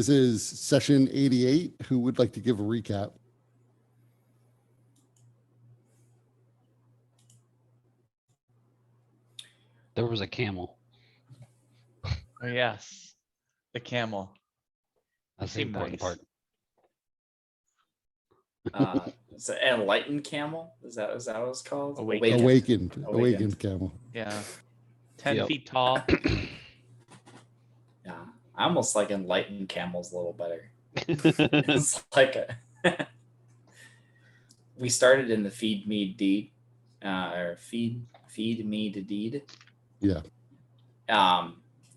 This is session 88. Who would like to give a recap? There was a camel. Oh, yes. The camel. That's the Seemed important nice. part. Is it an enlightened camel? Is that what it's called? Awakened. Awakened camel. Yeah. 10 Yep. feet tall. Yeah, I almost like enlightened camels a little better. It's like we started in the feed me deed, or feed me to deed. Yeah.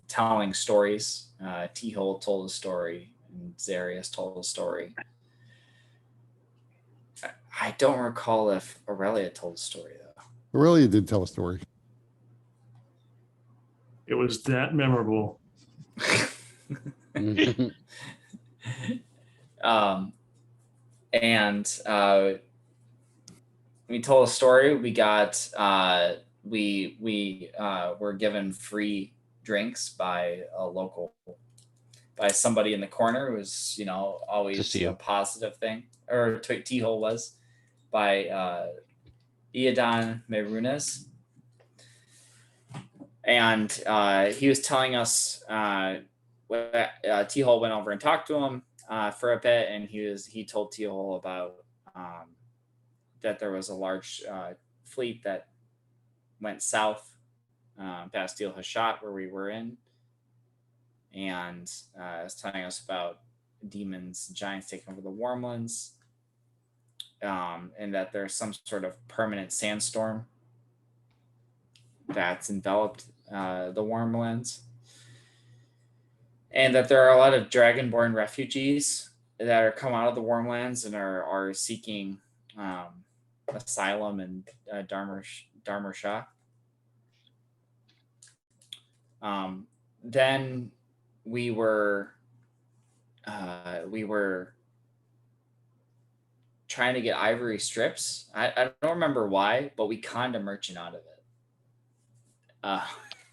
Telling stories. T-Hole told a story, and Zarius told a story. I don't recall if Aurelia told a story though. Aurelia did tell a story. It was that memorable. And we told a story. We got we were given free drinks by somebody in the corner. It was, always a positive thing. Or T-Hole was by Iadon Merunas. And he was telling us T-Hole went over and talked to him for a bit, and he told T-Hole about that there was a large fleet that went south past Steel Hashat, where we were in, and was telling us about demons, giants taking over the Wormlands, and that there's some sort of permanent sandstorm that's enveloped the Wormlands, and that there are a lot of Dragonborn refugees that are come out of the Wormlands and are seeking asylum in Dharma Shah. Then we were trying to get ivory strips. I don't remember why, but we conned a merchant out of it.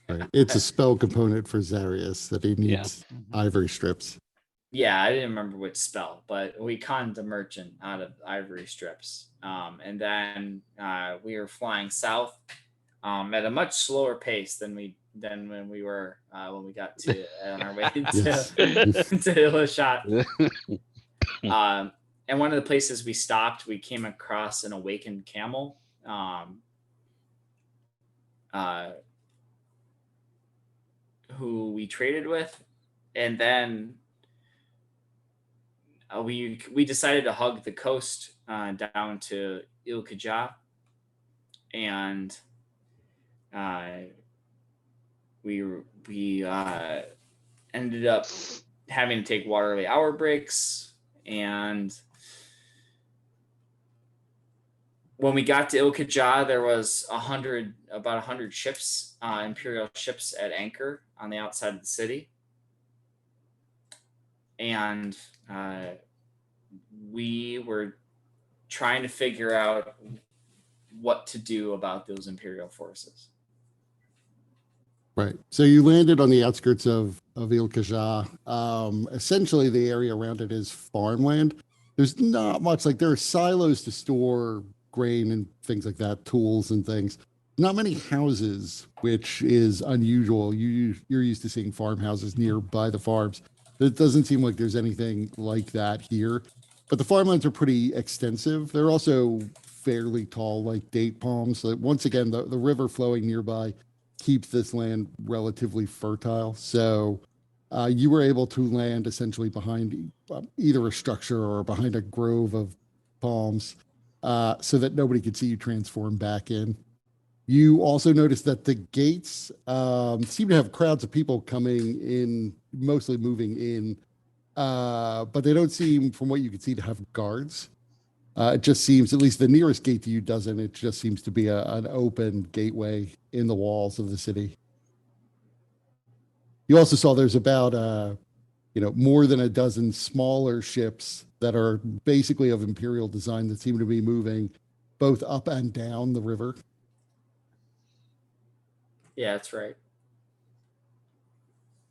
Right. It's a spell component for Zarius that he needs ivory strips. Yeah, I didn't remember which spell, but we conned the merchant out of ivory strips. And then we were flying south at a much slower pace than when we were when we got to on our way to Illashat. And one of the places we stopped, we came across an awakened camel. Who we traded with, and then we decided to hug the coast down to Il-Kajah, and we ended up having to take waterway hour breaks, and when we got to Il-Kajah, there was about 100 ships, Imperial ships at anchor on the outside of the city. And we were trying to figure out what to do about those Imperial forces. Right. So you landed on the outskirts of Il-Kajah. Essentially, the area around it is farmland. There's not much, there are silos to store grain and things like that, tools and things. Not many houses, which is unusual. You're used to seeing farmhouses nearby the farms. It doesn't seem like there's anything like that here. But the farmlands are pretty extensive. They're also fairly tall, like date palms. So once again, the river flowing nearby keeps this land relatively fertile. So you were able to land essentially behind either a structure or behind a grove of palms, so that nobody could see you transform back in. You also noticed that the gates seem to have crowds of people coming in, mostly moving in, but they don't seem, from what you can see, to have guards. It just seems, at least the nearest gate to you doesn't. It just seems to be an open gateway in the walls of the city. You also saw there's about more than a dozen smaller ships that are basically of Imperial design that seem to be moving both up and down the river. Yeah, that's right.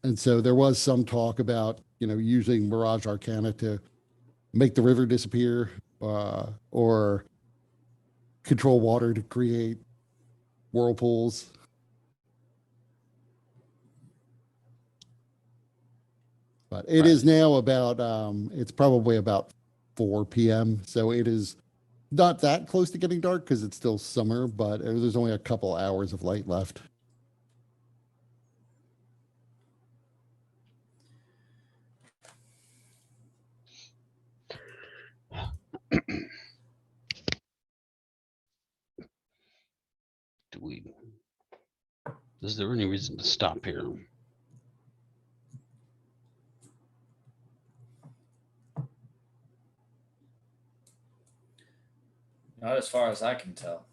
And so there was some talk about, using Mirage Arcana to make the river disappear, or control water to create whirlpools. But it is now about, it's probably about 4 p.m. So it is not that close to getting dark because it's still summer, but there's only a couple hours of light left. Is there any reason to stop here? Not as far as I can tell.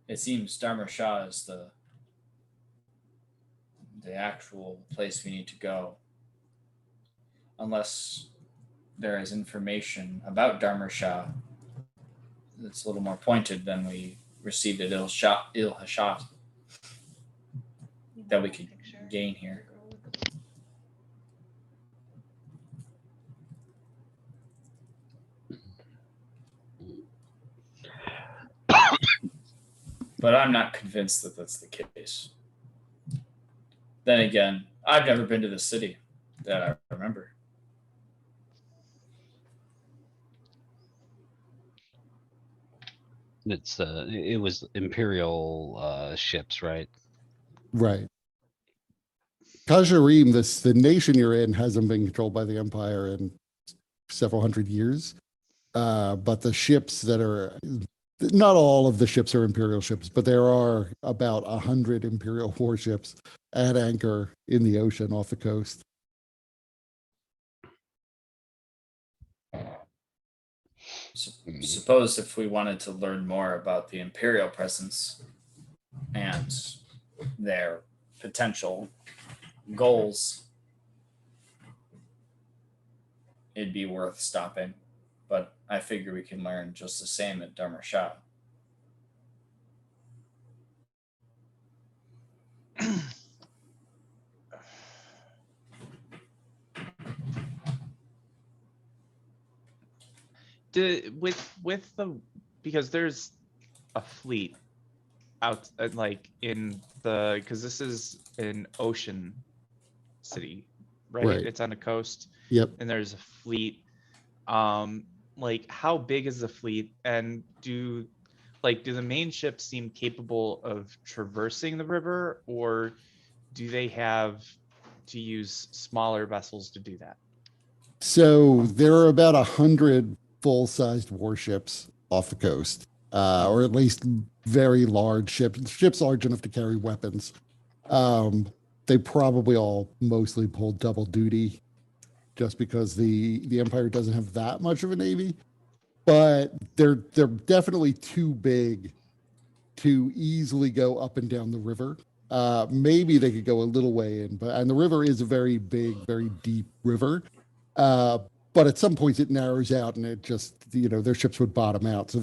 It seems Dharma Shah is the actual place we need to go. Unless there is information about Dharma Shah that's a little more pointed than we received at Il Hashat that we could gain here. But I'm not convinced that that's the case. Then again, I've never been to the city that I remember. It was Imperial ships, right? Right. Kajarim, the nation you're in, hasn't been controlled by the Empire in several hundred years. But the ships that are, not all of the ships are Imperial ships, but there are about 100 Imperial warships at anchor in the ocean off the coast. Suppose if we wanted to learn more about the Imperial presence and their potential goals, it'd be worth stopping. But I figure we can learn just the same at Dharma Shah. Because there's a fleet out because this is an ocean city, right? Right. It's on the coast. Yep. And there's a fleet. How big is the fleet, and do the main ships seem capable of traversing the river, or do they have to use smaller vessels to do that? So there are about 100 full-sized warships off the coast, or at least very large ships large enough to carry weapons. They probably all mostly pull double duty, just because the Empire doesn't have that much of a navy, but they're definitely too big to easily go up and down the river. Maybe they could go a little way in, and the river is a very big, very deep river. But at some points it narrows out, and it just, their ships would bottom out. So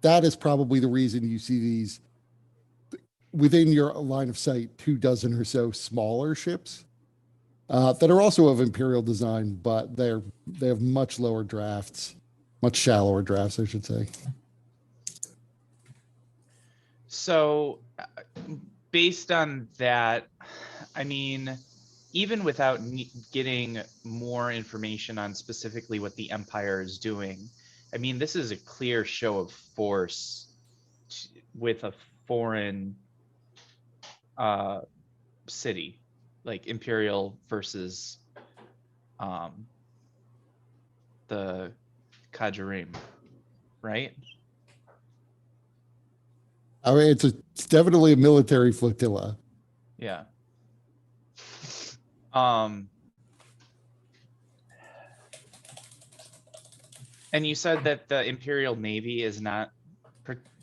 that is probably the reason you see these within your line of sight, 24 or so smaller ships that are also of Imperial design, but they have much lower drafts, much shallower drafts, I should say. So based on that, I mean, even without getting more information on specifically what the Empire is doing, I mean, this is a clear show of force with a foreign city, like Imperial versus the Kajarim, right? I mean, it's definitely a military flotilla. Yeah. And you said that the Imperial Navy is not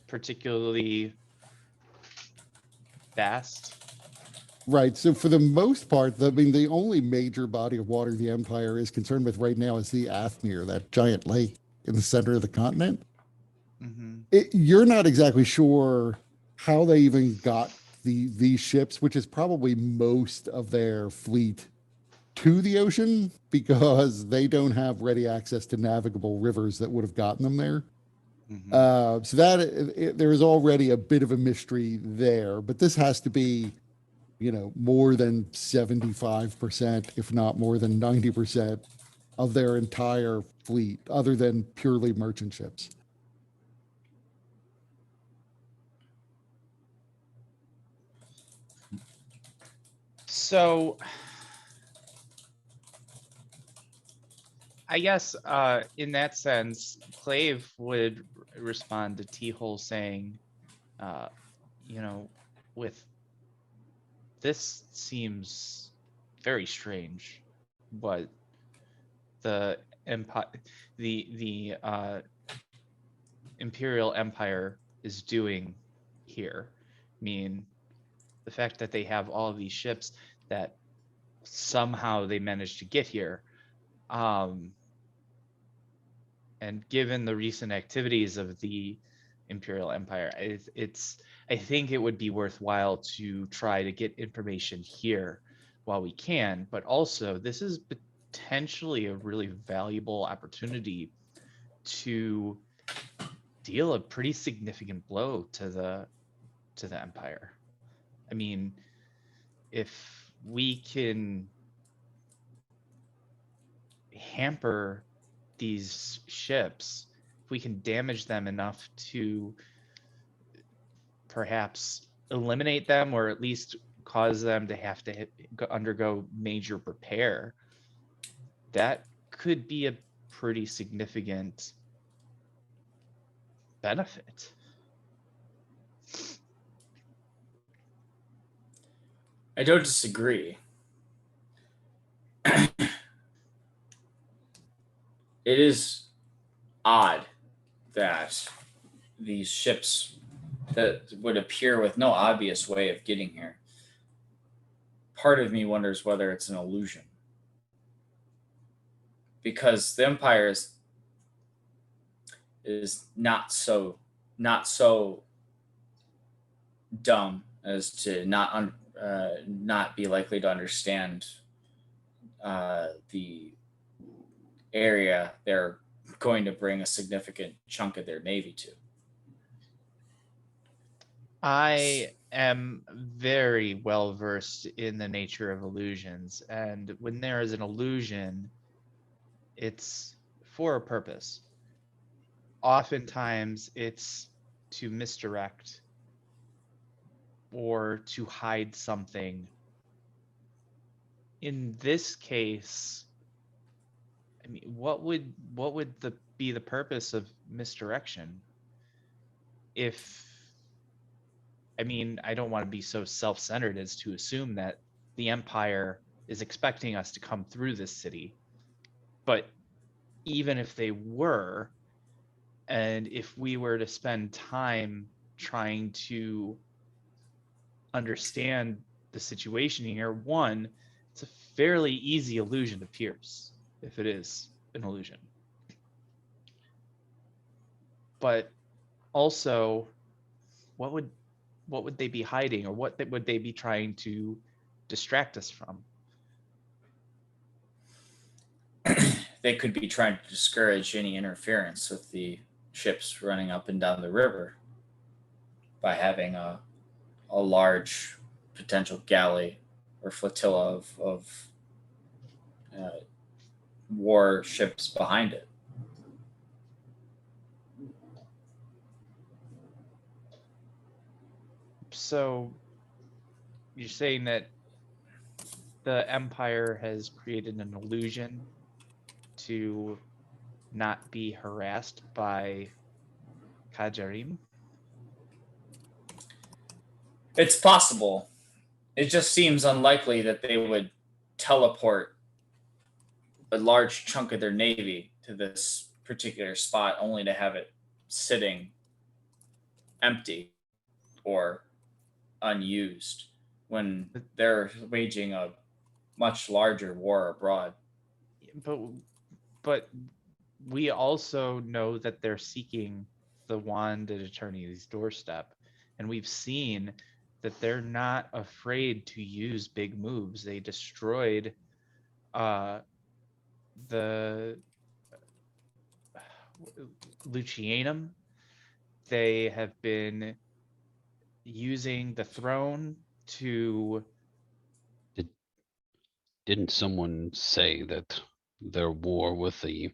particularly vast. Right. So for the most part, the only major body of water the Empire is concerned with right now is the Athmir, that giant lake in the center of the continent. Mm-hmm. You're not exactly sure how they even got these ships, which is probably most of their fleet, to the ocean because they don't have ready access to navigable rivers that would have gotten them there. So that there is already a bit of a mystery there, but this has to be, more than 75%, if not more than 90% of their entire fleet, other than purely merchant ships. So I guess in that sense, Clave would respond to T-Hole saying, with this seems very strange what the empire, the Imperial Empire is doing here. I mean, the fact that they have all of these ships that somehow they managed to get here. And given the recent activities of the Imperial Empire, I think it would be worthwhile to try to get information here while we can, but also this is potentially a really valuable opportunity to deal a pretty significant blow to the Empire. I mean, if we can hamper these ships, if we can damage them enough to perhaps eliminate them or at least cause them to have to undergo major repair, that could be a pretty significant benefit. I don't disagree. It is odd that these ships that would appear with no obvious way of getting here. Part of me wonders whether it's an illusion. Because the Empire is not so dumb as to not be likely to understand the area they're going to bring a significant chunk of their navy to. I am very well versed in the nature of illusions, and when there is an illusion, it's for a purpose. Oftentimes, it's to misdirect or to hide something. In this case, I mean, what would be the purpose of misdirection? I don't want to be so self-centered as to assume that the Empire is expecting us to come through this city. But even if they were, and if we were to spend time trying to understand the situation here, one, it's a fairly easy illusion to pierce, if it is an illusion. But also, what would they be hiding, or what would they be trying to distract us from? They could be trying to discourage any interference with the ships running up and down the river by having a large potential galley or flotilla of war ships behind it. So you're saying that the Empire has created an illusion to not be harassed by Kajarim? It's possible. It just seems unlikely that they would teleport a large chunk of their navy to this particular spot only to have it sitting empty or unused when they're waging a much larger war abroad. But we also know that they're seeking the wand at Eternity's doorstep, and we've seen that they're not afraid to use big moves. They destroyed the Lucianum. They have been using the throne to Didn't someone say that their war with the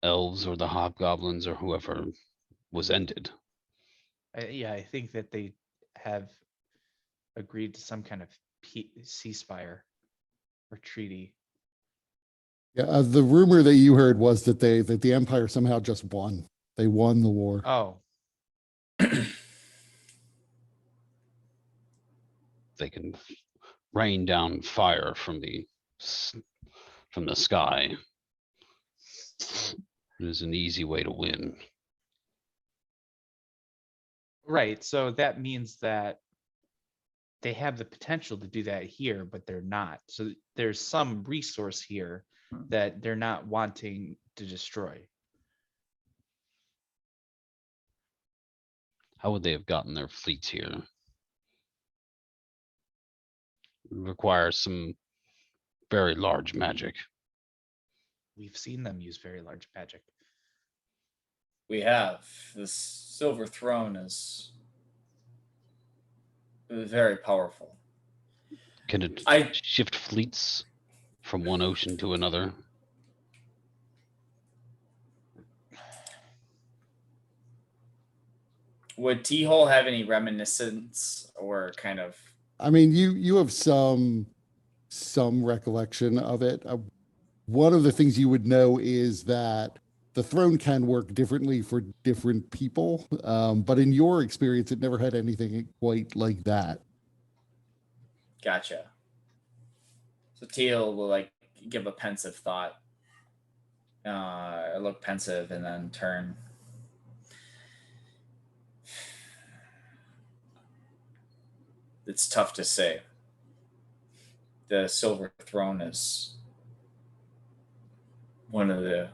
elves or the hobgoblins or whoever was ended? yeah, I think that they have agreed to some kind of ceasefire or treaty. Yeah, the rumor that you heard was that the Empire somehow just won. They won the war. Oh, They can rain down fire from the sky. It is an easy way to win. right. So that means that they have the potential to do that here, but they're not. So there's some resource here that they're not wanting to destroy. How would they have gotten their fleets here? It requires some very large magic. We've seen them use very large magic. We have. This silver throne is very powerful. Can it I- shift fleets from one ocean to another? Would T-Hole have any reminiscence or kind of I mean, you have some recollection of it. One of the things you would know is that the throne can work differently for different people, but in your experience, it never had anything quite like that. gotcha? So Teal will like give a pensive thought, look pensive, and then turn. It's tough to say. The silver throne is one of the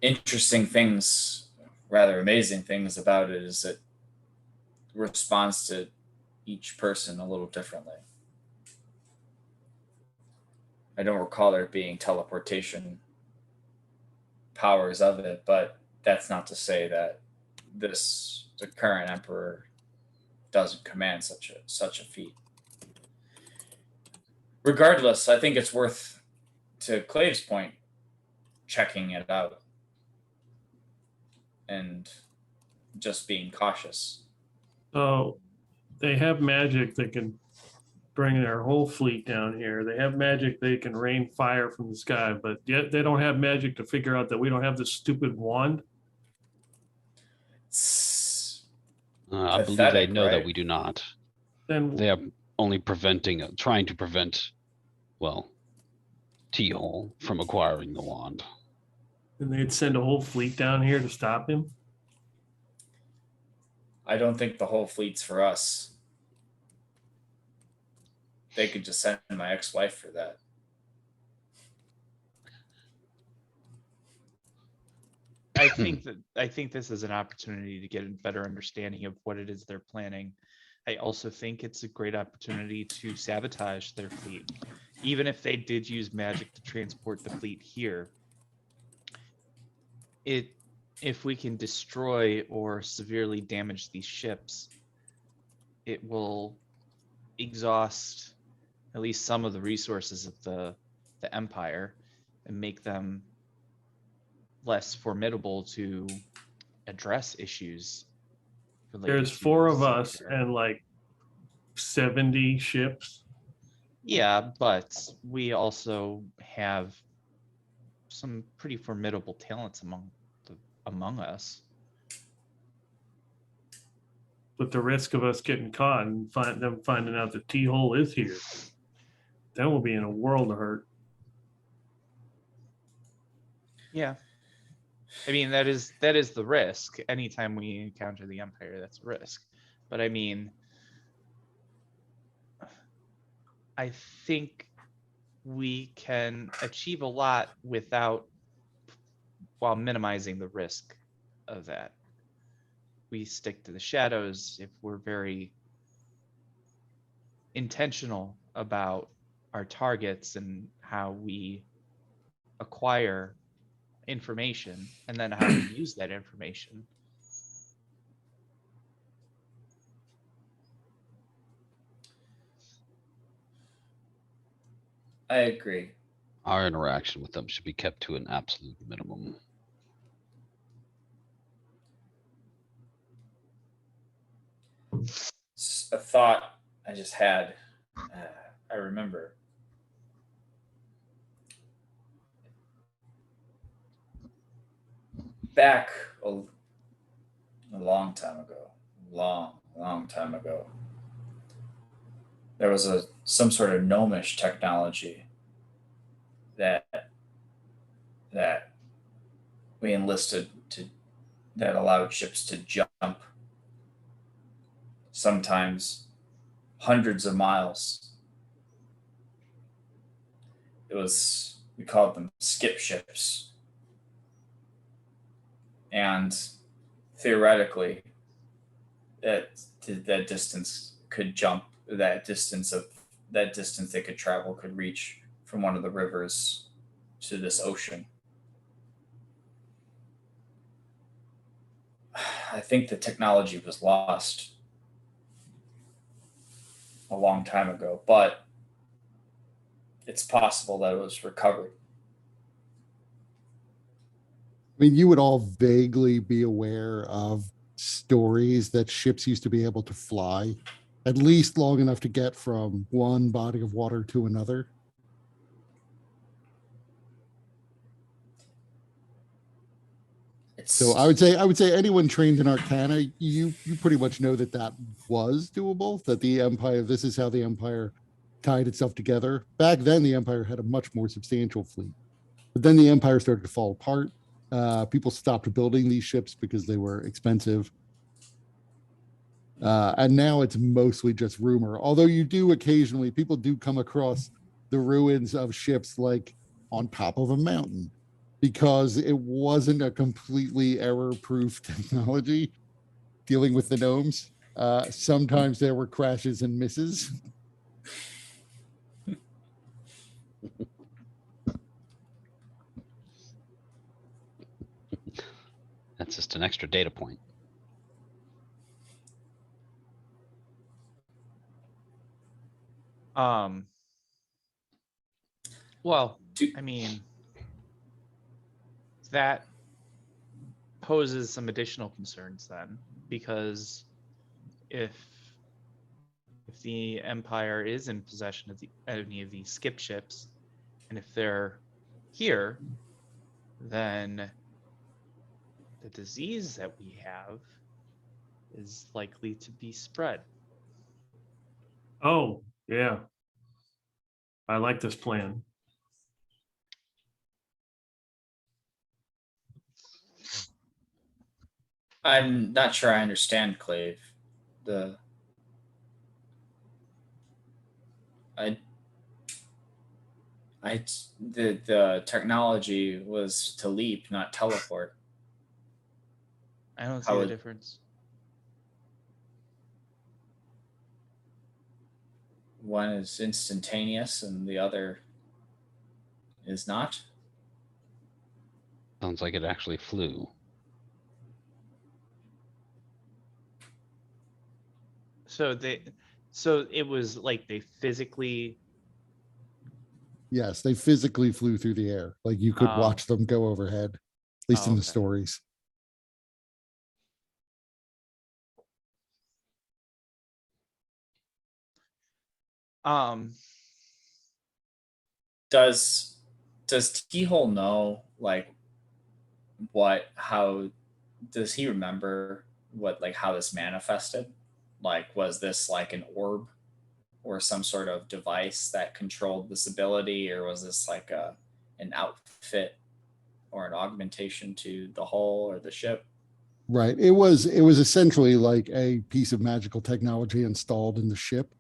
interesting things, rather amazing things about it is it responds to each person a little differently. I don't recall there being teleportation powers of it, but that's not to say that the current emperor doesn't command such a feat. Regardless, I think it's worth, to Clave's point, checking it out and just being cautious. So they have magic that can bring their whole fleet down here. They have magic they can rain fire from the sky, but yet they don't have magic to figure out that we don't have this stupid wand. I believe they Pathetic, know that right? we do not. Then They are only trying to prevent, well, T-Hole from acquiring the wand. and they'd send a whole fleet down here to stop him. I don't think the whole fleet's for us. They could just send my ex-wife for that. I think this is an opportunity to get a better understanding of what it is they're planning. I also think it's a great opportunity to sabotage their fleet. Even if they did use magic to transport the fleet here, if we can destroy or severely damage these ships, it will exhaust at least some of the resources of the Empire and make them less formidable to address issues. There's 4 of us and like 70 ships. Yeah, but we also have some pretty formidable talents among us. But the risk of us getting caught and them finding out the T-Hole is here, then we'll be in a world of hurt. Yeah. I mean, that is the risk. Anytime we encounter the Empire, that's a risk. But I mean, I think we can achieve a lot while minimizing the risk of that. we stick to the shadows, if we're very intentional about our targets and how we acquire information and then how we use that information. I agree. Our interaction with them should be kept to an absolute minimum. A thought I just had. I remember. Back a long time ago, long time ago, there was some sort of gnomish technology that we enlisted to, that allowed ships to jump sometimes hundreds of miles. We called them skip ships. And theoretically, that distance could jump, that distance they could travel could reach from one of the rivers to this ocean. I think the technology was lost a long time ago, but it's possible that it was recovered. I mean, you would all vaguely be aware of stories that ships used to be able to fly at least long enough to get from one body of water to another. So I would say anyone trained in Arcana, you pretty much know that that was doable, that the Empire, this is how the Empire tied itself together. Back then, the Empire had a much more substantial fleet. But then the Empire started to fall apart. People stopped building these ships because they were expensive. And now it's mostly just rumor. Although you do occasionally, people do come across the ruins of ships like on top of a mountain because it wasn't a completely error-proof technology dealing with the gnomes. Sometimes there were crashes and misses. That's just an extra data point. Well, I mean, that poses some additional concerns then, because if the Empire is in possession of any of these skip ships, and if they're here, then the disease that we have is likely to be spread. Oh, yeah. I like this plan. I'm not sure I understand, Clave. The technology was to leap, not teleport. I don't see the difference. One is instantaneous and the other is not. Sounds like it actually flew. So it was like they physically. Yes, they physically flew through the air. Like you could watch them go overhead, at least in the stories. Does T-Hole know like how does he remember how this manifested? Like, was this like an orb or some sort of device that controlled this ability, or was this like an outfit or an augmentation to the hull or the ship? Right. It was essentially like a piece of magical technology installed in the ship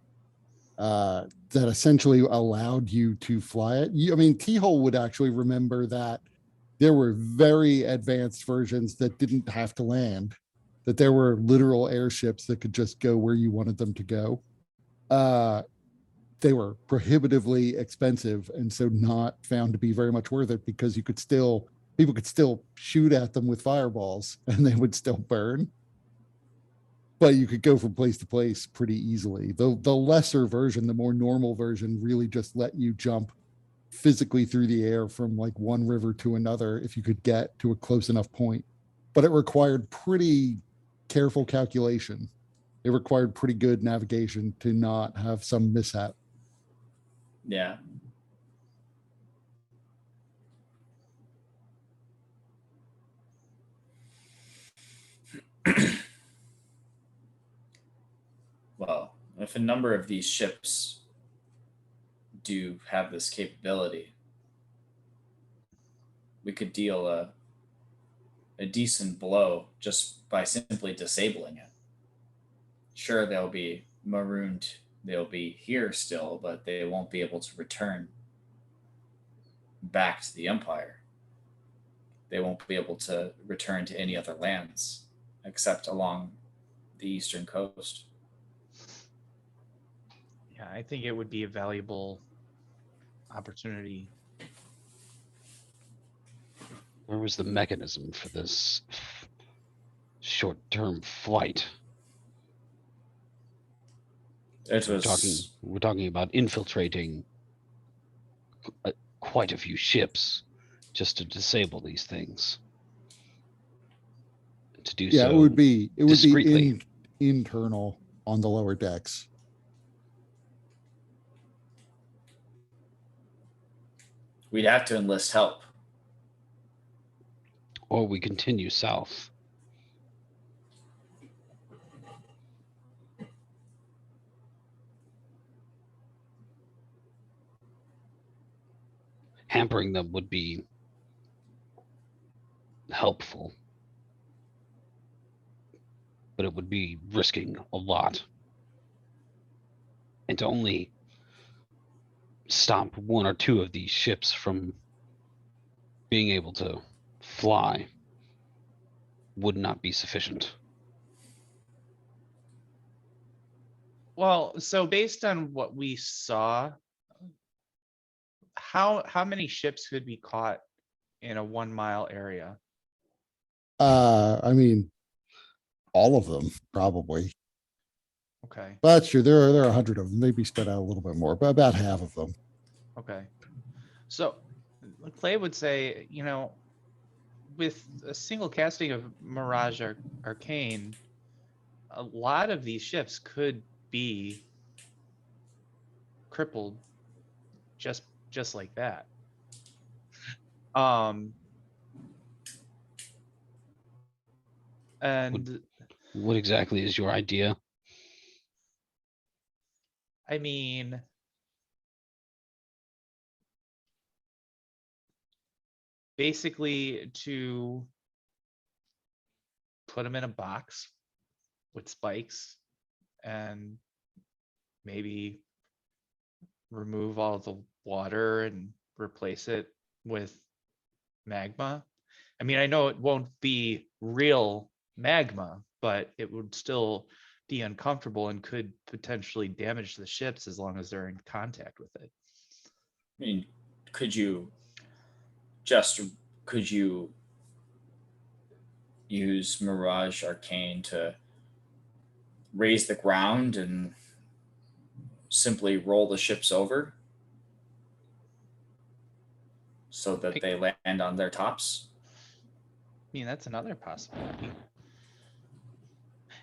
that essentially allowed you to fly it. I mean, T-Hole would actually remember that there were very advanced versions that didn't have to land. that there were literal airships that could just go where you wanted them to go. They were prohibitively expensive, and so not found to be very much worth it, because people could still shoot at them with fireballs and they would still burn. But you could go from place to place pretty easily. The lesser version, the more normal version, really just let you jump physically through the air from like one river to another if you could get to a close enough point. But it required pretty careful calculation. It required pretty good navigation to not have some mishap. Yeah. Well, if a number of these ships do have this capability, we could deal a decent blow just by simply disabling it. Sure, they'll be marooned, they'll be here still, but they won't be able to return back to the Empire. They won't be able to return to any other lands except along the eastern coast. Yeah, I think it would be a valuable opportunity. Where was the mechanism for this short-term flight? It We're was talking about infiltrating quite a few ships just to disable these things. To do Yeah, so it would be discreetly. internal on the lower decks. we'd have to enlist help. Or we continue south. Hampering them would be helpful, but it would be risking a lot. And to only stop one or two of these ships from being able to fly would not be sufficient. Well, so based on what we saw, how many ships could be caught in a 1 mile area? I mean, all of them probably. Okay, But that's true. There are 100 of them. They'd be spread out a little bit more, but about half of them. okay. So Clay would say, with a single casting of Mirage Arcane, a lot of these ships could be crippled just like that. And What exactly is your idea? I mean, basically to put them in a box with spikes and maybe remove all the water and replace it with magma. I mean, I know it won't be real magma, but it would still be uncomfortable and could potentially damage the ships as long as they're in contact with it. I mean, could you use Mirage Arcane to raise the ground and simply roll the ships over so that they land on their tops? I mean, that's another possibility.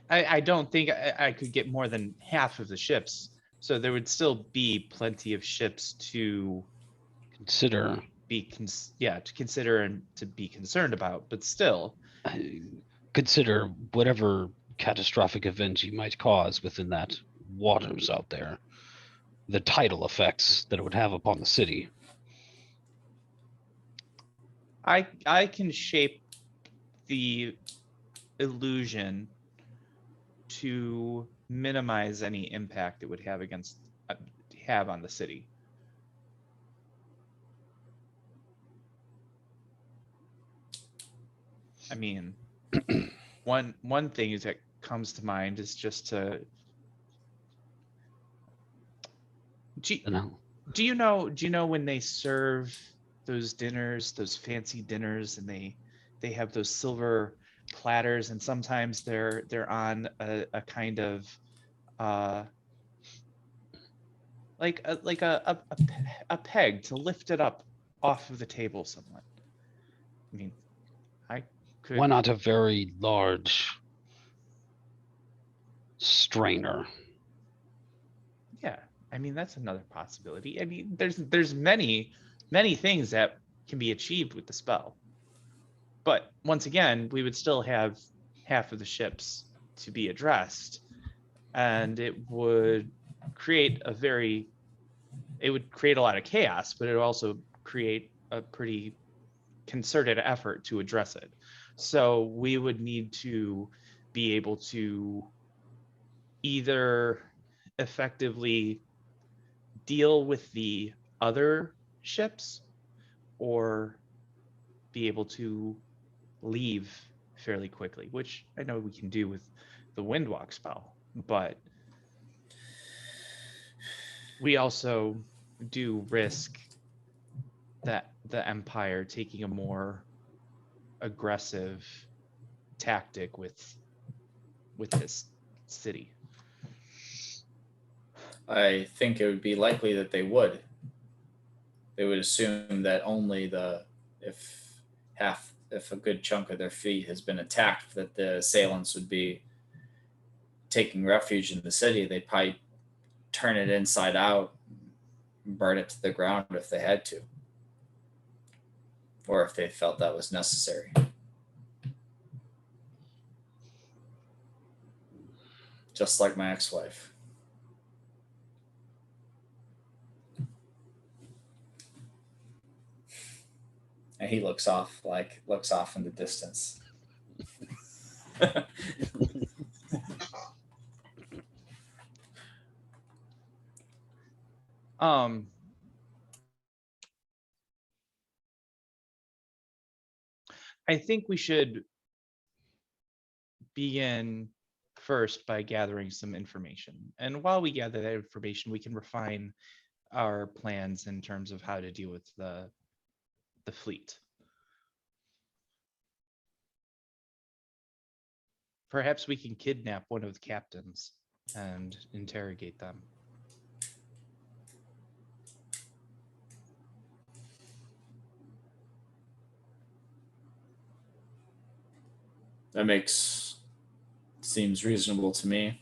I don't think I could get more than half of the ships, so there would still be plenty of ships to Consider to consider and to be concerned about, but still, consider whatever catastrophic event you might cause within that waters out there, the tidal effects that it would have upon the city. I can shape the illusion to minimize any impact it would have have on the city. I mean, one thing is that comes to mind is just to You know, do you know when they serve those dinners, those fancy dinners, and they have those silver platters, and sometimes they're on a kind of like a peg to lift it up off of the table somewhat. I mean, I could. why not a very large strainer? Yeah, I mean that's another possibility. I mean, there's many things that can be achieved with the spell. But once again, we would still have half of the ships to be addressed, and it would create a lot of chaos, but it would also create a pretty concerted effort to address it. So we would need to be able to either effectively deal with the other ships or be able to leave fairly quickly, which I know we can do with the Windwalk spell, but we also do risk that the Empire taking a more aggressive tactic with this city. I think it would be likely that they would. They would assume that only if a good chunk of their fleet has been attacked, that the assailants would be taking refuge in the city. They'd probably turn it inside out, burn it to the ground if they had to, or if they felt that was necessary. Just like my ex-wife. And he looks off in the distance. I think we should begin first by gathering some information. And while we gather that information, we can refine our plans in terms of how to deal with the fleet. Perhaps we can kidnap one of the captains and interrogate them. That seems reasonable to me.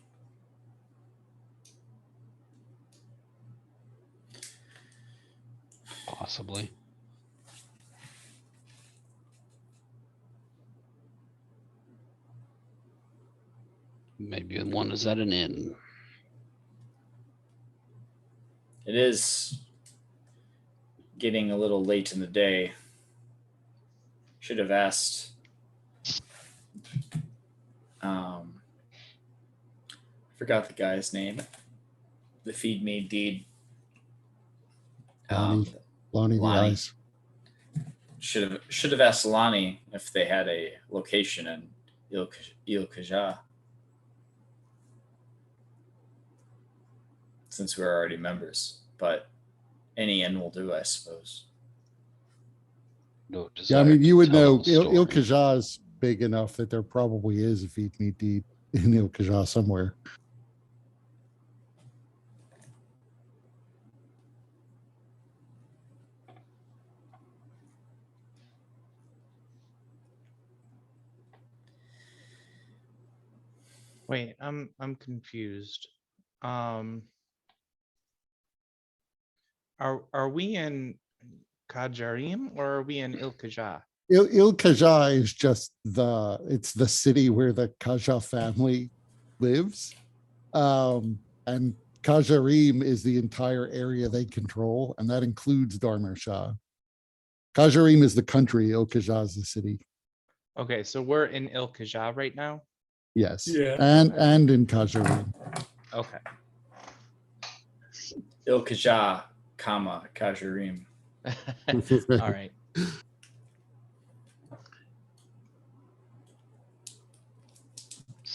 Possibly. Maybe one is at an inn. It is getting a little late in the day. Should have asked. I forgot the guy's name. The feed me deed. Lonnie the Lonnie. Eyes. Should have asked Lonnie if they had a location in Il Khaja. Since we're already members, but any inn will do, I suppose. No Yeah, I desire mean, you to would tell know the Il story. Khaja is big enough that there probably is a feed me deed in Il Khaja somewhere. Wait, I'm confused. Are we in Kajarim or are we in Il Khaja? Il Khaja is just it's the city where the Khaja family lives. And Kajarim is the entire area they control, and that includes Dharmar Shah. Kajarim is the country, Il Khaja is the city. Okay, so we're in Il Khaja right now. Yes. Yeah. And in Kajarim. Okay. Il Khaja, Kajarim. All right.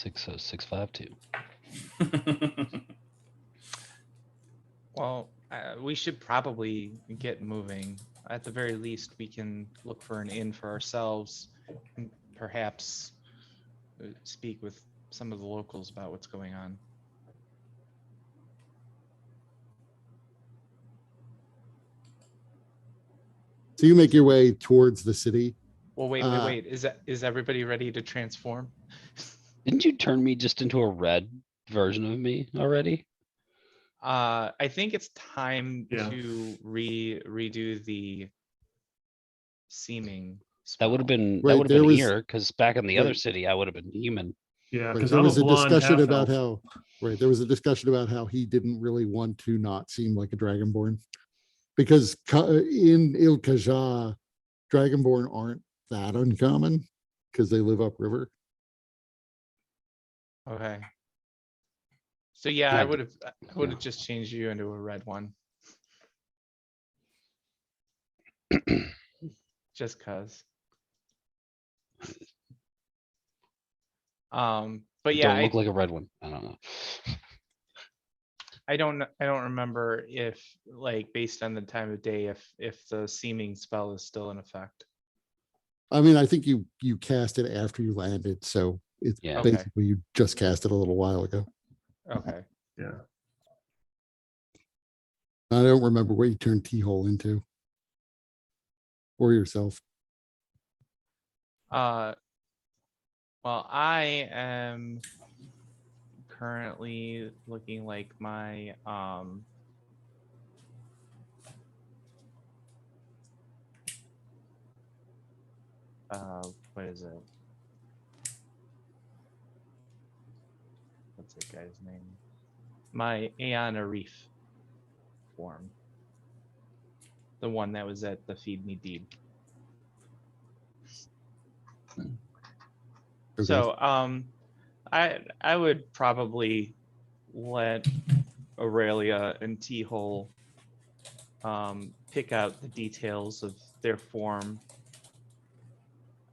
60652. Well, we should probably get moving. At the very least, we can look for an inn for ourselves and perhaps speak with some of the locals about what's going on. So you make your way towards the city. Well, wait. Is everybody ready to transform? Didn't you turn me just into a red version of me already? I think it's time Yeah. to redo the seeming. That would have spell. been Right, that would there have been was- here because back in the other right. city I would have been human. Yeah, Right, because there I'm was a a blonde discussion half about elf. there was a discussion about how he didn't really want to not seem like a dragonborn, because in Il Khaja, dragonborn aren't that uncommon because they live upriver. Okay. So yeah, Yeah, I would have just changed you into a red one. Just cause. But yeah, Don't look like a red one. I don't know. I don't remember if, like, based on the time of day, if the seeming spell is still in effect. I mean, I think you cast it after you landed, so it's Yeah. Okay. basically you just cast it a little while ago. Okay. Yeah. I don't remember what you turned T-hole into, or yourself. Well, I am currently looking like my what is it? What's that guy's name? My Aeon Arif form. The one that was at the Feed Me Deed. Okay. So I would probably let Aurelia and T-Hole pick out the details of their form.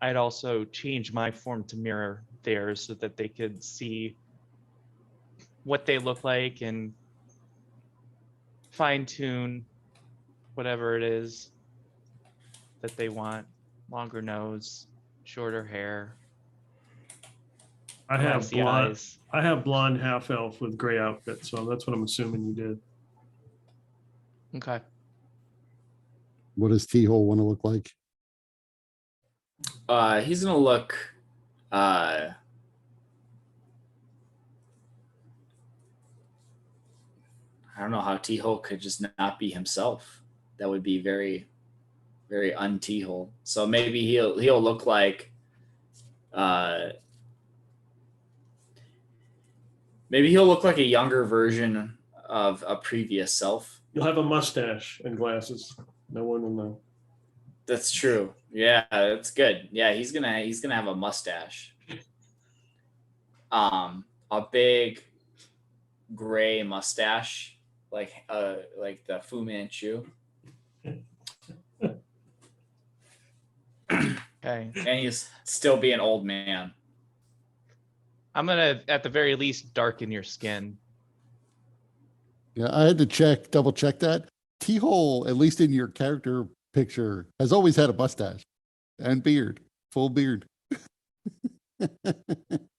I'd also change my form to mirror theirs so that they could see what they look like and fine tune whatever it is that they want. Longer nose, shorter hair, I have glassy blonde. eyes. I have blonde half elf with gray outfit, so that's what I'm assuming you did. Okay. What does T-hole want to look like? He's gonna look I don't know how T-hole could just not be himself. That would be very, very un-T-hole. So maybe he'll look like maybe he'll look like a younger version of a previous self. You'll have a mustache and glasses. No one will know. That's true. Yeah, that's good. Yeah, he's gonna have a mustache. A big gray mustache, like the Fu Manchu. Okay. And he's still be an old man. I'm gonna, at the very least, darken your skin. Yeah, I had to double check that. T-hole, at least in your character picture, has always had a mustache and beard, full beard.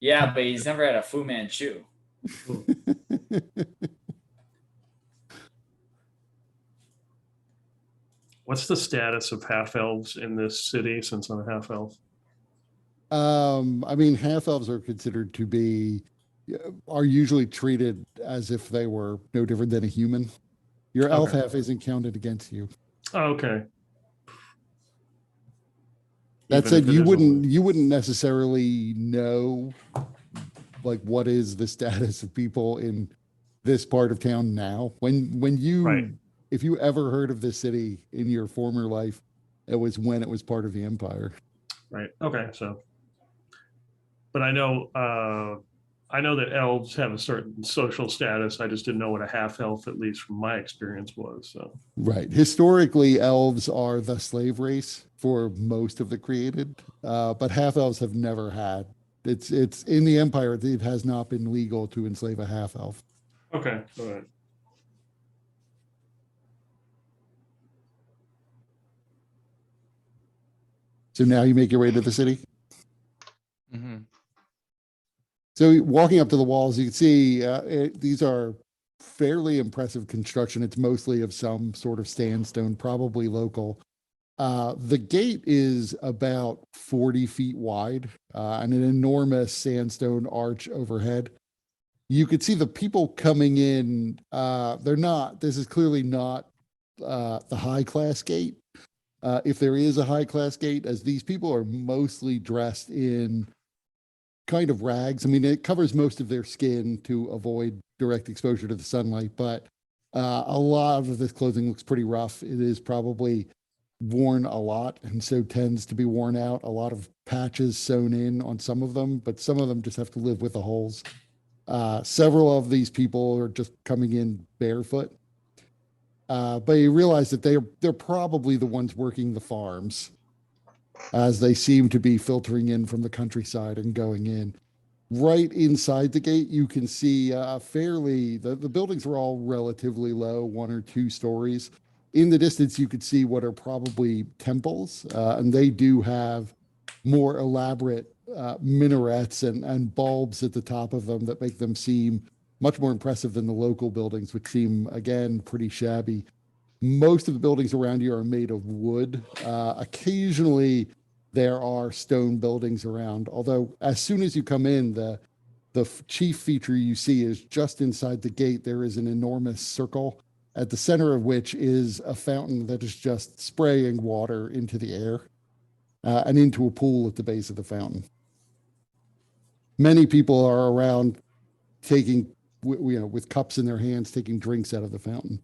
Yeah, but he's never had a Fu Manchu. What's the status of half elves in this city since I'm a half elf? I mean, half elves are considered to be, are usually treated as if they were no different than a human. Your elf Okay. half isn't counted against you. Oh, okay. That Even said, if it you is a wouldn't woman. you wouldn't necessarily know like what is the status of people in this part of town now. When you Right. if you ever heard of this city in your former life, it was when it was part of the empire. Right. Okay. So, but I know that elves have a certain social status. I just didn't know what a half elf, at least from my experience, was. So, Right. Historically, elves are the slave race for most of the created, but half elves have never had It's in the Empire. It has not been legal to enslave a half elf. Okay, all right. So now you make your way to the city. Mhm. So walking up to the walls, you can see these are fairly impressive construction. It's mostly of some sort of sandstone, probably local. The gate is about 40 feet wide and an enormous sandstone arch overhead. You could see the people coming in. This is clearly not the high class gate. If there is a high class gate, as these people are mostly dressed in kind of rags. I mean, it covers most of their skin to avoid direct exposure to the sunlight, but a lot of this clothing looks pretty rough. It is probably worn a lot and so tends to be worn out. A lot of patches sewn in on some of them, but some of them just have to live with the holes. Several of these people are just coming in barefoot. But you realize that they're probably the ones working the farms, as they seem to be filtering in from the countryside and going in. Right inside the gate, you can see the buildings are all relatively low, 1 or 2 stories. In the distance, you could see what are probably temples, and they do have more elaborate minarets and bulbs at the top of them that make them seem much more impressive than the local buildings, which seem, again, pretty shabby. Most of the buildings around you are made of wood. Occasionally, there are stone buildings around, although as soon as you come in, the chief feature you see is just inside the gate, there is an enormous circle, at the center of which is a fountain that is just spraying water into the air and into a pool at the base of the fountain. Many people are around taking, with cups in their hands, taking drinks out of the fountain.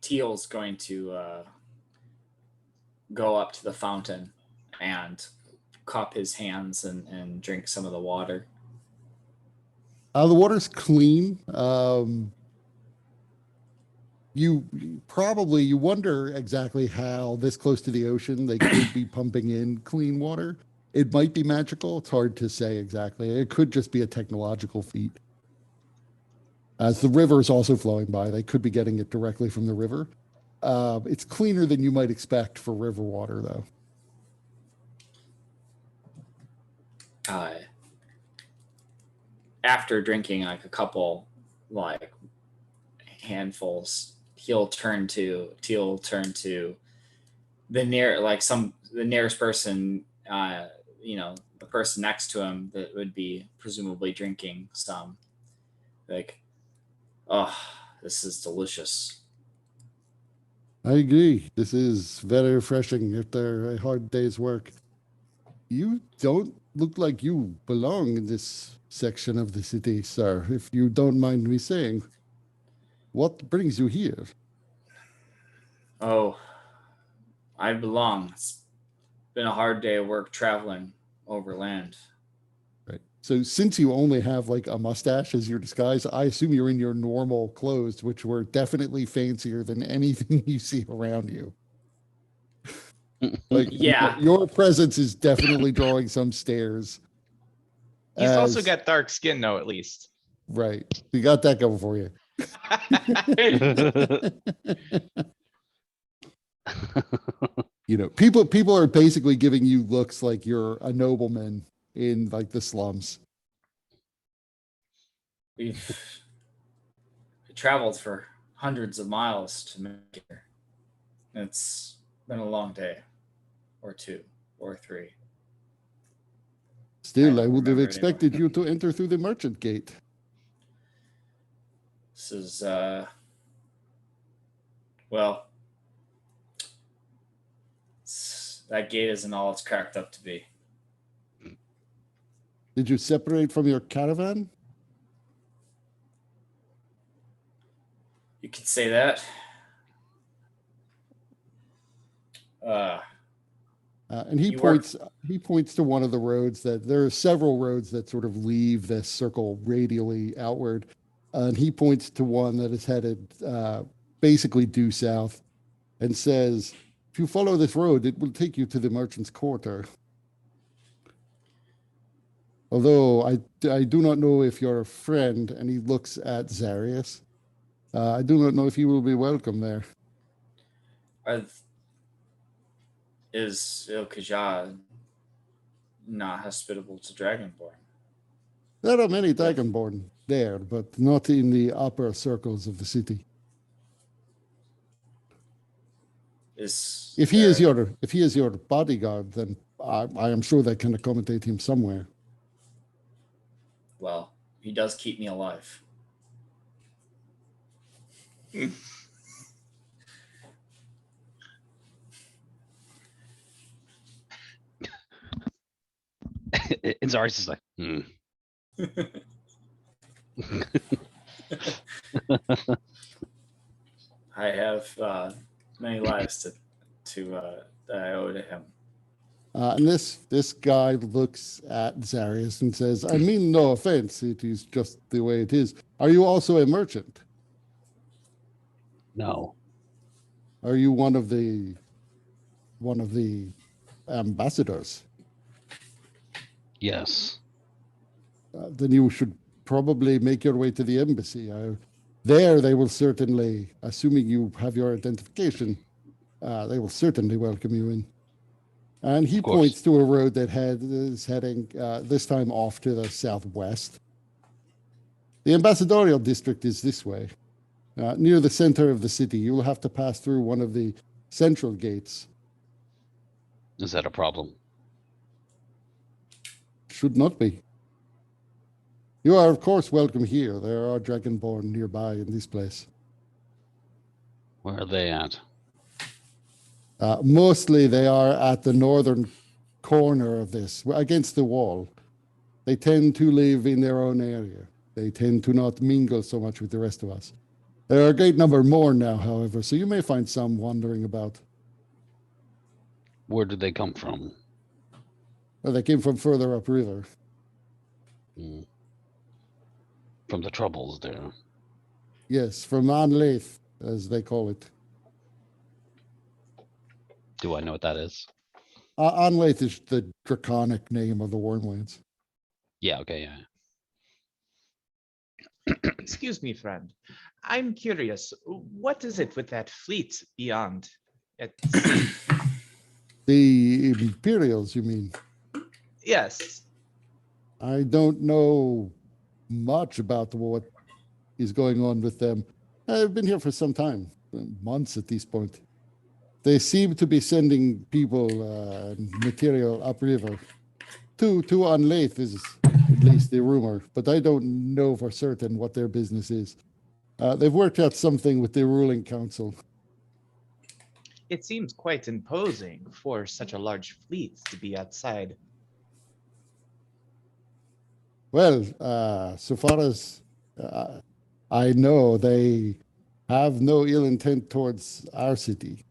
Teal's going to go up to the fountain and cup his hands and drink some of the water. The water's clean. You wonder exactly how this close to the ocean they could be pumping in clean water. It might be magical. It's hard to say exactly. It could just be a technological feat. As the river is also flowing by, they could be getting it directly from the river. It's cleaner than you might expect for river water, though. After drinking like a couple, like handfuls, Teal turn to the nearest person, the person next to him that would be presumably drinking some, like, oh, this is delicious. I agree. This is very refreshing after a hard day's work. You don't look like you belong in this section of the city, sir, if you don't mind me saying. What brings you here? Oh, I belong. It's been a hard day of work traveling overland. Right. So since you only have like a mustache as your disguise, I assume you're in your normal clothes, which were definitely fancier than anything you see around you. Like, Yeah. your presence is definitely drawing some stares. He's also as- got dark skin, though, at least. Right. You got that going for you. People are basically giving you looks like you're a nobleman in like the slums. We've traveled for hundreds of miles to make it here. It's been a long day, or 2, or 3. Still, I I don't would have remember expected you to enter through the merchant gate. This is that gate isn't all it's cracked up to be. Did you separate from your caravan? You could say that. And he You work- points to one of the roads that there are several roads that sort of leave this circle radially outward. And he points to one that is headed basically due south and says, if you follow this road, it will take you to the merchant's quarter. Although I do not know if you're a friend, and he looks at Zarius. I do not know if you will be welcome there. Is Il-Khaja not hospitable to Dragonborn? There are many Dragonborn there, but not in the upper circles of the city. If he is your bodyguard, then I am sure they can accommodate him somewhere. Well, he does keep me alive. And Zarius is like, I have many lives that I owe to him. And this guy looks at Zarius and says, I mean no offense, it is just the way it is. Are you also a merchant? no. Are you one of the ambassadors? Yes. Then you should probably make your way to the embassy. There they will certainly, assuming you have your identification, they will certainly welcome you in. And he course. points to a road that is heading this time off to the southwest. The ambassadorial district is this way. Near the center of the city, you will have to pass through one of the central gates. Is that a problem? Should not be. You are, of course, welcome here. There are Dragonborn nearby in this place. Where are they at? Mostly they are at the northern corner of this, against the wall. They tend to live in their own area. They tend to not mingle so much with the rest of us. There are a great number more now, however, so you may find some wandering about. Where did they come from? They came from further upriver. From the troubles there. Yes, from Anlaith, as they call it. Do I know what that is? Anlaith is the draconic name of the Wormlands. Yeah, okay, yeah. Excuse me, friend. I'm curious. What is it with that fleet beyond at sea? The Imperials, you mean? Yes. I don't know much about what is going on with them. I've been here for some time, months at this point. They seem to be sending people and material upriver. To Anlaith is at least the rumor, but I don't know for certain what their business is. They've worked out something with the ruling council. It seems quite imposing for such a large fleet to be outside. Well, so far as I know, they have no ill intent towards our city.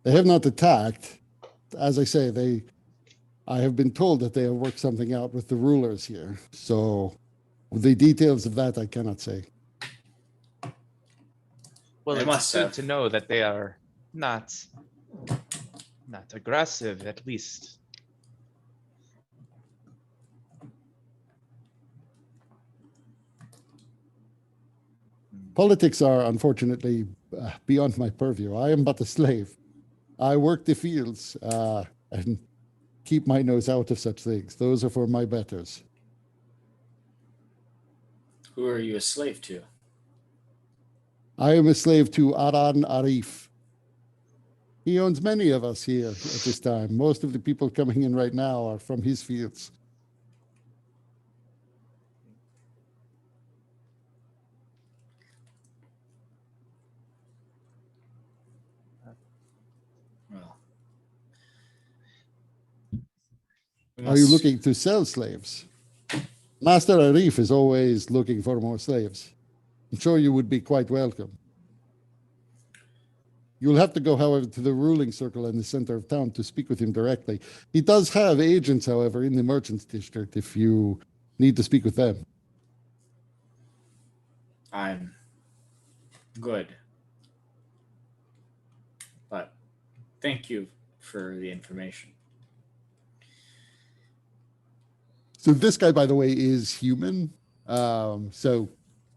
They have not attacked. As I say, I have been told that they have worked something out with the rulers here. So the details of that I cannot say. Well, They it's must good have. to know that they are not aggressive, at least. Politics are unfortunately beyond my purview. I am but a slave. I work the fields and keep my nose out of such things. Those are for my betters. Who are you a slave to? I am a slave to Aran Arif. He owns many of us here at this time. Most of the people coming in right now are from his fields. Well, Are you looking to sell slaves? Master Arif is always looking for more slaves. I'm sure you would be quite welcome. You'll have to go, however, to the ruling circle in the center of town to speak with him directly. He does have agents, however, in the merchants district if you need to speak with them. I'm good. Thank you for the information. So this guy, by the way, is human. So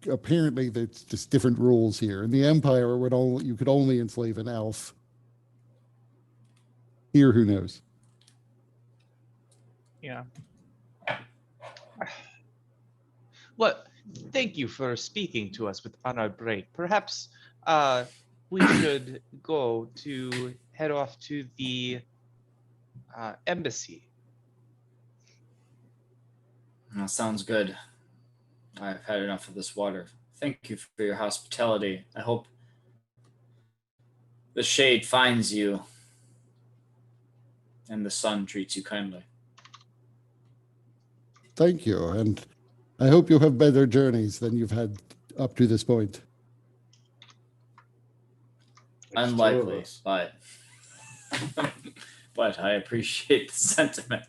apparently there's just different rules here. In the Empire, you could only enslave an elf. Here, who knows? Yeah. Well, thank you for speaking to us on our break. Perhaps we should go to head off to the embassy. That sounds good. I've had enough of this water. Thank you for your hospitality. I hope the shade finds you and the sun treats you kindly. Thank you. And I hope you have better journeys than you've had up to this point. There's 2 of Unlikely, us. but but I appreciate the sentiment.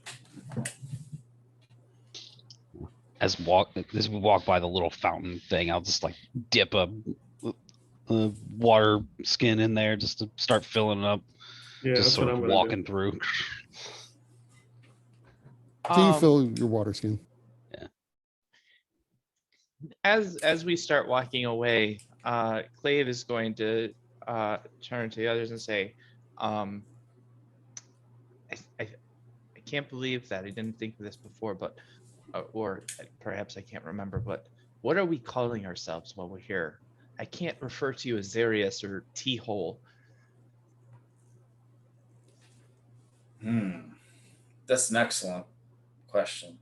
As we walk by the little fountain thing, I'll just like dip a water skin in there just to start filling it up. Yeah, Just that's sort what of I'm gonna walking do. through. So you Um, fill your water skin. as we start walking away, Clave is going to turn to the others and say, I can't believe that I didn't think of this before, but or perhaps I can't remember, but what are we calling ourselves while we're here? I can't refer to you as Zarius or T-Hole. That's an excellent question.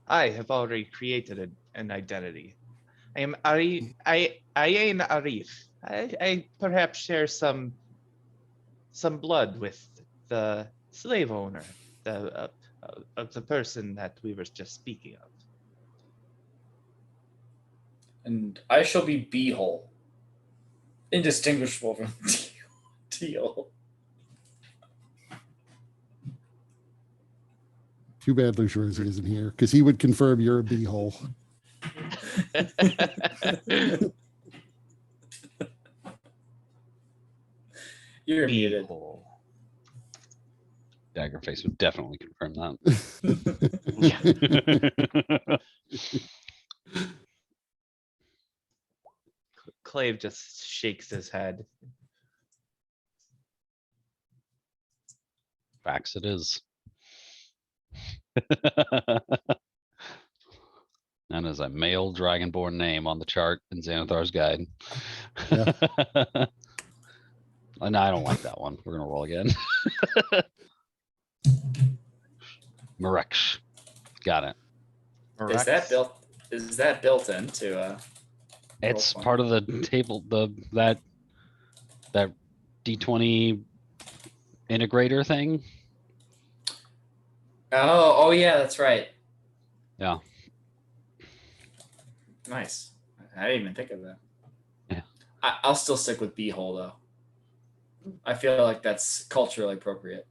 I have already created an identity. I am Arif. Ayn Arif. I perhaps share some blood with the slave owner, of the person that we were just speaking of. And I shall be Beehole. Indistinguishable from Teal. Too bad Lucius Rosie isn't here because he would confirm you're a beehole. You're muted. Beehole. Daggerface would definitely confirm that. Clave just shakes his head. Facts it is. And as a male dragonborn name on the chart in Xanathar's guide. Yeah. No, I don't like that one. We're gonna roll again. Mareksh. Got it. Is that built? Is that built into? It's Roll part of the table. That D20 integrator thing. Oh yeah, that's right. Yeah. Nice. I didn't even think of that. Yeah. I'll still stick with Beehole though. I feel like that's culturally appropriate.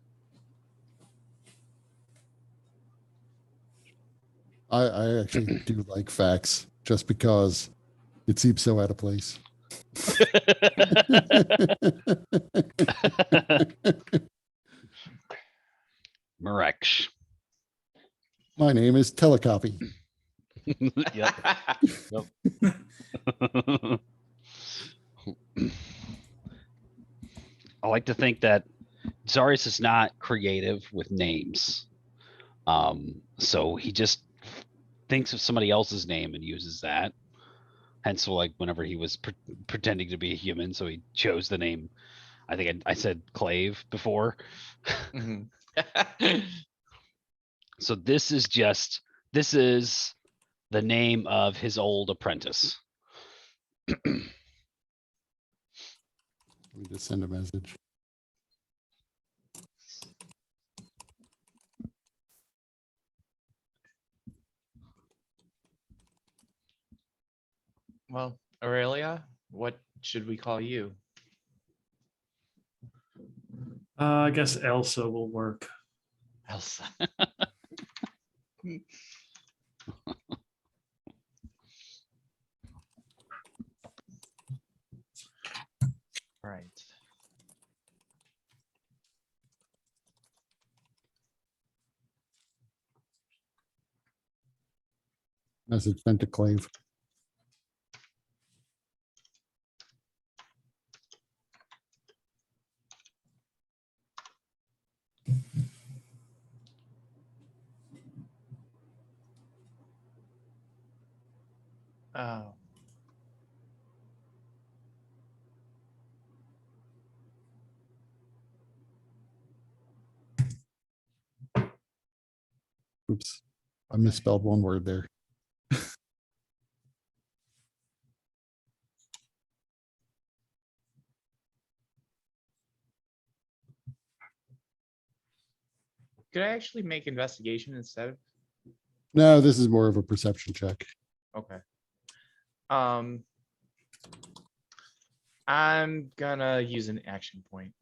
I actually do like facts just because it seems so out of place. Mareksh. My name is Telecopy. Yep. I like to think that Zarius is not creative with names. So he just thinks of somebody else's name and uses that. Hence, so like whenever he was pretending to be a human, so he chose the name. I think I said Clave before. Mhm. So this is the name of his old apprentice. Let me just send a message. Well, Aurelia, what should we call you? I guess Elsa will work. Elsa. Message sent to Clave. Oh. Oops. I misspelled one word there. Could I actually make investigation instead of? No, this is more of a perception check. Okay. I'm gonna use an action point.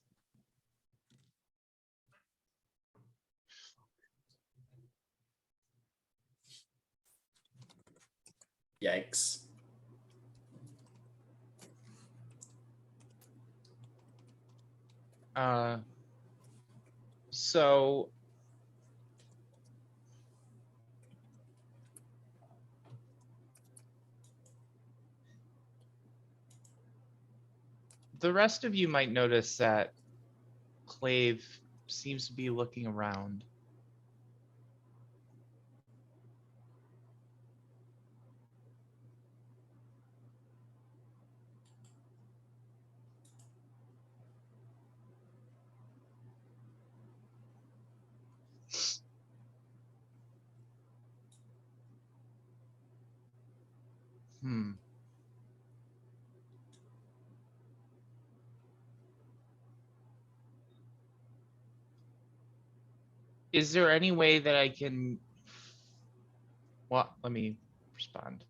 Yikes. So the rest of you might notice that Clave seems to be looking around. Hmm. Is there any way that I can? Well, let me respond.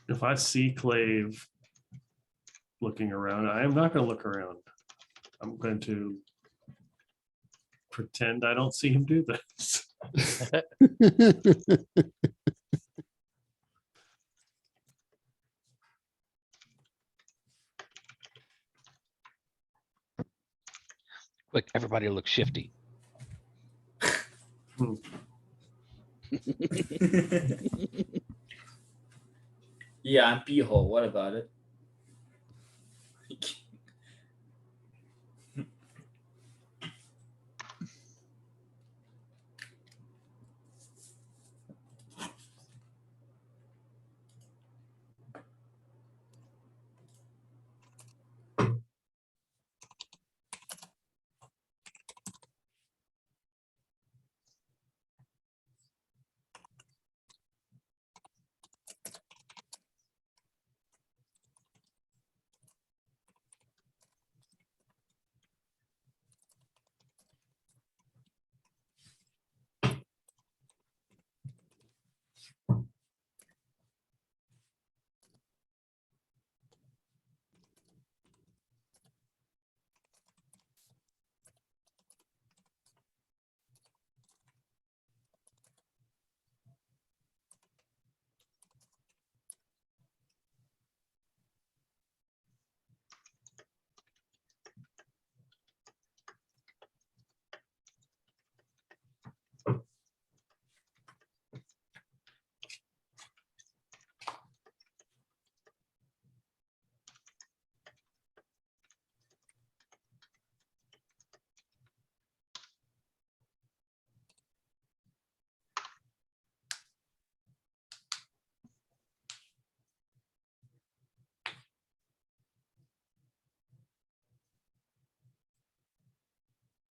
If I see Clave looking around, I am not going to look around. I'm going to pretend I don't see him do this. Quick, everybody look shifty. Yeah, I'm beehole. What about it?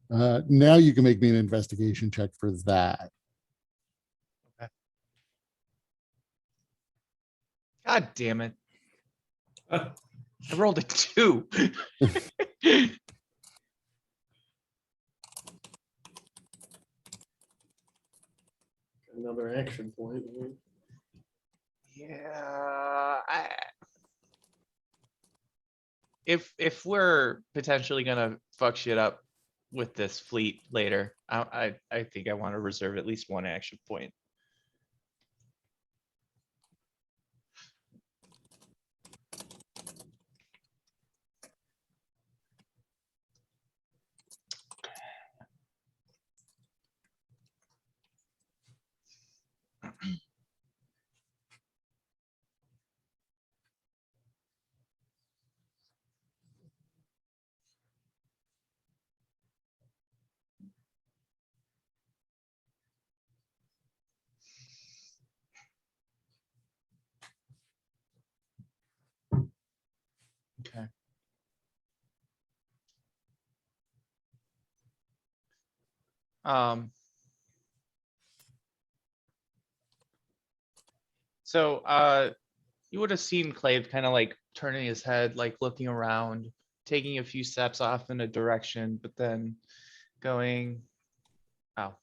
Now you can make me an investigation check for that. God damn it. I rolled a 2. Another action point. Yeah. If we're potentially gonna fuck shit up with this fleet later, I think I want to reserve at least one action point. So you would have seen Clave kind of like turning his head, like looking around, taking a few steps off in a direction, but then going, oh,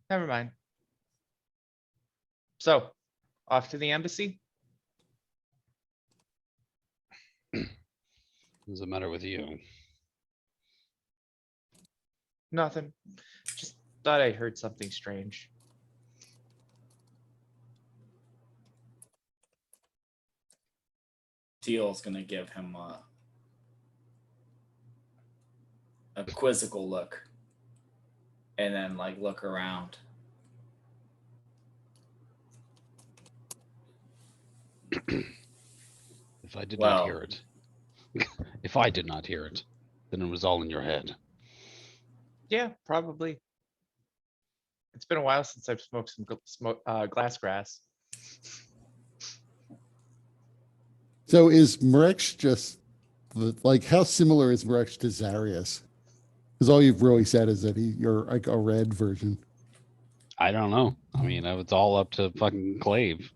never mind. So off to the embassy. What's the matter with you? Nothing. Just thought I heard something strange. Teal's gonna give him a quizzical look, and then like look around. If I did Well- not hear it, if I did not hear it, then it was all in your head. Yeah, probably. It's been a while since I've smoked some glass grass. So is Mrex just like how similar is Mrex to Zarius? Because all you've really said is that you're like a red version. I don't know. I mean, it's all up to fucking Clave.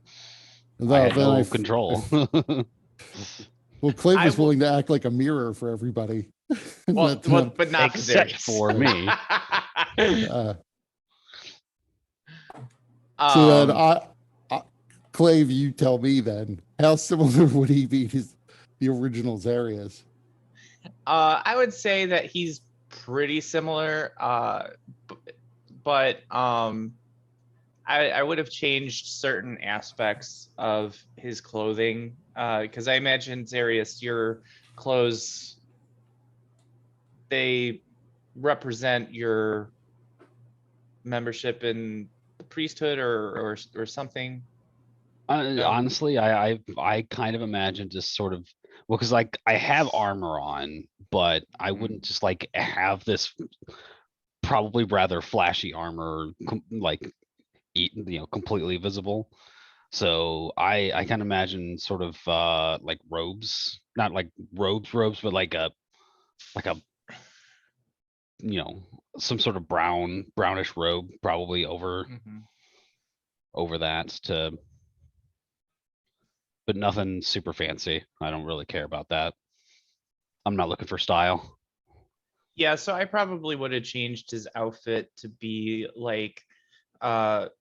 I Though had then no I control. well, Clave I was will- willing to act like a mirror for everybody. Well, but not for Except Zarius. for me. uh, so then Clave, you tell me then, how similar would he be to the original Zarius? I would say that he's pretty similar, but I would have changed certain aspects of his clothing, because I imagine Zarius, your clothes, they represent your membership in the priesthood or something. Honestly, I kind of imagine just sort of, well, because like I have armor on, but I wouldn't just like have this probably rather flashy armor like completely visible. So I can imagine sort of like robes, not like robes, but like a some sort of brownish robe probably over that to, but nothing super fancy. I don't really care about that. I'm not looking for style. Yeah, so I probably would have changed his outfit to be like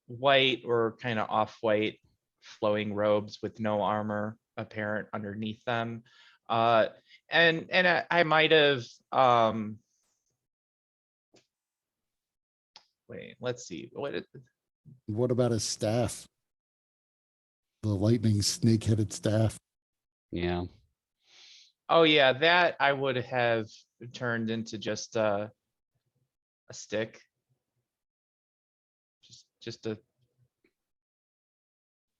white or kind of off-white flowing robes with no armor apparent underneath them. And I might have wait, let's see. What about his staff? The lightning snake-headed staff. Yeah. Oh yeah, that I would have turned into just a stick. Just a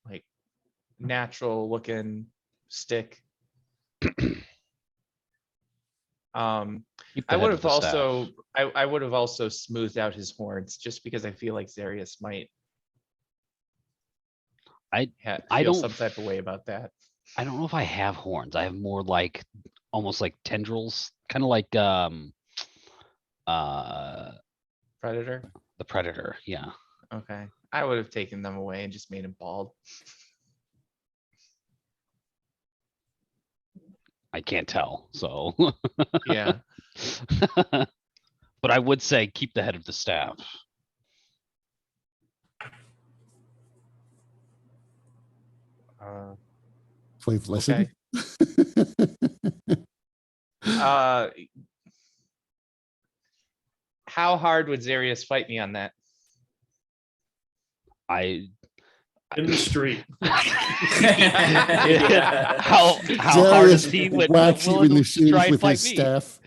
like natural looking stick. Keep the I head would of have the staff. also I would have also smoothed out his horns just because I feel like Zarius might I feel don't some type of way about that. I don't know if I have horns. I have more like almost like tendrils, kind of like Predator. the Predator. Yeah. Okay. I would have taken them away and just made him bald. I can't tell. So Yeah. but I would say keep the head of the staff. Clave, listen. Okay. How hard would Zarius fight me on that? I In the street. Yeah. How hard is Zarius he whacks you in the shins try and with fight his me? staff.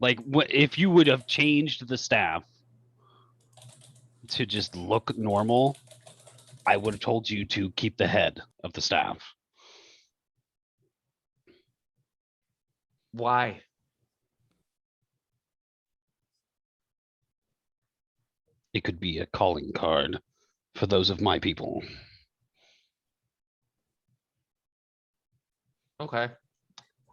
like what if you would have changed the staff to just look normal, I would have told you to keep the head of the staff. Why? It could be a calling card for those of my people. Okay.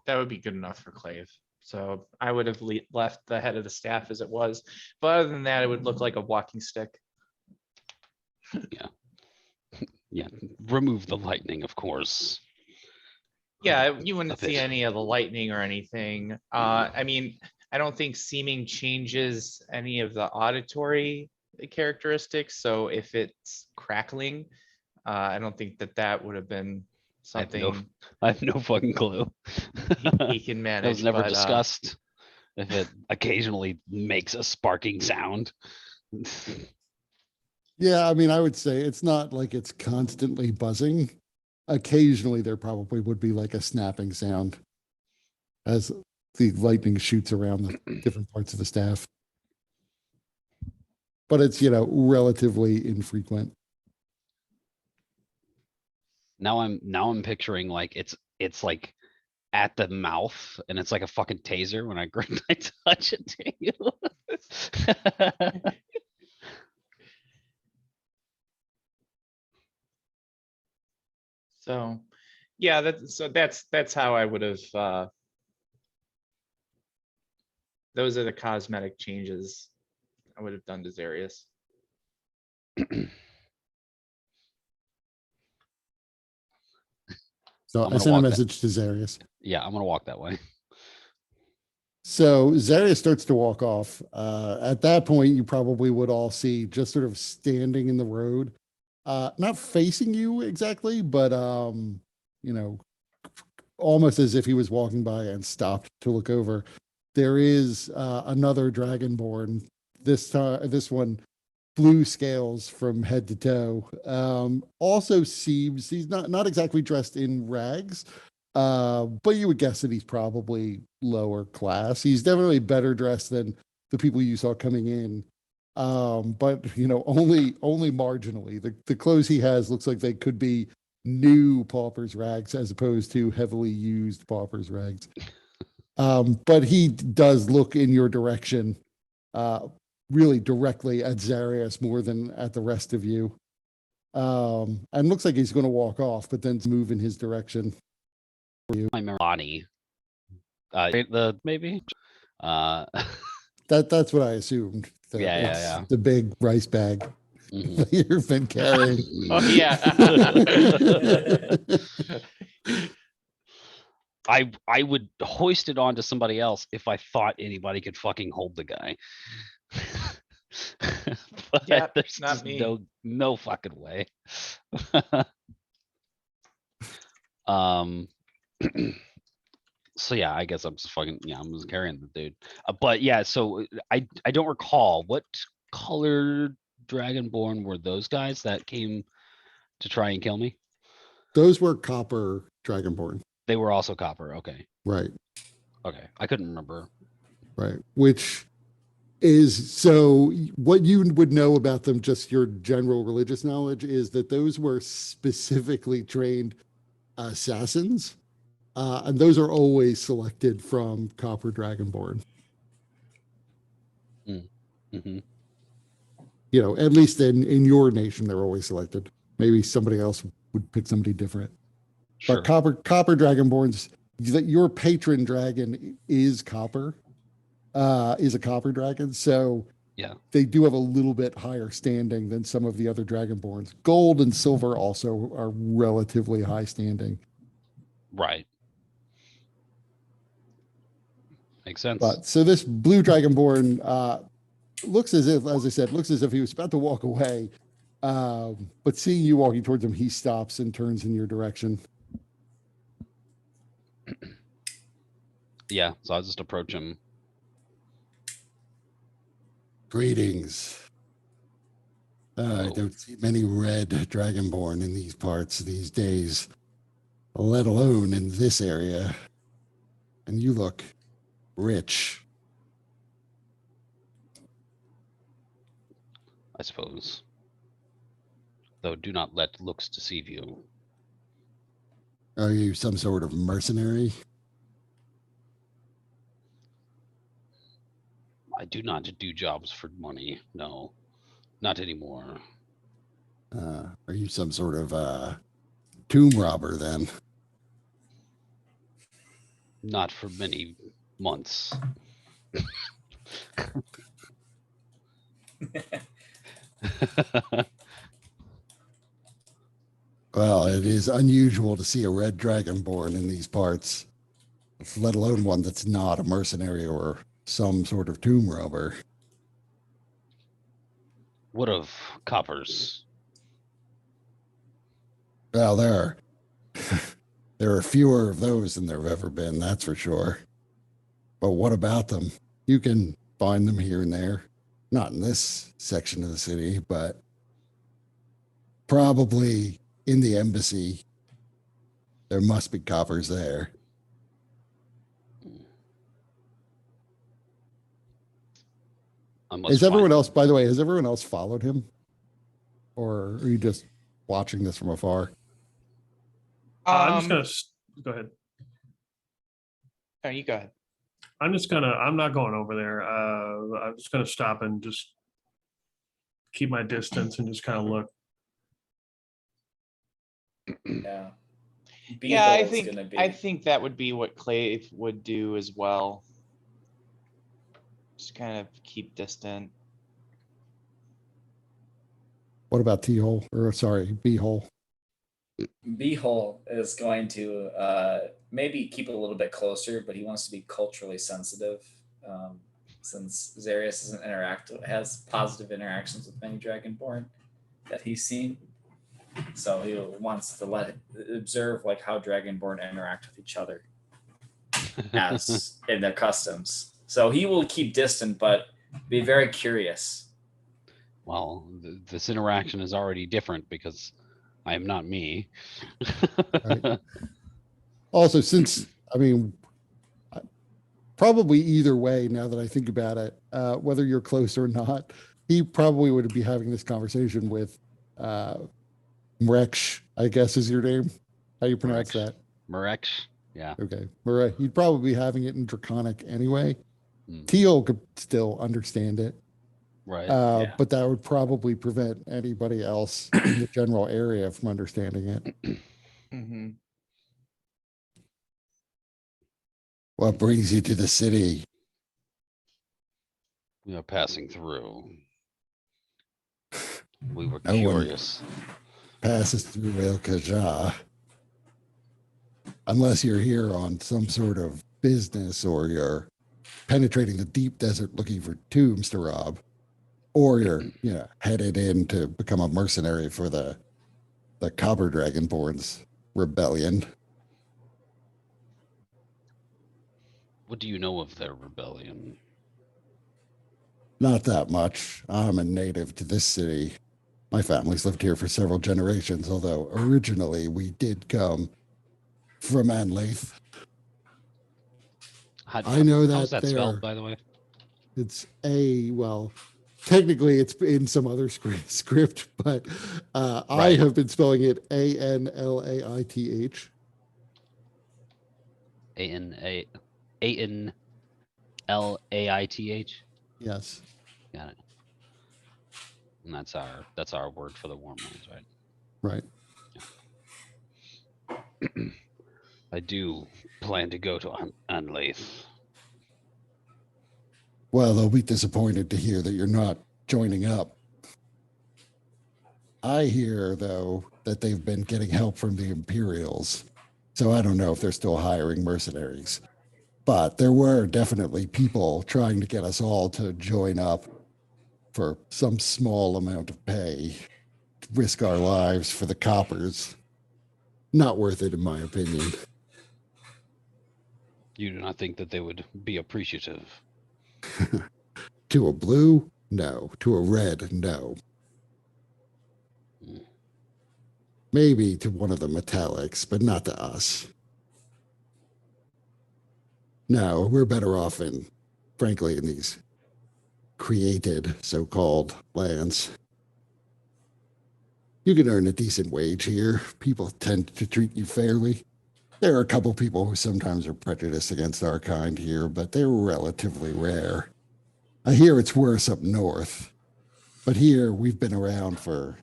That would be good enough for Clave. So I would have left the head of the staff as it was. But other than that, it would look like a walking stick. Yeah, remove the lightning, of course. Yeah, you wouldn't Of see it. any of the lightning or anything. I mean, I don't think seeming changes any of the auditory characteristics. So if it's crackling, I don't think that would have been I have no- something I have no fucking clue. he can That manage. was never but, discussed. If it occasionally makes a sparking sound. Yeah, I mean, I would say it's not like it's constantly buzzing. Occasionally, there probably would be like a snapping sound as the lightning shoots around the different parts of the staff. But it's, relatively infrequent. Now I'm picturing like it's like at the mouth and it's like a fucking taser when I I touch it to you. So, yeah, that's how I would have. Those are the cosmetic changes I would have done to Zarius. So I'm I gonna sent a walk that- message to Zarius. Yeah, I'm gonna walk that way. So Zarius starts to walk off. At that point, you probably would all see just sort of standing in the road, not facing you exactly, but almost as if he was walking by and stopped to look over. There is another dragonborn. This time, this one blue scales from head to toe. Also seems he's not exactly dressed in rags, but you would guess that he's probably lower class. He's definitely better dressed than the people you saw coming in. But only marginally. The clothes he has looks like they could be new paupers rags as opposed to heavily used paupers rags. But he does look in your direction, really directly at Zarius more than at the rest of you. And looks like he's going to walk off, but then move in his direction. My Bonnie. Maybe. That's what I assumed. That Yeah, it's yeah. the big rice bag Mhm. that you've been carrying. Oh yeah. I would hoist it onto somebody else if I thought anybody could fucking hold the guy. But Yep, there's not just me. no fucking way. Um so yeah, I guess I'm just fucking I'm just carrying the dude. But yeah, so I don't recall what color dragonborn were those guys that came to try and kill me. Those were copper dragonborn. They were also copper. Okay. Right. Okay. I couldn't remember. Right. Which is so what you would know about them, just your general religious knowledge, is that those were specifically trained assassins. And those are always selected from copper dragonborn. Hmm. At least in your nation, they're always selected. Maybe somebody else would pick somebody different. Sure. But copper dragonborns, that your patron dragon is copper, is a copper dragon. So Yeah. they do have a little bit higher standing than some of the other dragonborns. Gold and silver also are relatively high standing. Right. Makes sense. But so this blue dragonborn looks as if, as I said, looks as if he was about to walk away. But seeing you walking towards him, he stops and turns in your direction. Yeah. So I'll just approach him. Greetings. I Hello. don't see many red dragonborn in these parts these days, let alone in this area. And you look rich. I suppose. Though do not let looks deceive you. Are you some sort of mercenary? I do not do jobs for money. No, not anymore. Are you some sort of tomb robber then? Not for many months. Well, it is unusual to see a red dragonborn in these parts, let alone one that's not a mercenary or some sort of tomb robber. What of coppers? Well, there are fewer of those than there have ever been, that's for sure. But what about them? You can find them here and there. Not in this section of the city, but probably in the embassy. There must be coppers there. I must Is everyone find- else, by the way, has everyone else followed him? Or are you just watching this from afar? I'm just gonna go ahead. No, you go ahead. I'm not going over there. I'm just gonna stop and just keep my distance and just kind of look. Yeah. Yeah, I Beehole's think gonna be. I think that would be what Clay would do as well. Just kind of keep distant. What about T-hole? Or sorry, B-hole? Beehole is going to maybe keep a little bit closer, but he wants to be culturally sensitive. Since Zarius has positive interactions with many Dragonborn that he's seen. So he wants to observe like how Dragonborn interact with each other as in their customs. So he will keep distant, but be very curious. Well, this interaction is already different because I am not me. Right. Also, since, I mean, probably either way, now that I think about it, whether you're close or not, he probably would be having this conversation with Mreksh, I guess is your name. How you pronounce Mreksh. that? Murex. Yeah. Okay. Mreksh. He'd probably be having it in Draconic anyway. Hmm. Teal could still understand it. Right. Yeah. But that would probably prevent anybody else in the general area from understanding it. Mm-hmm. What brings you to the city? We are passing through. We were No one- curious. Passes through El Khaja. Unless you're here on some sort of business or you're penetrating the deep desert looking for tombs to rob. Or you're, headed in to become a mercenary for the Copper Dragonborn's rebellion. What do you know of their rebellion? Not that much. I'm a native to this city. My family's lived here for several generations, although originally we did come from Anlaith. I know How's that that spelled, they're- by the way? It's technically it's in some other script, but I Right. have been spelling it Anlaith. A-N-L-A-I-T-H. Yes. Got it. And that's our word for the warm lands, Right. right? I do plan to go to Anlaith. Well, they'll be disappointed to hear that you're not joining up. I hear, though, that they've been getting help from the Imperials. So I don't know if they're still hiring mercenaries. But there were definitely people trying to get us all to join up for some small amount of pay, to risk our lives for the coppers. Not worth it, in my opinion. You do not think that they would be appreciative? To a blue, no. To a red, no. Maybe to one of the metallics, but not to us. No, we're better off frankly, in these created so-called lands. You can earn a decent wage here. People tend to treat you fairly. There are a couple people who sometimes are prejudiced against our kind here, but they're relatively rare. I hear it's worse up north, but here we've been around for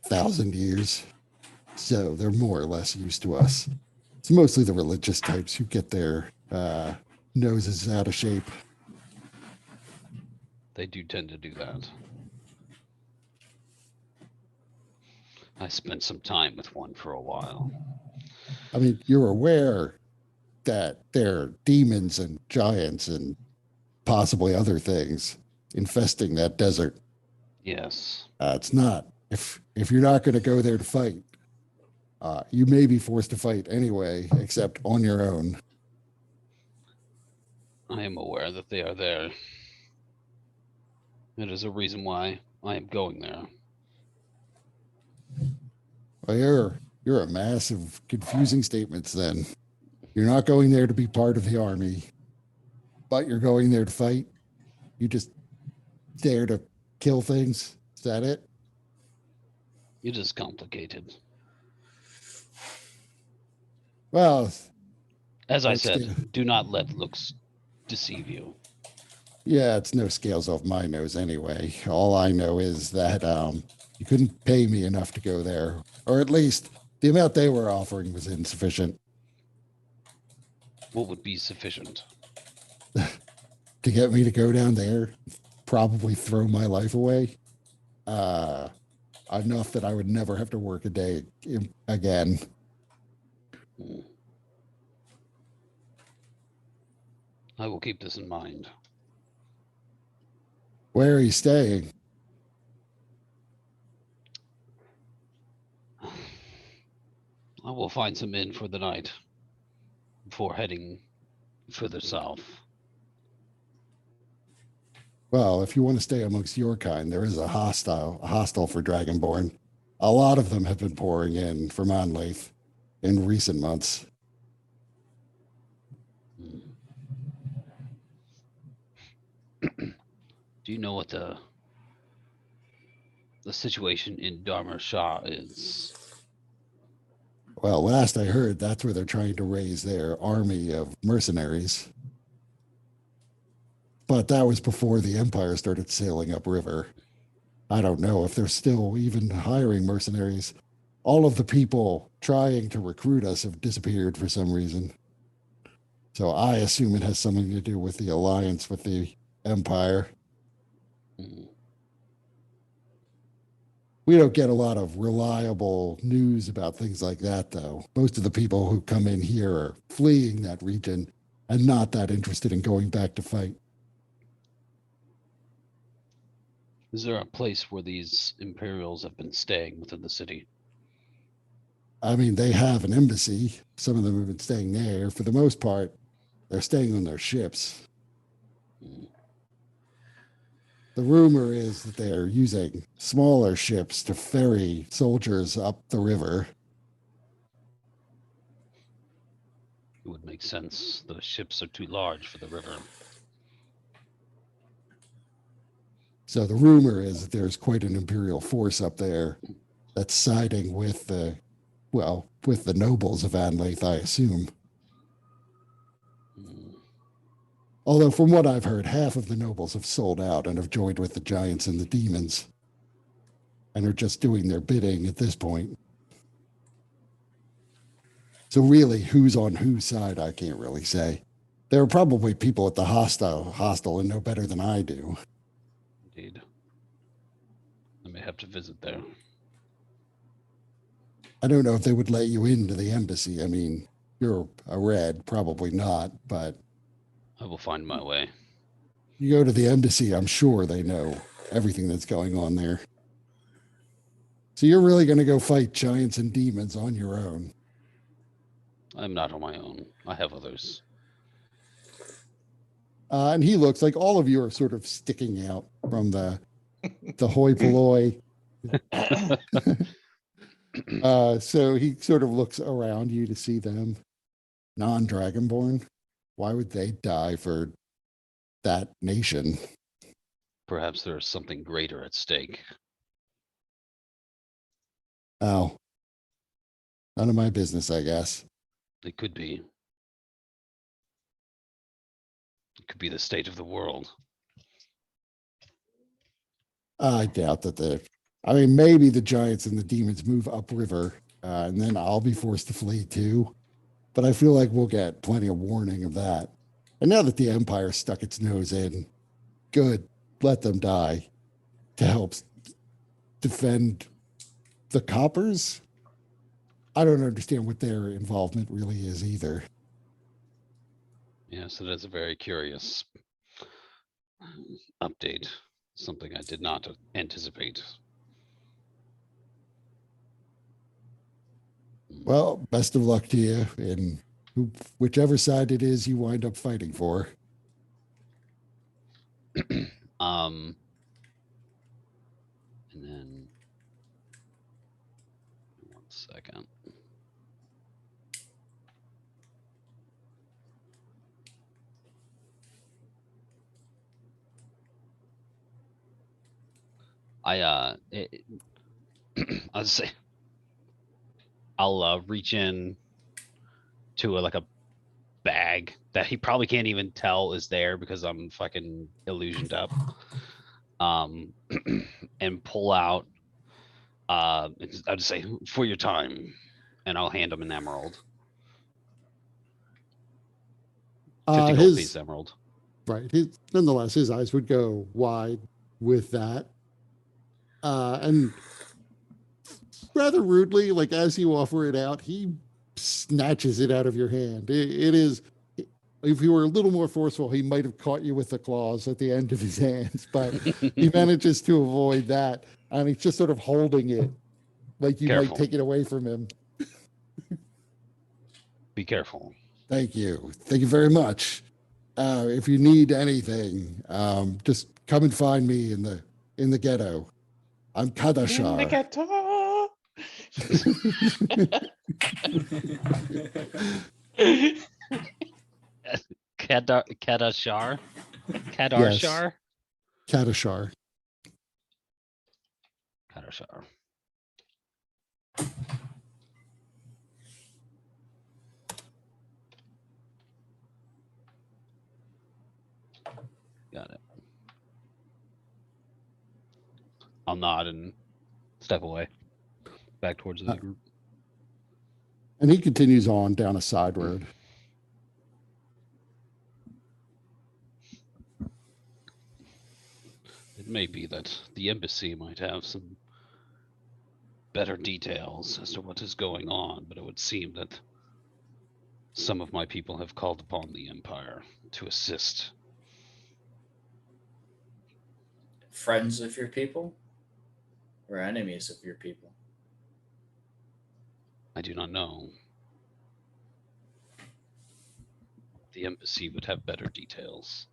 1,000 years, so they're more or less used to us. It's mostly the religious types who get their nose is out of shape. They do tend to do that. I spent some time with one for a while. I mean, you're aware that there are demons and giants and possibly other things infesting that desert. Yes. It's not if you're not going to go there to fight, you may be forced to fight anyway, except on your own. I am aware that they are there. It is a reason why I am going there. Well, you're a mass of confusing statements then. You're not going there to be part of the army, but you're going there to fight. You just there to kill things. Is that it? It is complicated. Well, As I Let's said, do- do not let looks deceive you. yeah, it's no scales off my nose anyway. All I know is that you couldn't pay me enough to go there, or at least the amount they were offering was insufficient What would be sufficient? to get me to go down there, probably throw my life away. Enough that I would never have to work a day again. Hmm. I will keep this in mind. Where are you staying? I will find some inn for the night before heading further south. Well, if you want to stay amongst your kind, there is a hostel for Dragonborn. A lot of them have been pouring in from Monlaith in recent months. Do you know what the situation in Dharma Shah is? Well, last I heard, that's where they're trying to raise their army of mercenaries. But that was before the Empire started sailing upriver. I don't know if they're still even hiring mercenaries. All of the people trying to recruit us have disappeared for some reason. So I assume it has something to do with the alliance with the Empire. Hmm. We don't get a lot of reliable news about things like that, though. Most of the people who come in here are fleeing that region and not that interested in going back to fight. Is there a place where these Imperials have been staying within the city? I mean, they have an embassy. Some of them have been staying there. For the most part, they're staying on their ships. Hmm. The rumor is that they're using smaller ships to ferry soldiers up the river. It would make sense. The ships are too large for the river. So the rumor is that there's quite an imperial force up there that's siding with with the nobles of Anlaith, I assume. Hmm. Although from what I've heard, half of the nobles have sold out and have joined with the giants and the demons and are just doing their bidding at this point. So really, who's on whose side, I can't really say. There are probably people at the hostel and know better than I do. Indeed. I may have to visit there. I don't know if they would let you into the embassy. I mean, you're a red, probably not, but I will find my way. you go to the embassy, I'm sure they know everything that's going on there. So you're really going to go fight giants and demons on your own. I'm not on my own. I have others. And he looks like all of you are sort of sticking out from the hoi polloi. So he sort of looks around you to see them. Non-Dragonborn. Why would they die for that nation? Perhaps there is something greater at stake. Oh, none of my business, I guess. It could be. It could be the state of the world. I doubt that I mean, maybe the giants and the demons move upriver, and then I'll be forced to flee too. But I feel like we'll get plenty of warning of that. And now that the Empire stuck its nose in, good, let them die to help defend the coppers. I don't understand what their involvement really is either. Yes, it is a very curious update. Something I did not anticipate. Well, best of luck to you in whichever side it is you wind up fighting for. And then 1 second. I'll say I'll reach in to like a bag that he probably can't even tell is there because I'm fucking illusioned up. And pull out I'll just say for your time, and I'll hand him an emerald. 50 gold piece emerald. Right. Nonetheless, his eyes would go wide with that. And rather rudely, like as you offer it out, he snatches it out of your hand. It is, if you were a little more forceful, he might have caught you with the claws at the end of his hands, but he manages to avoid that. And he's just sort of holding it like you Careful. might take it away from him. Be careful. Thank you. Thank you very much. If you need anything, just come and find me in the ghetto. I'm In the Kadashar. ghetto. Kadashar? Kadarshar? Kadashar. Kadarshar. Got it. I'll nod and step away back towards the group. And he continues on down a side road. It may be that the embassy might have some better details as to what is going on, but it would seem that some of my people have called upon the Empire to assist. Friends of your people or enemies of your people? I do not know. The embassy would have better details.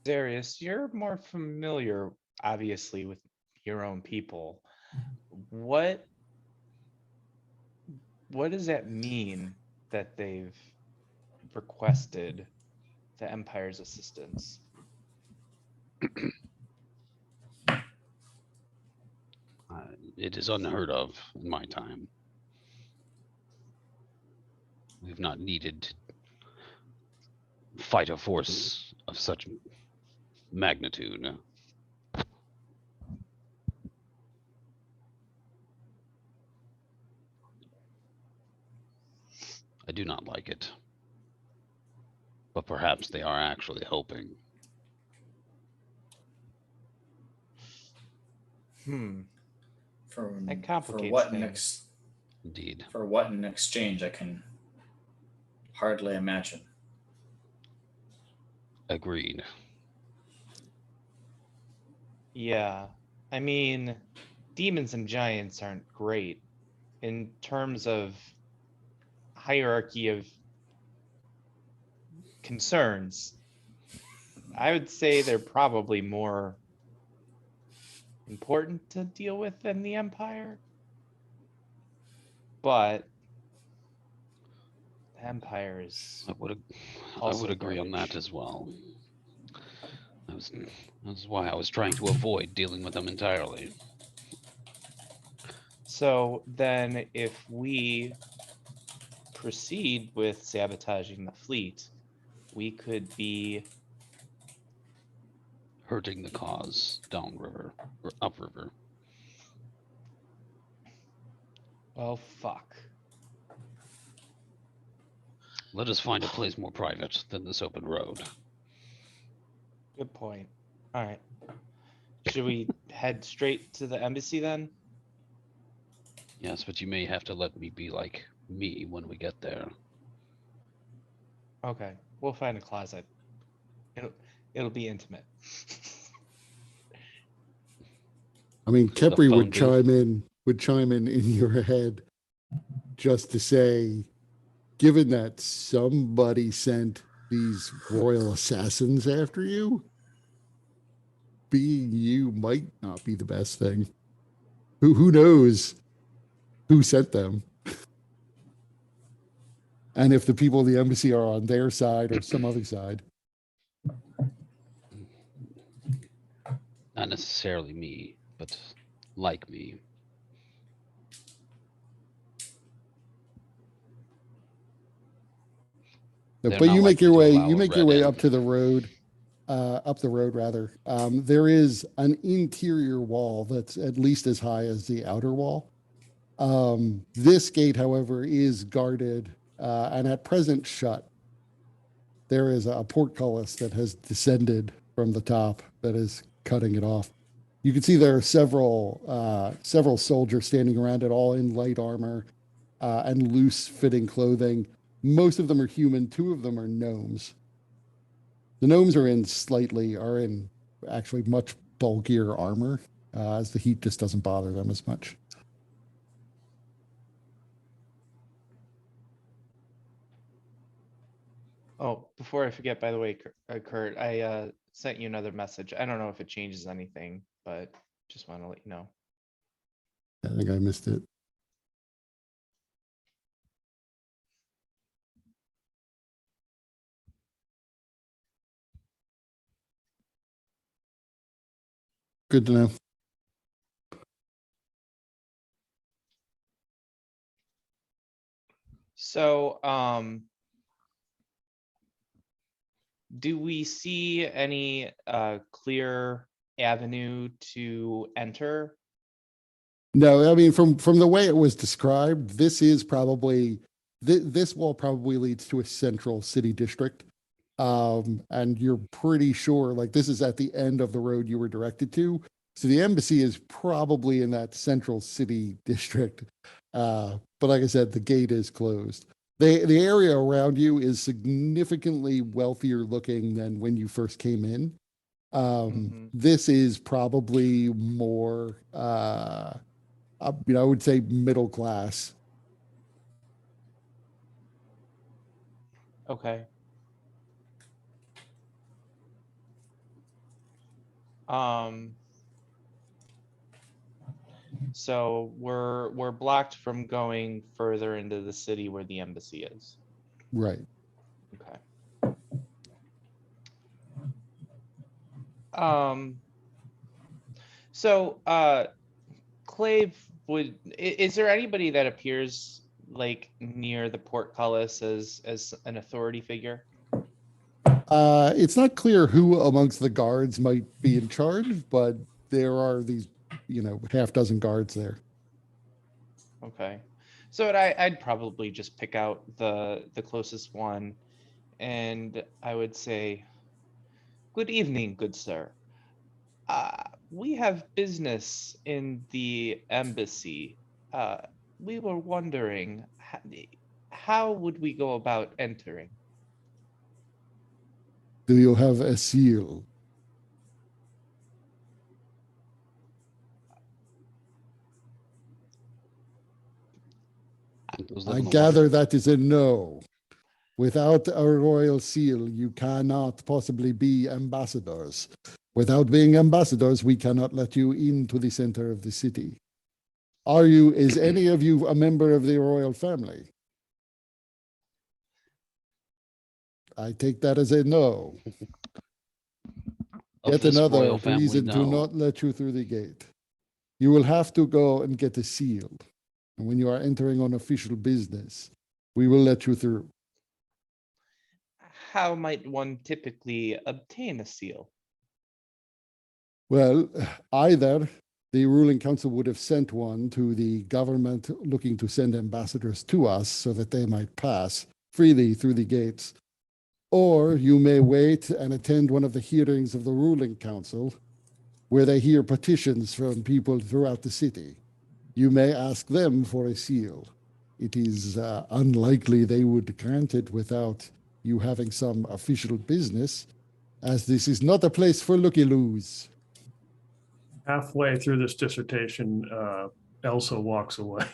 Darius, you're more familiar, obviously, with your own people. What does that mean that they've requested the Empire's assistance? It is unheard of in my time. We've not needed to fight a force of such magnitude. I do not like it. But perhaps they are actually hoping. That complicates what things. Indeed. For what in exchange, I can hardly imagine. Agreed. Yeah. I mean, demons and giants aren't great in terms of hierarchy of concerns. I would say they're probably more important to deal with than the Empire. But the Empire is I would also agree on that garbage. as well. That's why I was trying to avoid dealing with them entirely. So then if we proceed with sabotaging the fleet, we could be Hurting the cause downriver or upriver. well, fuck. Let us find a place more private than this open road. Good point. All right. Should we head straight to the embassy then? Yes, but you may have to let me be like me when we get there. Okay, we'll find a closet. It'll be intimate. I mean, The Kepri phone would chime in your head just to say, given that somebody sent these royal assassins after you, being you might not be the best thing. Who knows who sent them? And if the people in the embassy are on their side or some other side. Not necessarily me, but like me. They're But not you make your likely to way, allow you a make your red way in. up to the road, up the road rather. There is an interior wall that's at least as high as the outer wall. This gate, however, is guarded and at present shut. There is a portcullis that has descended from the top that is cutting it off. You can see there are several soldiers standing around it, all in light armor and loose fitting clothing. Most of them are human. 2 of them are gnomes. The gnomes are in actually much bulkier armor, as the heat just doesn't bother them as much. Oh, before I forget, by the way, Kurt, I sent you another message. I don't know if it changes anything, but just want to let you know. I think I missed it. Good to know. So, do we see any clear avenue to enter? No, I mean, from the way it was described, this is probably this wall probably leads to a central city district. And you're pretty sure like this is at the end of the road you were directed to. So the embassy is probably in that central city district. But like I said, the gate is closed. The area around you is significantly wealthier looking than when you first came in. This is probably more I would say middle class. Okay. So we're blocked from going further into the city where the embassy is. Right. Okay. So Clave is there anybody that appears like near the portcullis as an authority figure? It's not clear who amongst the guards might be in charge, but there are these, half dozen guards there. Okay. So I'd probably just pick out the closest one, and I would say, "Good evening, good sir. We have business in the embassy. We were wondering, how would we go about entering?" Do you have a seal? I gather that is a no. Without a royal seal, you cannot possibly be ambassadors. Without being ambassadors, we cannot let you into the center of the city. Is any of you a member of the royal family? I take that as a no. Yet another reason to not let you through the gate. You will have to go and get a seal. And when you are entering on official business, we will let you through. How might one typically obtain a seal? Well, either the ruling council would have sent one to the government looking to send ambassadors to us so that they might pass freely through the gates. Or you may wait and attend one of the hearings of the ruling council, where they hear petitions from people throughout the city. You may ask them for a seal. It is unlikely they would grant it without you having some official business, as this is not a place for looky-loos. Halfway through this dissertation, Elsa walks away.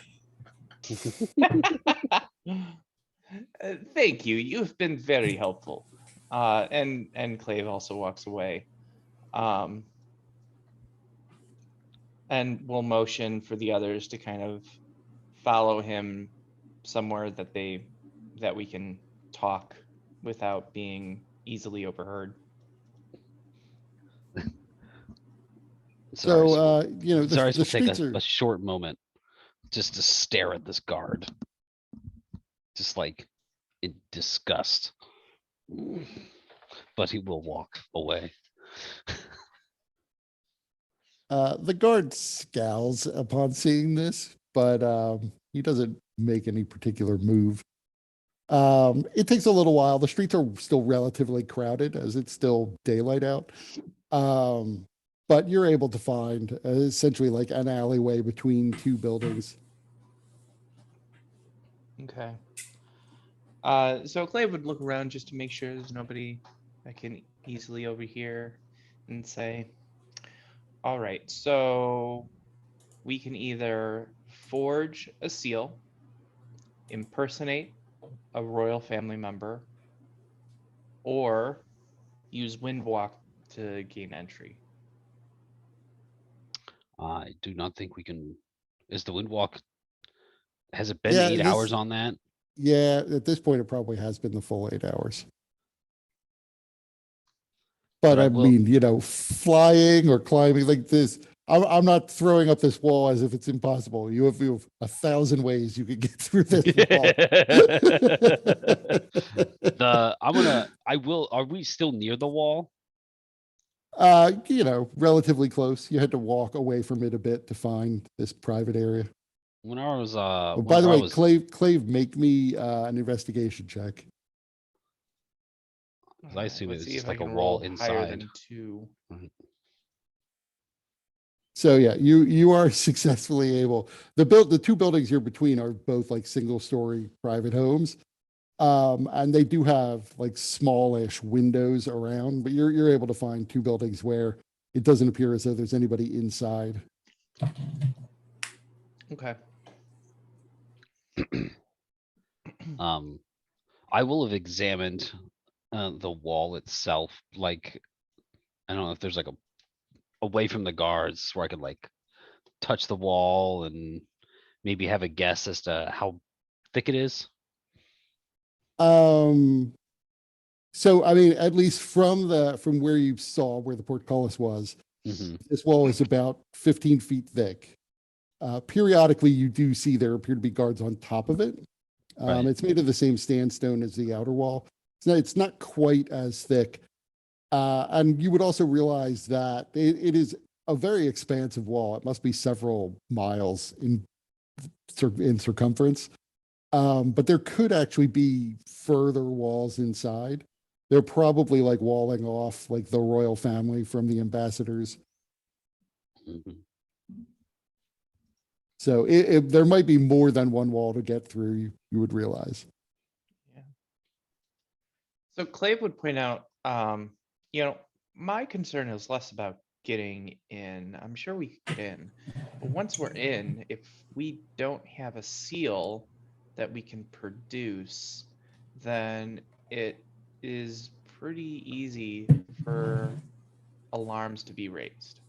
Thank you. You've been very helpful. And Clave also walks away. And we'll motion for the others to kind of follow him somewhere that we can talk without being easily overheard. So, Zarius the will take streets are... a short moment just to stare at this guard. Just like in disgust. But he will walk away. The guard scowls upon seeing this, but he doesn't make any particular move. It takes a little while. The streets are still relatively crowded as it's still daylight out. But you're able to find essentially like an alleyway between two buildings. Okay. So Clay would look around just to make sure there's nobody that can easily overhear and say, all right, so we can either forge a seal, impersonate a royal family member, or use Windwalk to gain entry. I do not think we can. Is the Windwalk? Has it been Yeah, 8 hours on that? Yeah, at this point, it probably has been the full 8 hours. But I Right, well- mean, flying or climbing like this, I'm not throwing up this wall as if it's impossible. You have 1,000 ways you could get through this wall. Are we still near the wall? Relatively close. You had to walk away from it a bit to find this private area. When I was By the way, Clave, make me an investigation check. I assume Let's it's see if I like a can wall roll higher inside. than 2. So yeah, you are successfully able. The two buildings you're between are both like single-story private homes, and they do have like smallish windows around. But you're able to find two buildings where it doesn't appear as though there's anybody inside. Okay. I will have examined the wall itself. Like, I don't know if there's like a away from the guards where I could like touch the wall and maybe have a guess as to how thick it is. So I mean, at least from where you saw where the portcullis was, this wall is about 15 feet thick. Periodically, you do see there appear to be guards on top of it. Right. It's made of the same sandstone as the outer wall. It's not quite as thick. And you would also realize that it is a very expansive wall. It must be several miles in circumference. But there could actually be further walls inside. They're probably like walling off like the royal family from the ambassadors. So there might be more than one wall to get through, you would realize. Yeah. So Clave would point out, my concern is less about getting in. I'm sure we could get in. But once we're in, if we don't have a seal that we can produce, then it is pretty easy for alarms to be raised.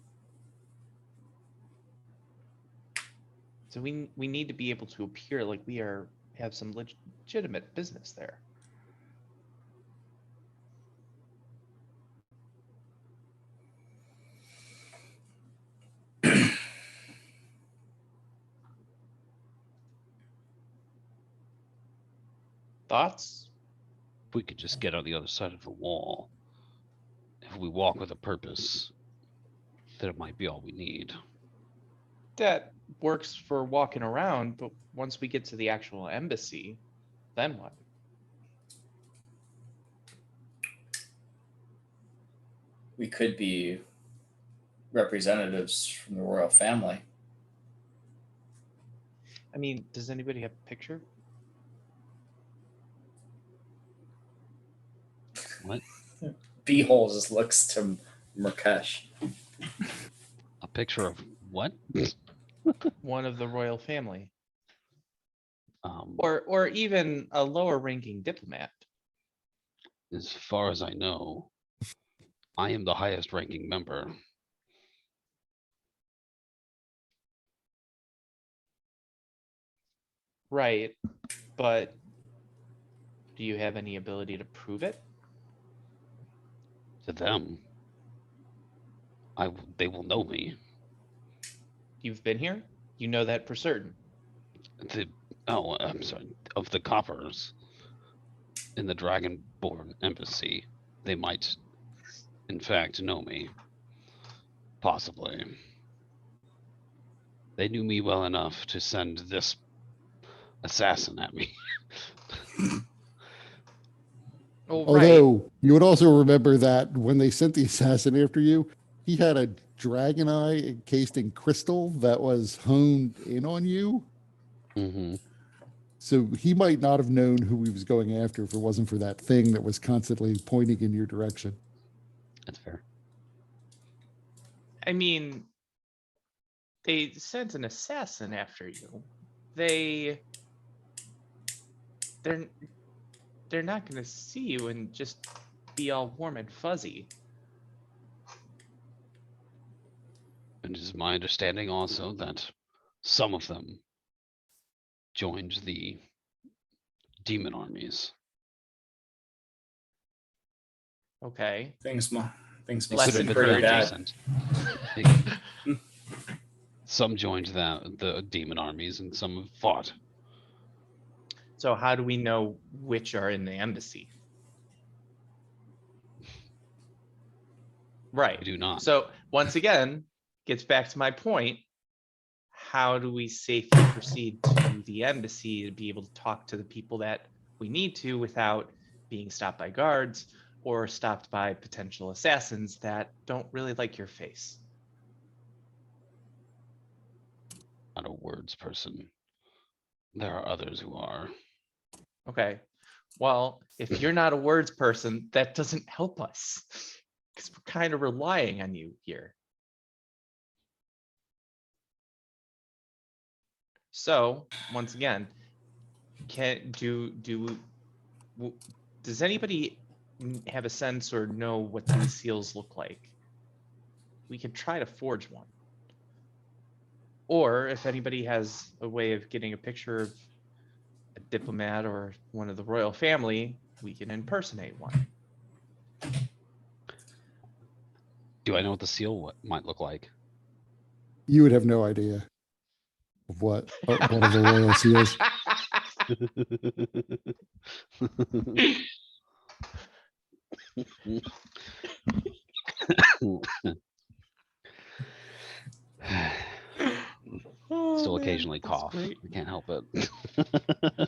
So we need to be able to appear like we have some legitimate business there. Thoughts? If we could just get on the other side of the wall, if we walk with a purpose, then it might be all we need. That works for walking around, but once we get to the actual embassy, then what? we could be representatives from the royal family. I mean, does anybody have a picture? What? Beehole just looks to Murkesh. A picture of what? One of the royal family, Um, or even a lower ranking diplomat. as far as I know, I am the highest ranking member. Right, but do you have any ability to prove it? To them, they will know me. You've been here? You know that for certain. I'm sorry, of the coppers in the Dragonborn embassy, they might, in fact, know me. Possibly. They knew me well enough to send this assassin at me. Oh, right. Although you would also remember that when they sent the assassin after you, he had a dragon eye encased in crystal that was honed in on you. Mm-hmm. So he might not have known who he was going after if it wasn't for that thing that was constantly pointing in your direction. That's fair. I mean, they sent an assassin after you. They're not going to see you and just be all warm and fuzzy. And it is my understanding also that some of them joined the demon armies. Okay. Things Less must have been than pretty encouraging. bad. Decent. Some joined the demon armies and some have fought. So how do we know which are in the embassy? Right. I do not. So once again, gets back to my point. How do we safely proceed to the embassy to be able to talk to the people that we need to without being stopped by guards or stopped by potential assassins that don't really like your face? Not a words person. There are others who are. Okay. Well, if you're not a words person, that doesn't help us because we're kind of relying on you here. So once again, does anybody have a sense or know what these seals look like? We could try to forge one. Or if anybody has a way of getting a picture of a diplomat or one of the royal family, we can impersonate one. Do I know what the seal might look like? You would have no idea of what one of the royal seals. Oh, Still man, occasionally that's cough. great. I can't help it.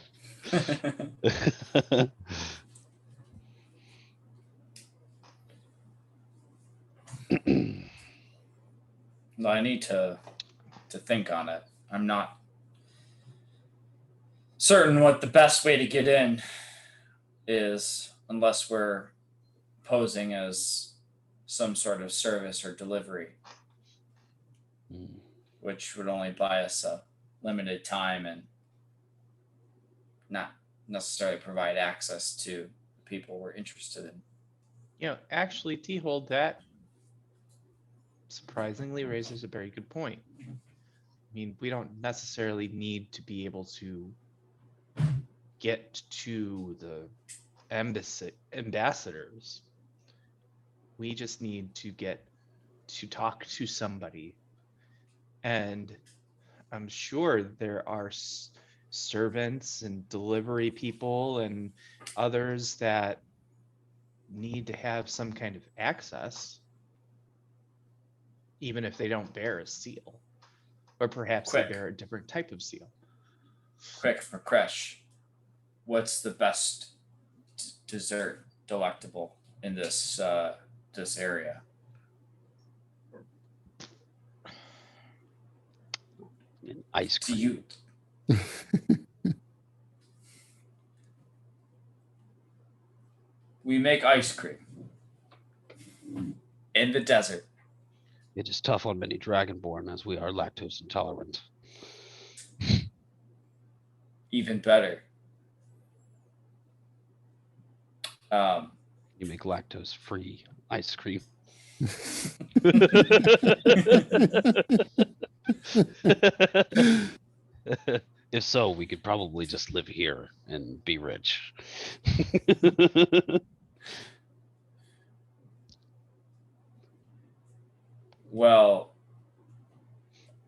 No, I need to think on it. I'm not certain what the best way to get in is unless we're posing as some sort of service or delivery, Mm. which would only buy us a limited time and not necessarily provide access to people we're interested in. You know, actually, T-Hold, that surprisingly raises a very good point. I mean, we don't necessarily need to be able to get to the ambassadors. We just need to get to talk to somebody. And I'm sure there are servants and delivery people and others that need to have some kind of access, even if they don't bear a seal, or perhaps Quick. they bear a different type of seal. Quick for Kresh, what's the best dessert delectable in this this area? And ice Do cream. you? We make ice cream in the desert. It is tough on many Dragonborn as we are lactose intolerant. Even better. You make lactose free ice cream. If so, we could probably just live here and be rich. Well,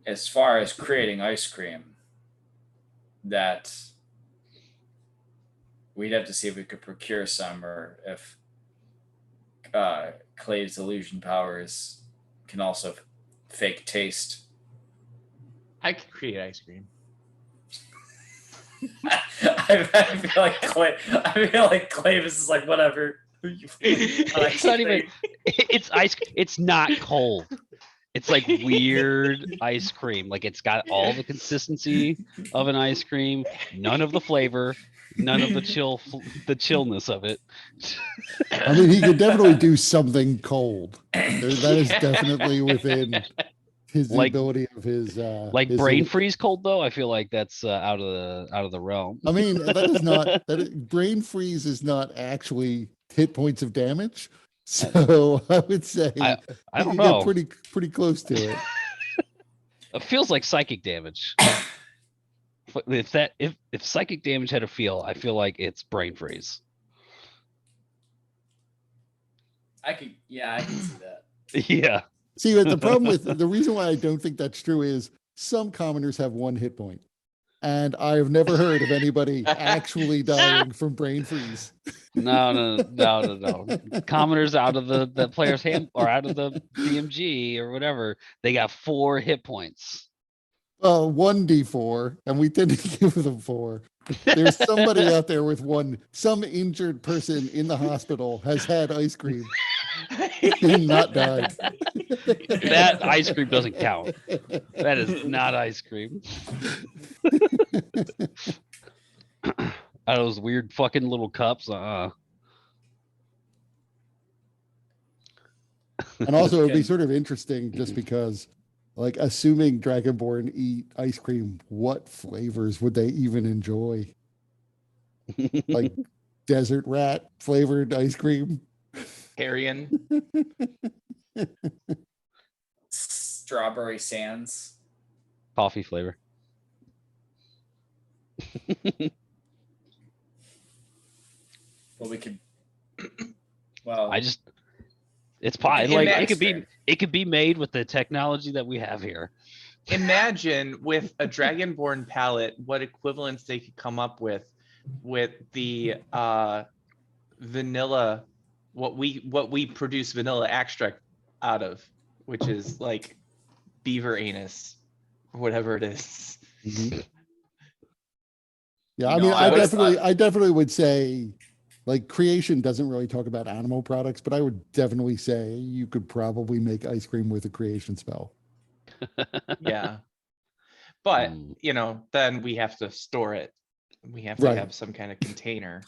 as far as creating ice cream, that we'd have to see if we could procure some, or if Clave's illusion powers can also fake taste. I could create ice cream. I feel like Clave is just like, whatever. It's not even. It's ice. It's not cold. It's like weird ice cream. Like it's got all the consistency of an ice cream, none of the flavor, none of the chillness of it. I mean, he could definitely do something cold. That is definitely within his Like- ability of his Like his- brain freeze cold though. I feel like that's out of the realm. I mean, that is not brain freeze is not actually hit points of damage. So I would say I don't you know. get pretty close to it. It feels like psychic damage. If psychic damage had a feel, I feel like it's brain freeze. I can see that. Yeah. See, but the problem with the reason why I don't think that's true is some commoners have 1 hit point. And I have never heard of anybody actually dying from brain freeze. No. Commoners out of the player's hand or out of the DMG or whatever, they got 4 hit points. Well, 1d4, and we tend to give them 4. There's somebody out there with 1. Some injured person in the hospital has had ice cream and not died. That ice cream doesn't count. That is not ice cream. Out of those weird fucking little cups. And also, it'd be sort of interesting just because, like, assuming Dragonborn eat ice cream, what flavors would they even enjoy? Like desert rat flavored ice cream? Carrion. Strawberry sands. Coffee flavor. Well, we could. Well, It's pie. In Like that it could be made with the technology that we have here. Imagine with a Dragonborn palette, what equivalents they could come up with the vanilla, what we produce vanilla extract out of, which is like beaver anus, or whatever it is. Yeah, I No, mean, I was- I definitely would say, like, creation doesn't really talk about animal products, but I would definitely say you could probably make ice cream with a creation spell. Yeah. But Mm. then we have to store it. We have to Right. have some kind of container.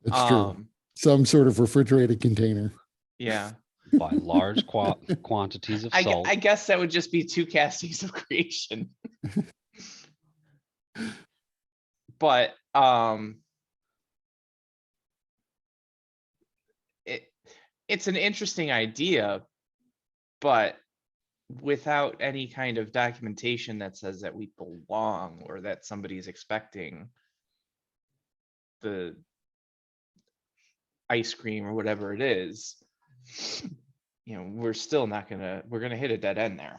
That's true. Um, Some sort of refrigerated container. yeah. Buy large quantities of salt. I guess that would just be 2 castings of creation. But it's an interesting idea, but without any kind of documentation that says that we belong or that somebody's expecting the ice cream or whatever it is, we're still not we're gonna hit a dead end there.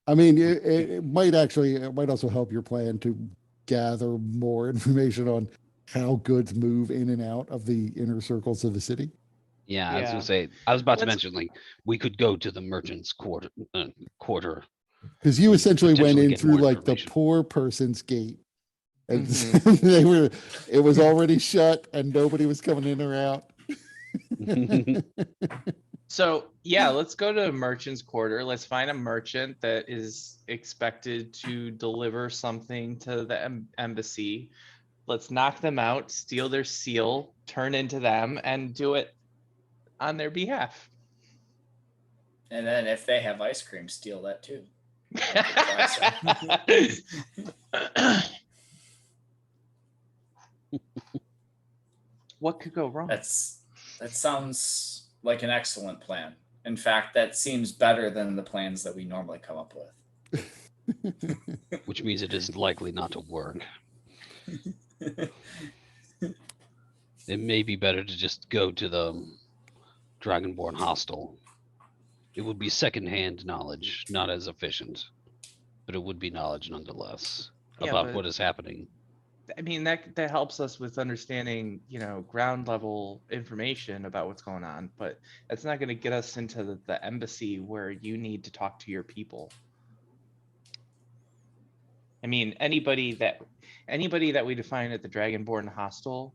I mean, it might also help your plan to gather more information on how goods move in and out of the inner circles of the city. Yeah, I was Yeah. gonna say. I was about to Let's- mention like we could go to the merchant's quarter. Because you We essentially went potentially in get through more like the information. poor person's gate. And Mhm. it was already shut and nobody was coming in or out. So yeah, let's go to Merchant's Quarter. Let's find a merchant that is expected to deliver something to the embassy. Let's knock them out, steal their seal, turn into them, and do it on their behalf. And then if they have ice cream, steal that too. What could go wrong? That sounds like an excellent plan. In fact, that seems better than the plans that we normally come up with. Which means it is likely not to work. It may be better to just go to the Dragonborn hostel. It would be secondhand knowledge, not as efficient, but it would be knowledge nonetheless Yeah, about but- what is happening. I mean, that helps us with understanding, ground level information about what's going on, but that's not going to get us into the embassy where you need to talk to your people. I mean, anybody that we define at the Dragonborn hostel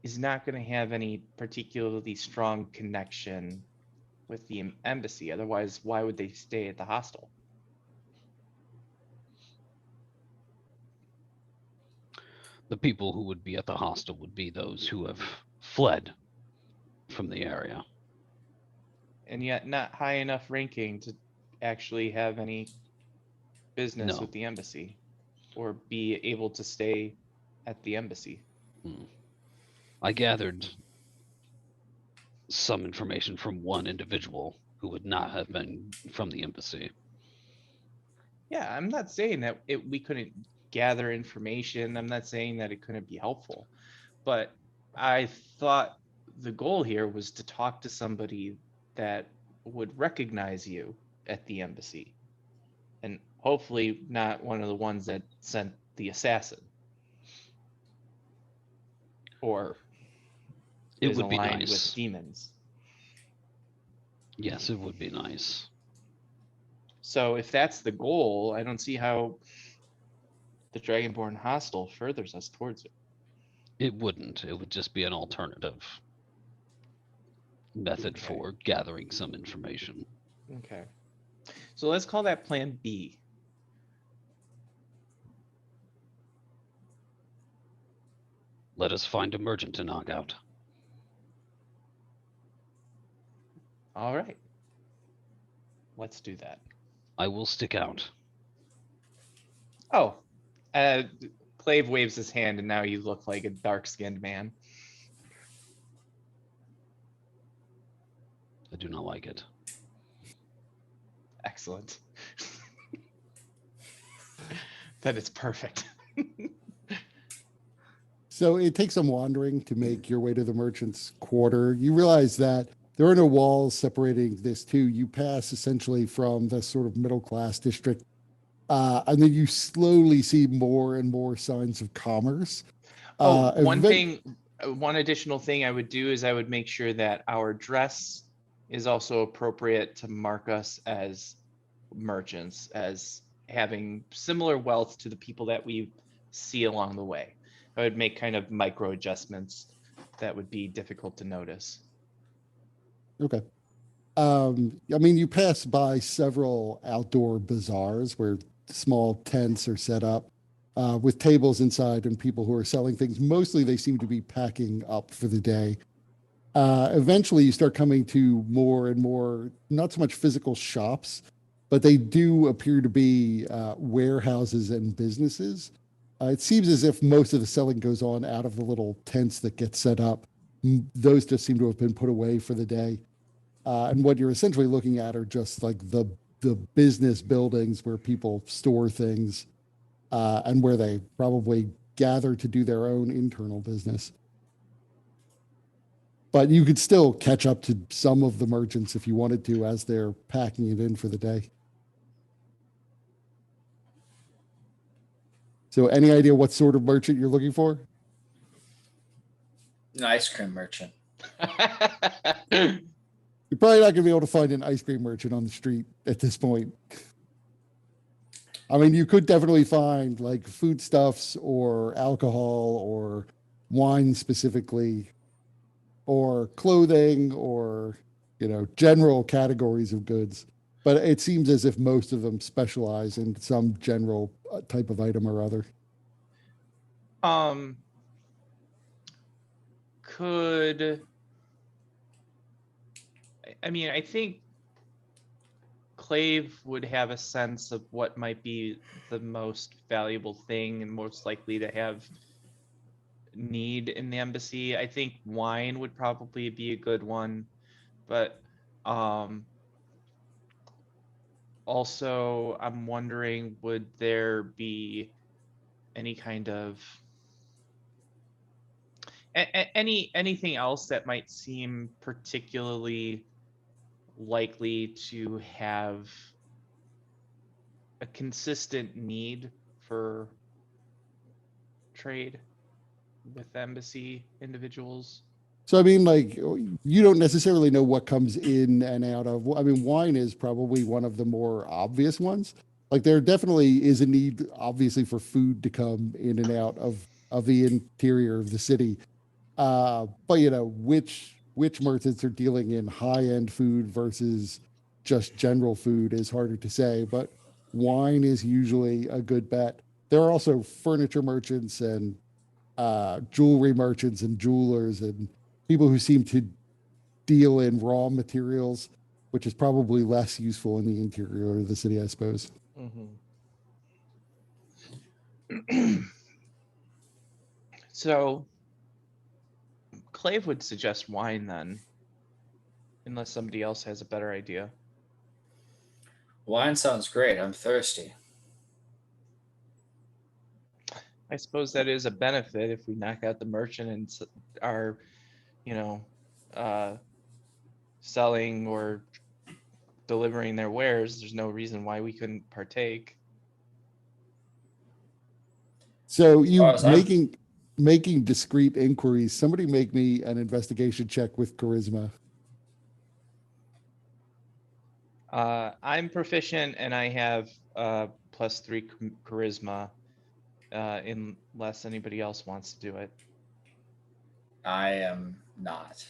is not going to have any particularly strong connection with the embassy. Otherwise, why would they stay at the hostel? The people who would be at the hostel would be those who have fled from the area. And yet not high enough ranking to actually have any business No. with the embassy or be able to stay at the embassy. I gathered some information from one individual who would not have been from the embassy. Yeah, I'm not saying that we couldn't gather information. I'm not saying that it couldn't be helpful, but I thought the goal here was to talk to somebody that would recognize you at the embassy, and hopefully not one of the ones that sent the assassin, or It is would be aligned nice. with demons. Yes, it would be nice. So if that's the goal, I don't see how the Dragonborn hostel furthers us towards it. It wouldn't. It would just be an alternative method Okay. for gathering some information. Okay. So let's call that plan B. Let us find a merchant to knock out. All right. Let's do that. I will stick out. Oh, Clave waves his hand and now you look like a dark-skinned man. I do not like it. Excellent. That is perfect. So it takes some wandering to make your way to the merchant's quarter. You realize that there are no walls separating this too. You pass essentially from the sort of middle class district, and then you slowly see more and more signs of commerce. One additional thing I would do is I would make sure that our dress is also appropriate to mark us as merchants, as having similar wealth to the people that we see along the way. I would make kind of micro adjustments that would be difficult to notice. Okay. I mean, you pass by several outdoor bazaars where small tents are set up with tables inside and people who are selling things. Mostly they seem to be packing up for the day. Eventually you start coming to more and more, not so much physical shops, but they do appear to be warehouses and businesses. It seems as if most of the selling goes on out of the little tents that get set up. Those just seem to have been put away for the day. And what you're essentially looking at are just like the business buildings where people store things and where they probably gather to do their own internal business. But you could still catch up to some of the merchants if you wanted to as they're packing it in for the day. So any idea what sort of merchant you're looking for? An ice cream merchant. You're probably not going to be able to find an ice cream merchant on the street at this point. I mean, you could definitely find like foodstuffs or alcohol or wine specifically, or clothing or, general categories of goods. But it seems as if most of them specialize in some general type of item or other. Could I mean, I think Clave would have a sense of what might be the most valuable thing and most likely to have need in the embassy. I think wine would probably be a good one, but also I'm wondering, would there be any kind of anything else that might seem particularly likely to have a consistent need for trade with embassy individuals? So, I mean, like, you don't necessarily know what comes in and out of. I mean, wine is probably one of the more obvious ones. Like, there definitely is a need, obviously, for food to come in and out of the interior of the city. But which merchants are dealing in high-end food versus just general food is harder to say. But wine is usually a good bet. There are also furniture merchants and jewelry merchants and jewelers and people who seem to deal in raw materials, which is probably less useful in the interior of the city, I suppose. So Clave would suggest wine then, unless somebody else has a better idea. Wine sounds great. I'm thirsty. I suppose that is a benefit if we knock out the merchant and are, selling or delivering their wares. There's no reason why we couldn't partake. So you As far as making discrete inquiries. Somebody make me an investigation check with charisma. I'm proficient and I have +3 charisma, unless anybody else wants to do it. I am not.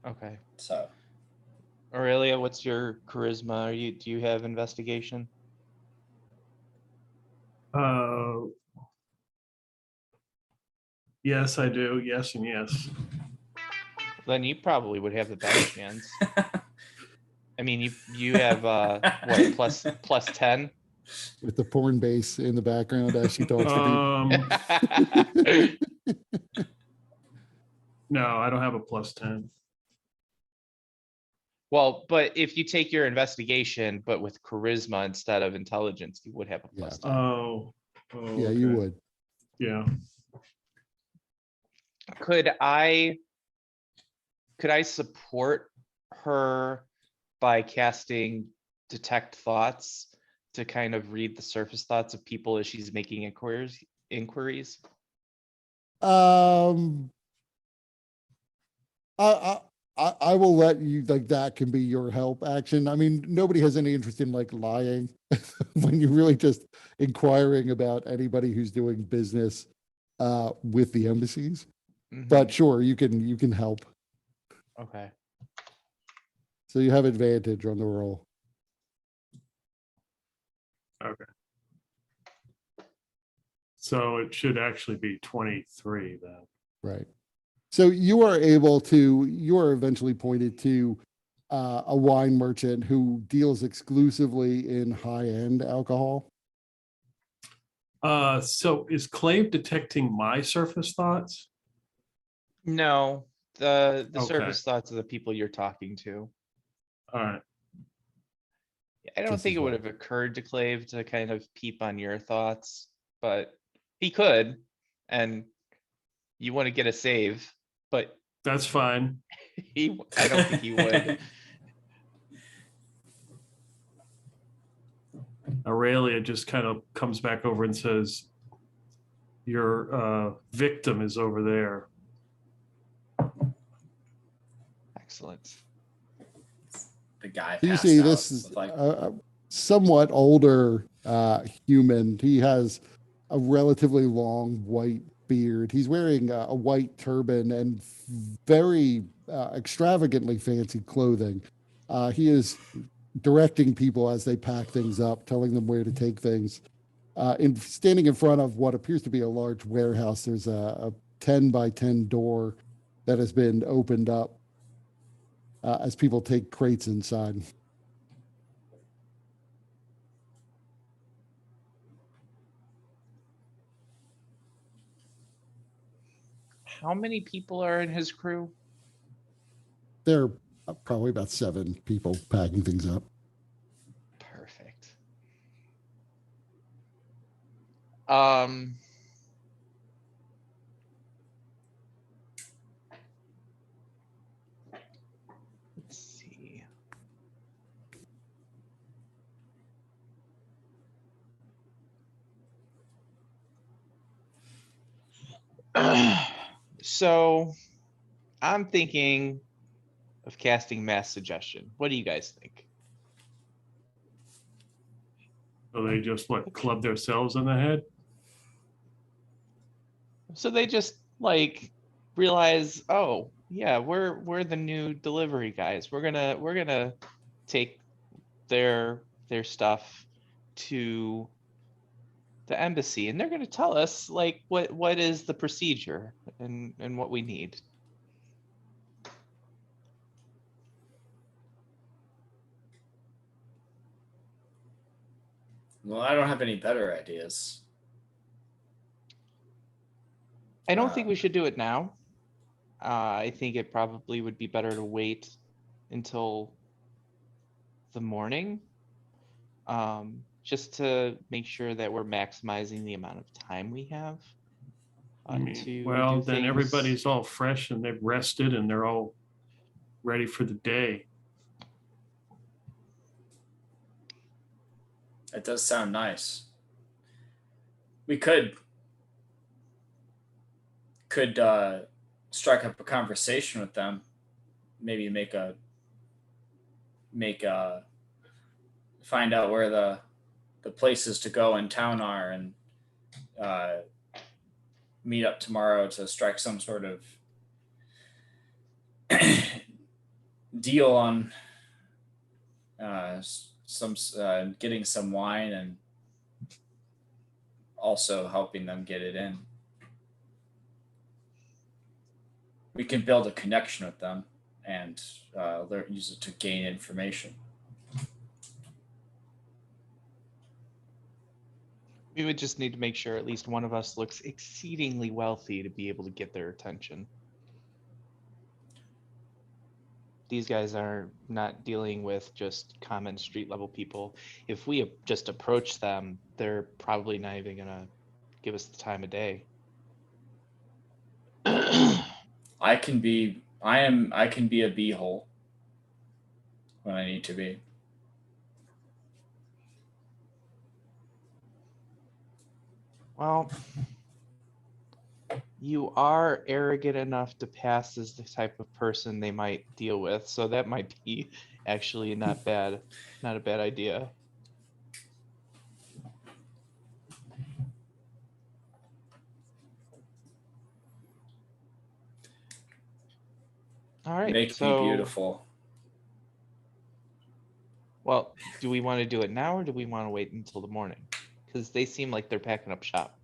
Okay. So Aurelia, what's your charisma? Do you have investigation? Yes, I do. Yes, and yes. Then you probably would have the better chance. I mean, you have what plus 10? With the porn bass in the background as she talks to No, I don't have a +10. Well, but if you take your investigation, but with charisma instead of intelligence, you would have a plus 10. Oh, Yeah, you okay. would. Yeah. Could I support her by casting detect thoughts to kind of read the surface thoughts of people as she's making inquiries? I will let you, like, that can be your help action. I mean, nobody has any interest in like lying when you're really just inquiring about anybody who's doing business with the embassies. But sure, you can help. Okay. So you have advantage on the roll. Okay. So it should actually be 23 then. Right. So you are eventually pointed to a wine merchant who deals exclusively in high-end alcohol. So is Clave detecting my surface thoughts? No, the Okay. surface thoughts of the people you're talking to. All right. I don't Just think as it would well. have occurred to Clave to kind of peep on your thoughts, but he could, and you want to get a save, but That's fine. I don't think he would. Aurelia just kind of comes back over and says, your victim is over there. Excellent. the guy. You passed see, out this is with, like, a somewhat older human. He has a relatively long white beard. He's wearing a white turban and very extravagantly fancy clothing. He is directing people as they pack things up, telling them where to take things. Standing in front of what appears to be a large warehouse, there's a 10 by 10 door that has been opened up as people take crates inside. How many people are in his crew? There are probably about 7 people packing things up. Perfect. Let's see. So I'm thinking of casting mass suggestion. What do you guys think? So they just club themselves in the head? So they just like realize, oh yeah, we're the new delivery guys. We're gonna take their stuff to the embassy, and they're gonna tell us like what is the procedure and what we need. Well, I don't have any better ideas. I don't think we should do it now. I think it probably would be better to wait until the morning, just to make sure that we're maximizing the amount of time we have. To Well, do then things. everybody's all fresh and they've rested and they're all ready for the day. It does sound nice. We could strike up a conversation with them. Maybe find out where the places to go in town are, and meet up tomorrow to strike some sort of deal on getting some wine and also helping them get it in. We can build a connection with them and use it to gain information. We would just need to make sure at least one of us looks exceedingly wealthy to be able to get their attention. These guys are not dealing with just common street level people. If we just approach them, they're probably not even gonna give us the time of day. I can be a beehole when I need to be. Well, you are arrogant enough to pass as the type of person they might deal with, so that might be actually not a bad idea. All right. Make me beautiful. Well, do we want to do it now or do we want to wait until the morning? Because they seem like they're packing up shop.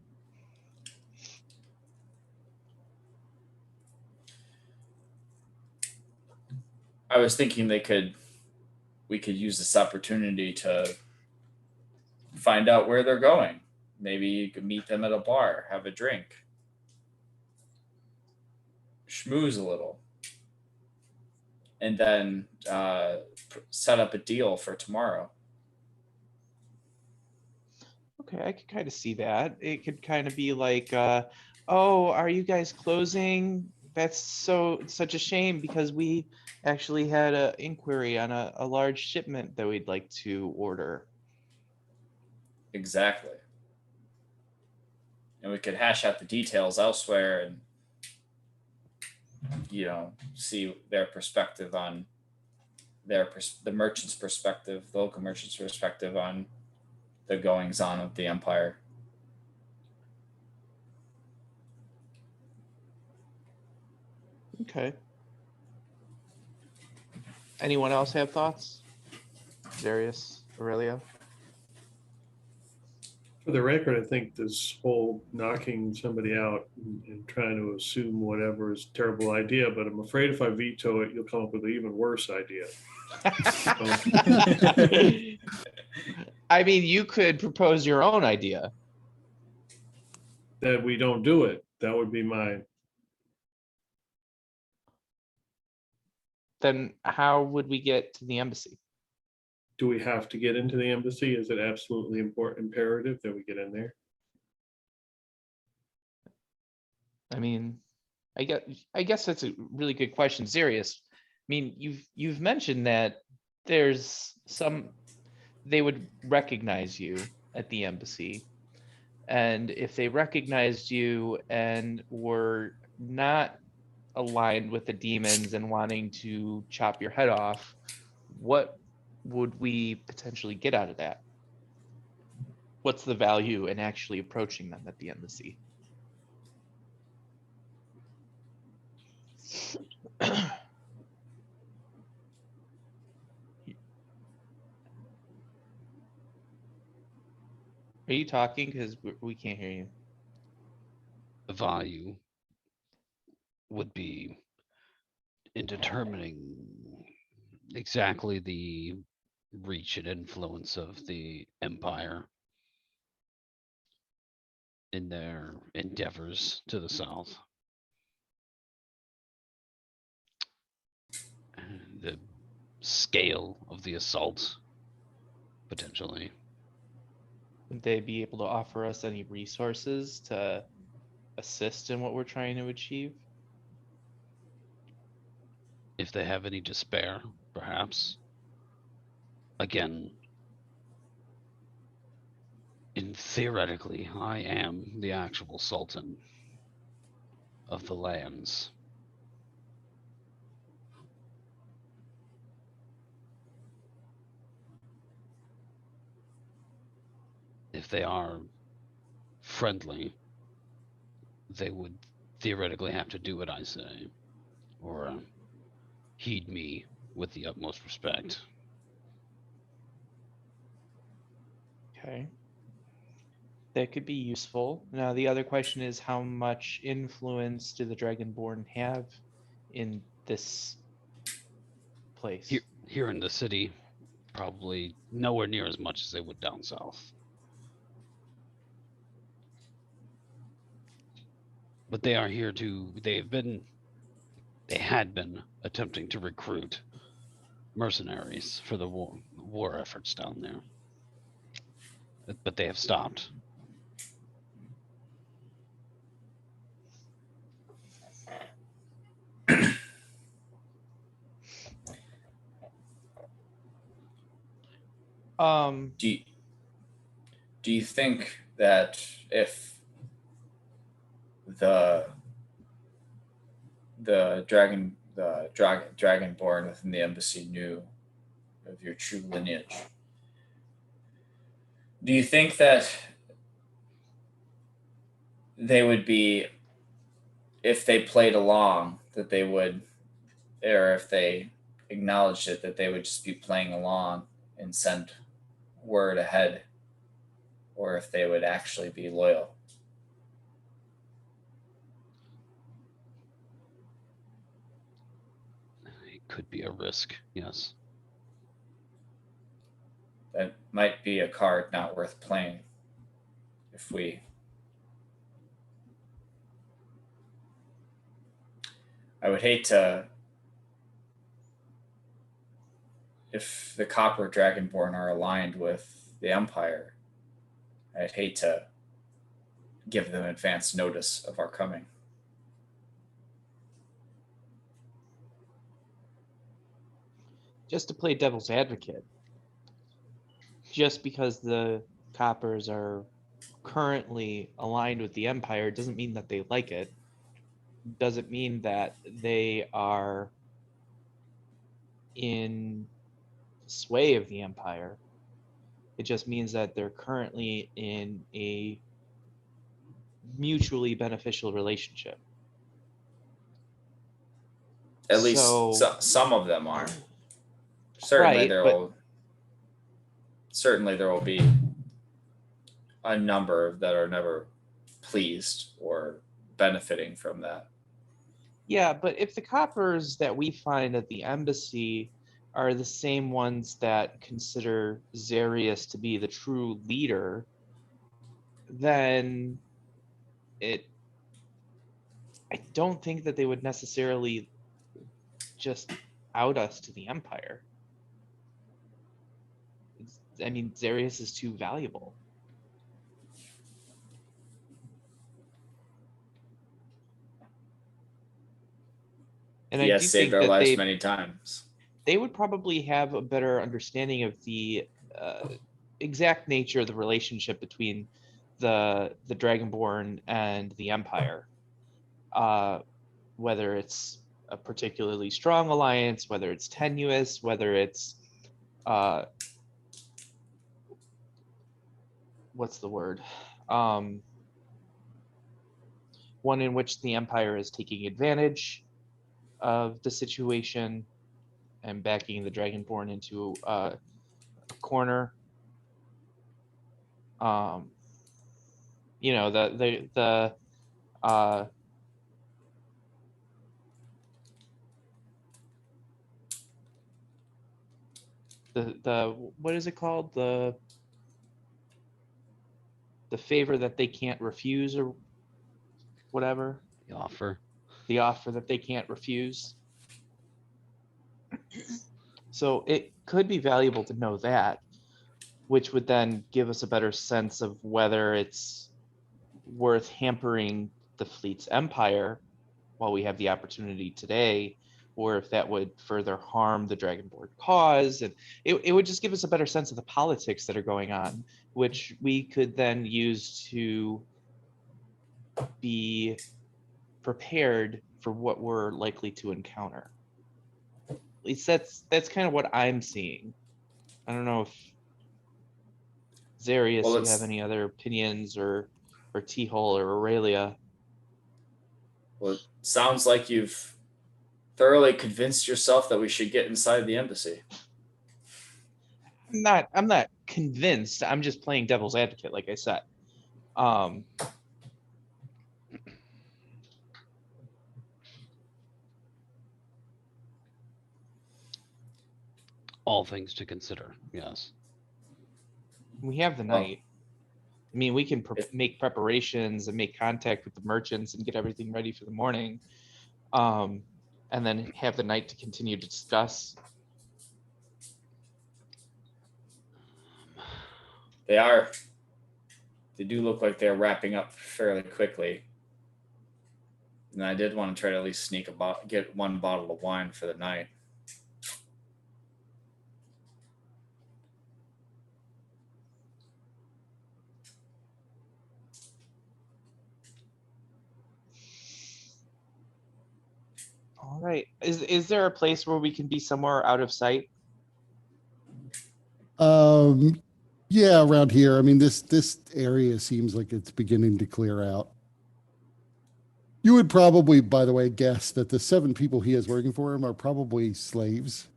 I was thinking we could use this opportunity to find out where they're going. Maybe you could meet them at a bar, have a drink, schmooze a little, and then set up a deal for tomorrow. Okay, I could kind of see that. It could kind of be like, oh, are you guys closing? That's such a shame because we actually had an inquiry on a large shipment that we'd like to order. Exactly. And we could hash out the details elsewhere and, see their perspective on the merchant's perspective, the local merchant's perspective on the goings on of the empire. Okay. Anyone else have thoughts? Darius, Aurelio? For the record, I think this whole knocking somebody out and trying to assume whatever is a terrible idea, but I'm afraid if I veto it, you'll come up with an even worse idea. I mean, you could propose your own idea. That we don't do it. That would be my, Then how would we get to the embassy? do we have to get into the embassy? Is it absolutely important, imperative that we get in there? I mean, I guess that's a really good question. Serious. I mean, you've mentioned that there's they would recognize you at the embassy. And if they recognized you and were not aligned with the demons and wanting to chop your head off, what would we potentially get out of that? What's the value in actually approaching them at the embassy? Are you talking? Because we can't hear you. The value would be in determining exactly the reach and influence of the empire in their endeavors to the south. And the scale of the assault, potentially. Would they be able to offer us any resources to assist in what we're trying to achieve? If they have any despair, perhaps. Again, theoretically, I am the actual sultan of the lands. If they are friendly, they would theoretically have to do what I say, or heed me with the utmost respect. Okay. That could be useful. Now, the other question is, how much influence do the Dragonborn have in this place? Here in the city, probably nowhere near as much as they would down south. But they are here to, they had been attempting to recruit mercenaries for the war efforts down there. But they have stopped. Do you think that if the dragonborn within the embassy knew of your true lineage, do you think that they would be, if they played along, that they would, or if they acknowledged it, that they would just be playing along and send word ahead, or if they would actually be loyal? It could be a risk, yes. That might be a card not worth playing. I would hate to, if the Copper Dragonborn are aligned with the Empire, I'd hate to give them advance notice of our coming. Just to play devil's advocate, just because the Coppers are currently aligned with the Empire doesn't mean that they like it. Doesn't mean that they are in sway of the Empire. It just means that they're currently in a mutually beneficial relationship. At least So- some of them are. Certainly Right, there but- will. Certainly there will be a number that are never pleased or benefiting from that. Yeah, but if the coppers that we find at the embassy are the same ones that consider Zarius to be the true leader, then I don't think that they would necessarily just out us to the Empire. I mean, Zarius is too valuable. And He I has do saved think our that lives many times. they would probably have a better understanding of the exact nature of the relationship between the Dragonborn and the Empire. Whether it's a particularly strong alliance, whether it's tenuous, whether it's what's the word? One in which the Empire is taking advantage of the situation and backing the Dragonborn into a corner. You know, the what is it called? The favor that they can't refuse, or whatever. The offer. The offer that they can't refuse. So it could be valuable to know that, which would then give us a better sense of whether it's worth hampering the fleet's empire while we have the opportunity today, or if that would further harm the Dragonborn cause. And it would just give us a better sense of the politics that are going on, which we could then use to be prepared for what we're likely to encounter. At least that's kind of what I'm seeing. I don't know if Zarius, Well, you it's- have any other opinions, or T-Hole or Aurelia. Well, it sounds like you've thoroughly convinced yourself that we should get inside the embassy. I'm not convinced. I'm just playing devil's advocate, like I said. All things to consider. Yes. We have the Well, night. I mean, we can if- make preparations and make contact with the merchants and get everything ready for the morning, and then have the night to continue to discuss. They do look like they're wrapping up fairly quickly. And I did want to try to at least get one bottle of wine for the night. All right. Is there a place where we can be somewhere out of sight? Yeah, around here. I mean, this area seems like it's beginning to clear out. You would probably, by the way, guess that the 7 people he has working for him are probably slaves.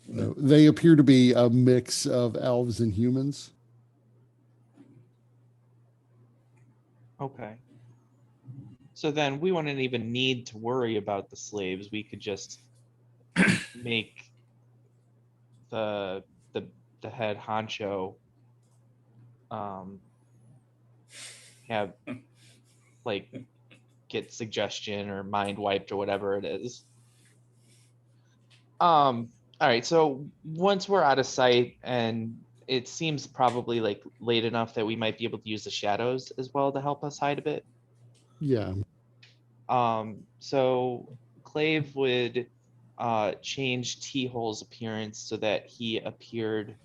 They appear to be a mix of elves and humans. Okay. So then we wouldn't even need to worry about the slaves. We could just make the head honcho have like get suggestion or mind wiped or whatever it is. All right, so once we're out of sight, and it seems probably like late enough that we might be able to use the shadows as well to help us hide a bit. Yeah. So Clave would change T-Hole's appearance so that he appeared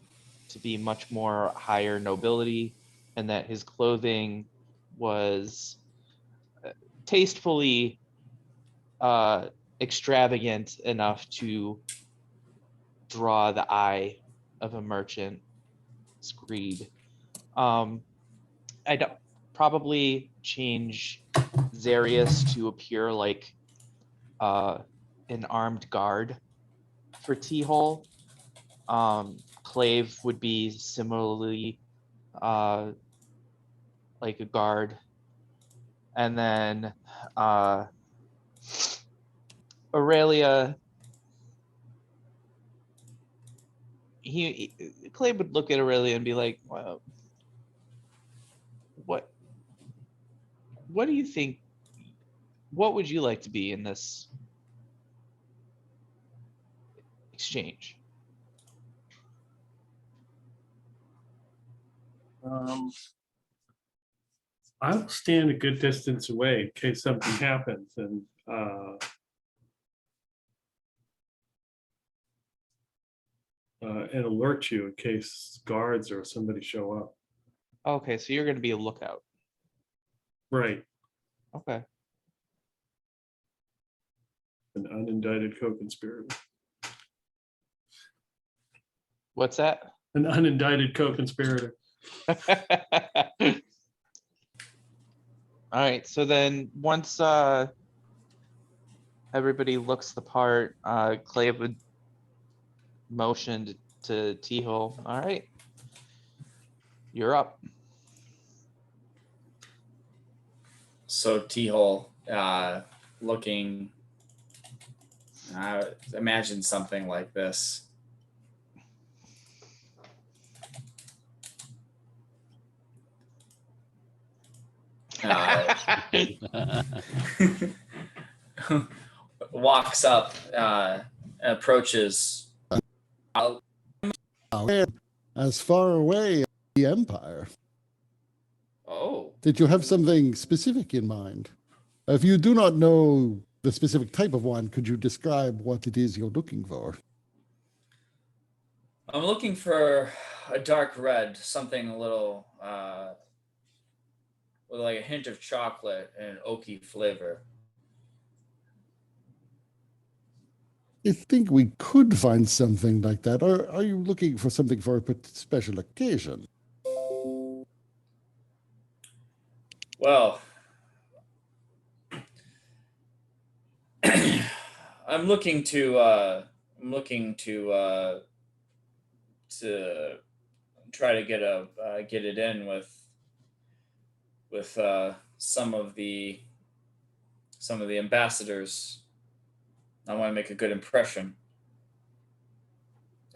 to be much more higher nobility, and that his clothing was tastefully extravagant enough to draw the eye of a merchant's greed. I'd probably change Zarius to appear like an armed guard for T-Hole. Clave would be similarly like a guard. And then Aurelia, Clave would look at Aurelia and be like, well, what do you think? What would you like to be in this exchange? I'll stand a good distance away in case something happens and alert you in case guards or somebody show up. Okay, so you're going to be a lookout. Right. Okay. An unindicted co-conspirator. What's that? An unindicted co-conspirator. All right, so then once everybody looks the part, Clave would motion to T-Hole. All right, you're up. So T-Hole, looking, imagine something like this. Walks up, approaches. As far away as the Empire. Oh, Did you have something specific in mind? If you do not know the specific type of wine, could you describe what it is you're looking for? I'm looking for a dark red, something a little with like a hint of chocolate and an oaky flavor. I think we could find something like that. Or are you looking for something for a special occasion? Well, I'm looking to try to get it in with some of the ambassadors. I want to make a good impression.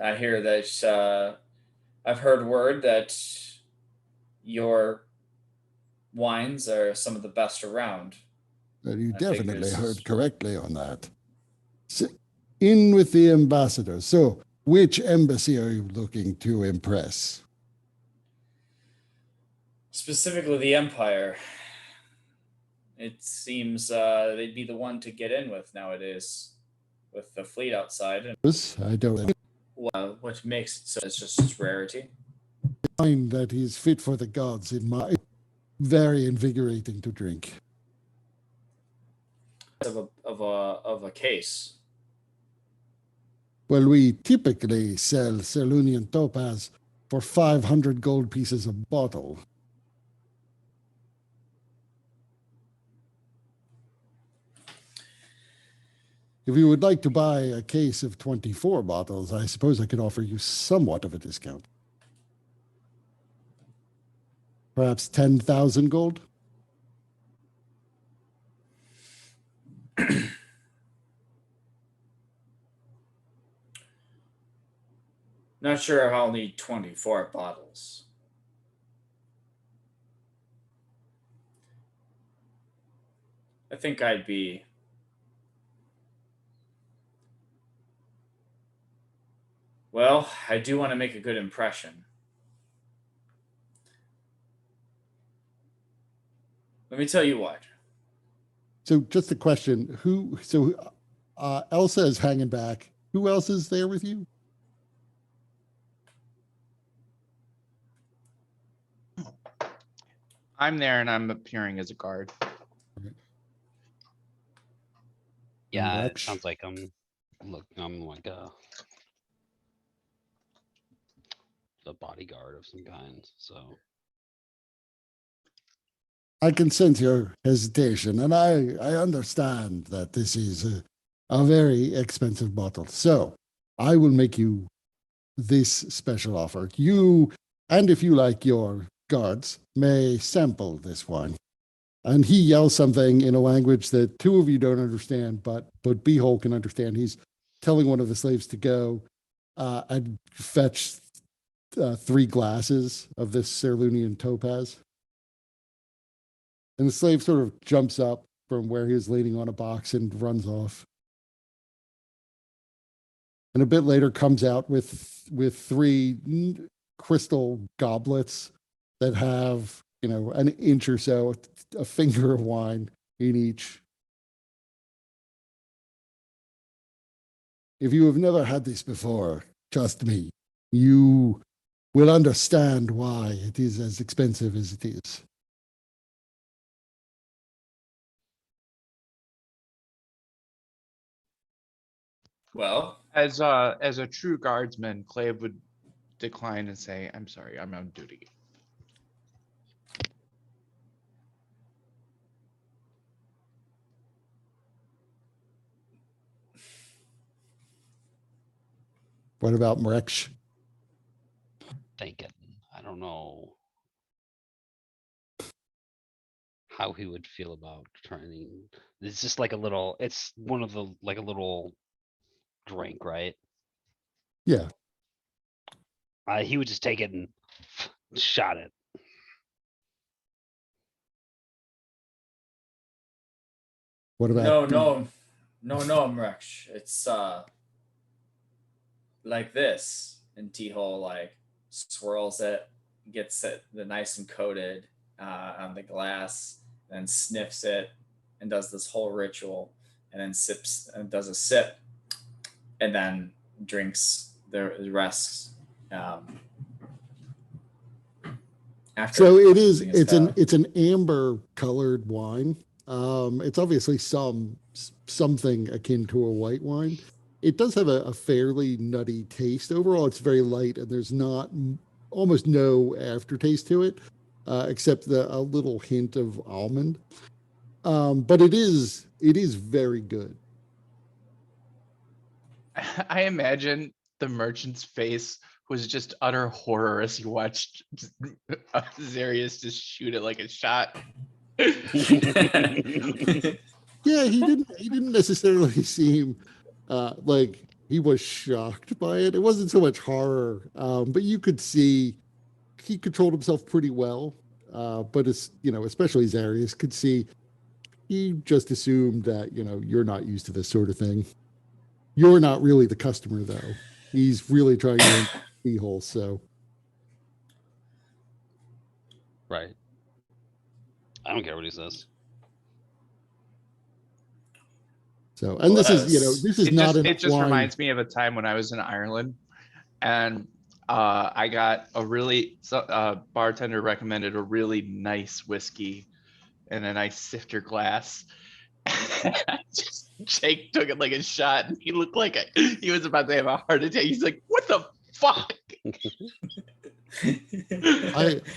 I hear that I've heard word that your wines are some of the best around. You I definitely figure heard it's- correctly on that. In with the ambassadors. So, which embassy are you looking to impress? Specifically the Empire. It seems they'd be the one to get in with nowadays, with the fleet outside, and I don't what makes it so it's just its rarity. find that he's fit for the gods in my very invigorating to drink. Of a case. Well, we typically sell Cerlunian topaz for 500 gold pieces a bottle. If you would like to buy a case of 24 bottles, I suppose I could offer you somewhat of a discount. Perhaps 10,000 gold? Not sure if I'll need 24 bottles. I think I'd be well, I do want to make a good impression. Let me tell you what. So just a question, Elsa is hanging back. Who else is there with you? I'm there and I'm appearing as a guard. Yeah, it Rex? sounds like I'm like a bodyguard of some kind. So I can sense your hesitation, and I understand that this is a very expensive bottle. So I will make you this special offer. You, and if you like your guards, may sample this wine. And he yells something in a language that two of you don't understand, but Beehole can understand. He's telling one of the slaves to go and fetch 3 glasses of this Cerlunian topaz. And the slave sort of jumps up from where he was leaning on a box and runs off. And a bit later comes out with 3 crystal goblets that have, an inch or so, a finger of wine in each. If you have never had this before, trust me, you will understand why it is as expensive as it is. Well, As a true guardsman, Clave would decline and say, "I'm sorry, I'm on duty." What about Mreksh? Thinking. I don't know how he would feel about trying. It's just like a little. It's one of the like a little drink, right? Yeah. He would just take it and shot it. What about no, Mreksh. It's like this. And T-Hole like swirls it, gets it the nice and coated on the glass, then sniffs it and does this whole ritual, and then sips and does a sip, and then drinks the rest. After So it is. using his spell. It's an amber colored wine. It's obviously something akin to a white wine. It does have a fairly nutty taste. Overall, it's very light, and there's almost no aftertaste to it, except a little hint of almond. But it is very good. I imagine the merchant's face was just utter horror as he watched Zarius just shoot it like a shot. Yeah, he didn't necessarily seem like he was shocked by it. It wasn't so much horror, but you could see he controlled himself pretty well. But it's, especially Zarius could see he just assumed that, you're not used to this sort of thing. You're not really the customer, though. He's really trying to Beehole, so. Right. I don't care what he says. So, and this is, this is not It just wine. reminds me of a time when I was in Ireland, and I got bartender recommended a really nice whiskey and a nice sifter glass. Jake took it like a shot, and he looked like he was about to have a heart attack. He's like, "What the fuck?"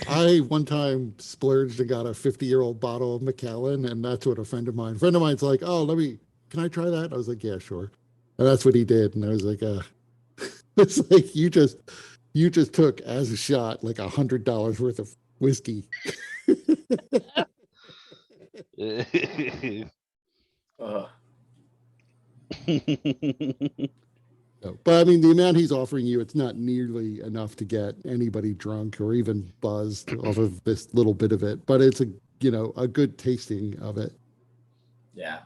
I one time splurged and got a 50-year-old bottle of Macallan, and that's what a friend of mine's like, "Oh, can I try that?" I was like, "Yeah, sure." And that's what he did. And I was like, it's like you just took as a shot like $100 worth of whiskey. Ugh. So, but I mean, the amount he's offering you, it's not nearly enough to get anybody drunk or even buzzed off of this little bit of it. But it's a good tasting of it. Yeah.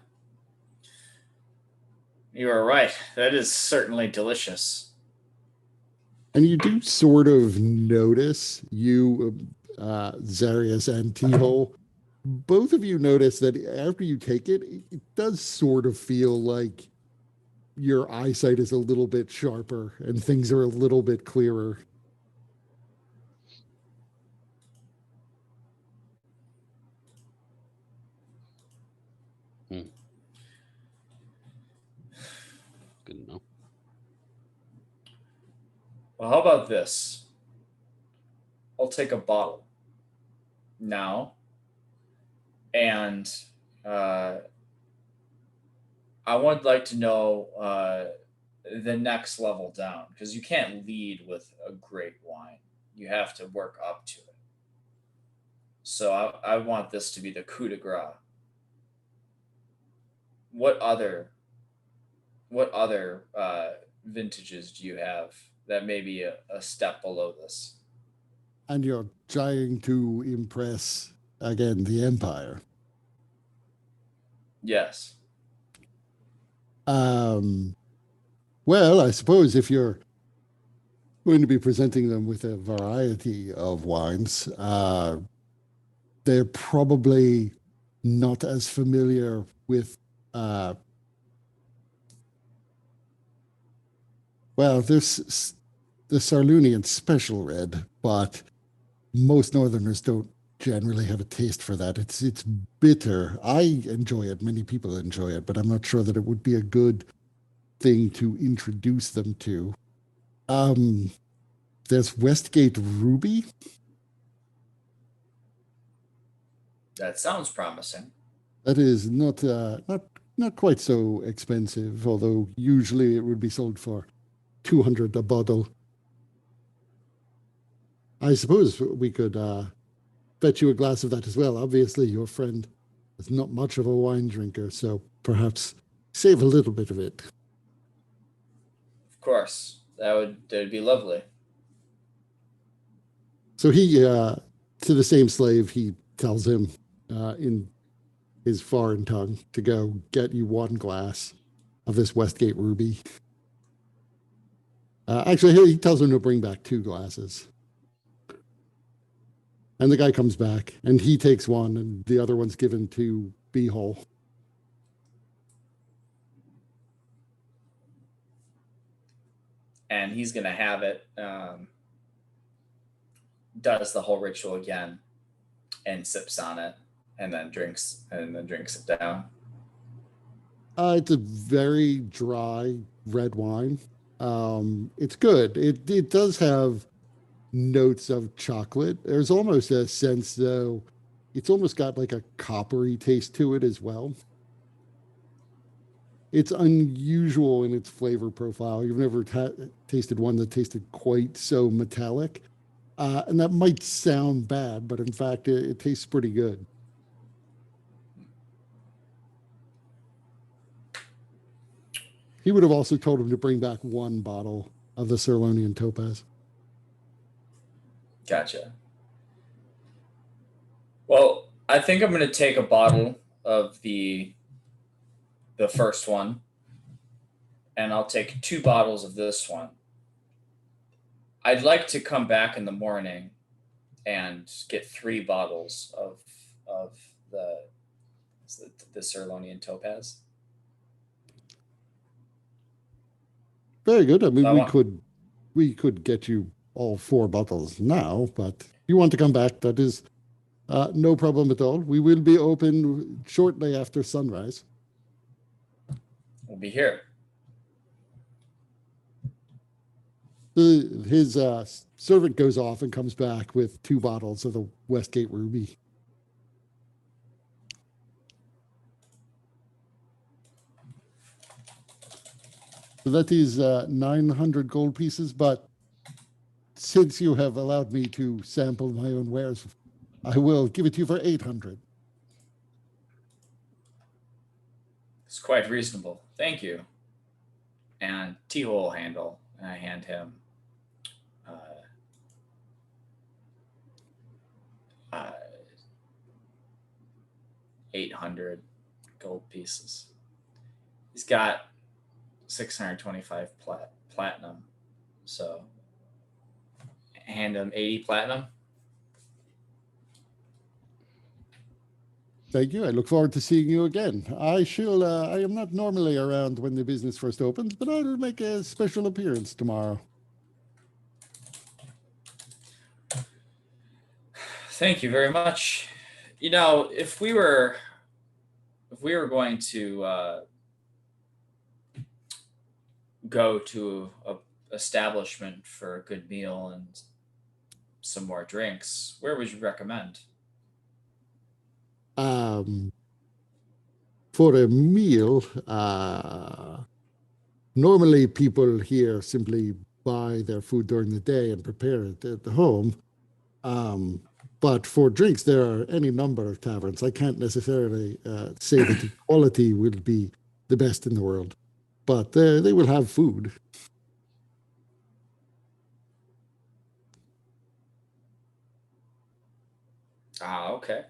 You are right. That is certainly delicious. And you do sort of notice, Zarius and T-Hole, both of you notice that after you take it, it does sort of feel like your eyesight is a little bit sharper and things are a little bit clearer. Good to know. Well, how about this? I'll take a bottle now, and I I would like to know the next level down, because you can't lead with a great wine. You have to work up to it. So I want this to be the coup de grace. What other vintages do you have that may be a step below this? And you're trying to impress, again, the Empire. Yes. Well, I suppose if you're going to be presenting them with a variety of wines, they're probably not as familiar with, well, there's the Sarlunian Special Red, but most Northerners don't generally have a taste for that. It's bitter. I enjoy it. Many people enjoy it, but I'm not sure that it would be a good thing to introduce them to. There's Westgate Ruby. That sounds promising. That is not quite so expensive, although usually it would be sold for 200 a bottle. I suppose we could bet you a glass of that as well. Obviously, your friend is not much of a wine drinker, so perhaps save a little bit of it. Of course, that'd be lovely. So he, to the same slave, he tells him in his foreign tongue to go get you one glass of this Westgate Ruby. Actually, he tells him to bring back 2 glasses. And the guy comes back, and he takes one, and the other one's given to Beehole. And he's gonna have it. Does the whole ritual again, and sips on it, and then drinks it down. It's a very dry red wine. It's good. It does have notes of chocolate. There's almost a sense, though, it's almost got like a coppery taste to it as well. It's unusual in its flavor profile. You've never tasted one that tasted quite so metallic. And that might sound bad, but in fact, it tastes pretty good. He would have also told him to bring back 1 bottle of the Sarlonian Topaz. Gotcha. Well, I think I'm going to take a bottle of the first one, and I'll take 2 bottles of this one. I'd like to come back in the morning and get 3 bottles of the Sarlonian Topaz. Very good. I mean, I we could get you all 4 bottles now, but if you want to come back, that is no problem at all. We will be open shortly after sunrise. We'll be here. His servant goes off and comes back with 2 bottles of the Westgate Ruby. So that is 900 gold pieces, but since you have allowed me to sample my own wares, I will give it to you for 800. It's quite reasonable. Thank you. And T-Hole will handle, and I hand him 800 gold pieces. He's got 625 platinum, so hand him 80 platinum. Thank you. I look forward to seeing you again. I am not normally around when the business first opens, but I'll make a special appearance tomorrow. Thank you very much. You know, if we were going to go to a establishment for a good meal and some more drinks, where would you recommend? For a meal, normally people here simply buy their food during the day and prepare it at the home. But for drinks, there are any number of taverns. I can't necessarily say that the quality will be the best in the world, but they will have food. Ah, okay.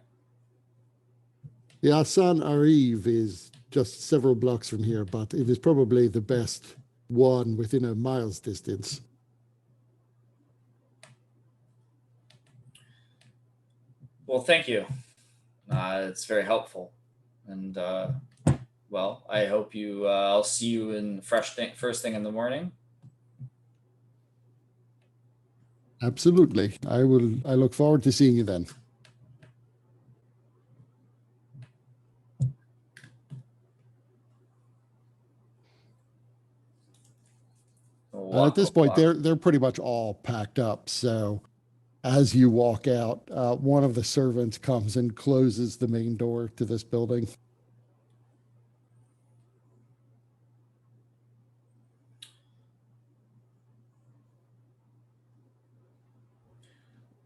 The Hassan Arif is just several blocks from here, but it is probably the best one within a mile's distance. Well, thank you. It's very helpful, and well, I hope you. I'll see you in first thing in the morning. Absolutely. I will. I look forward to seeing you then. We'll At walk this a point, block. they're pretty much all packed up. So as you walk out, one of the servants comes and closes the main door to this building.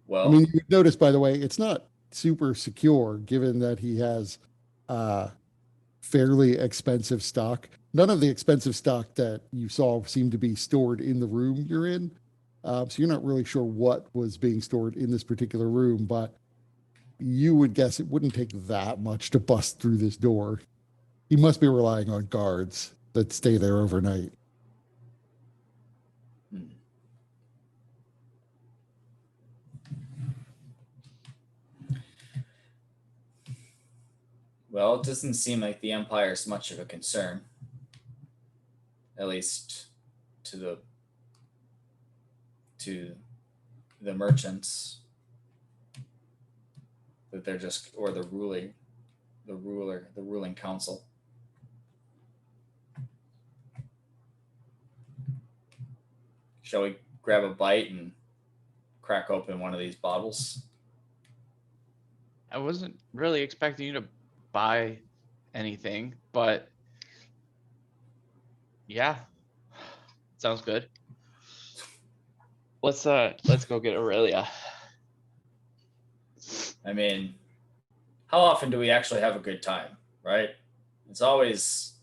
Well, I mean, you notice, by the way, it's not super secure given that he has fairly expensive stock. None of the expensive stock that you saw seemed to be stored in the room you're in. So you're not really sure what was being stored in this particular room, but you would guess it wouldn't take that much to bust through this door. He must be relying on guards that stay there overnight. hmm. Well, it doesn't seem like the Empire is much of a concern, at least to the merchants. That they're just, or the ruling council. Shall we grab a bite and crack open one of these bottles? I wasn't really expecting you to buy anything, but yeah, sounds good. Let's go get Aurelia. I mean, how often do we actually have a good time, right? It's always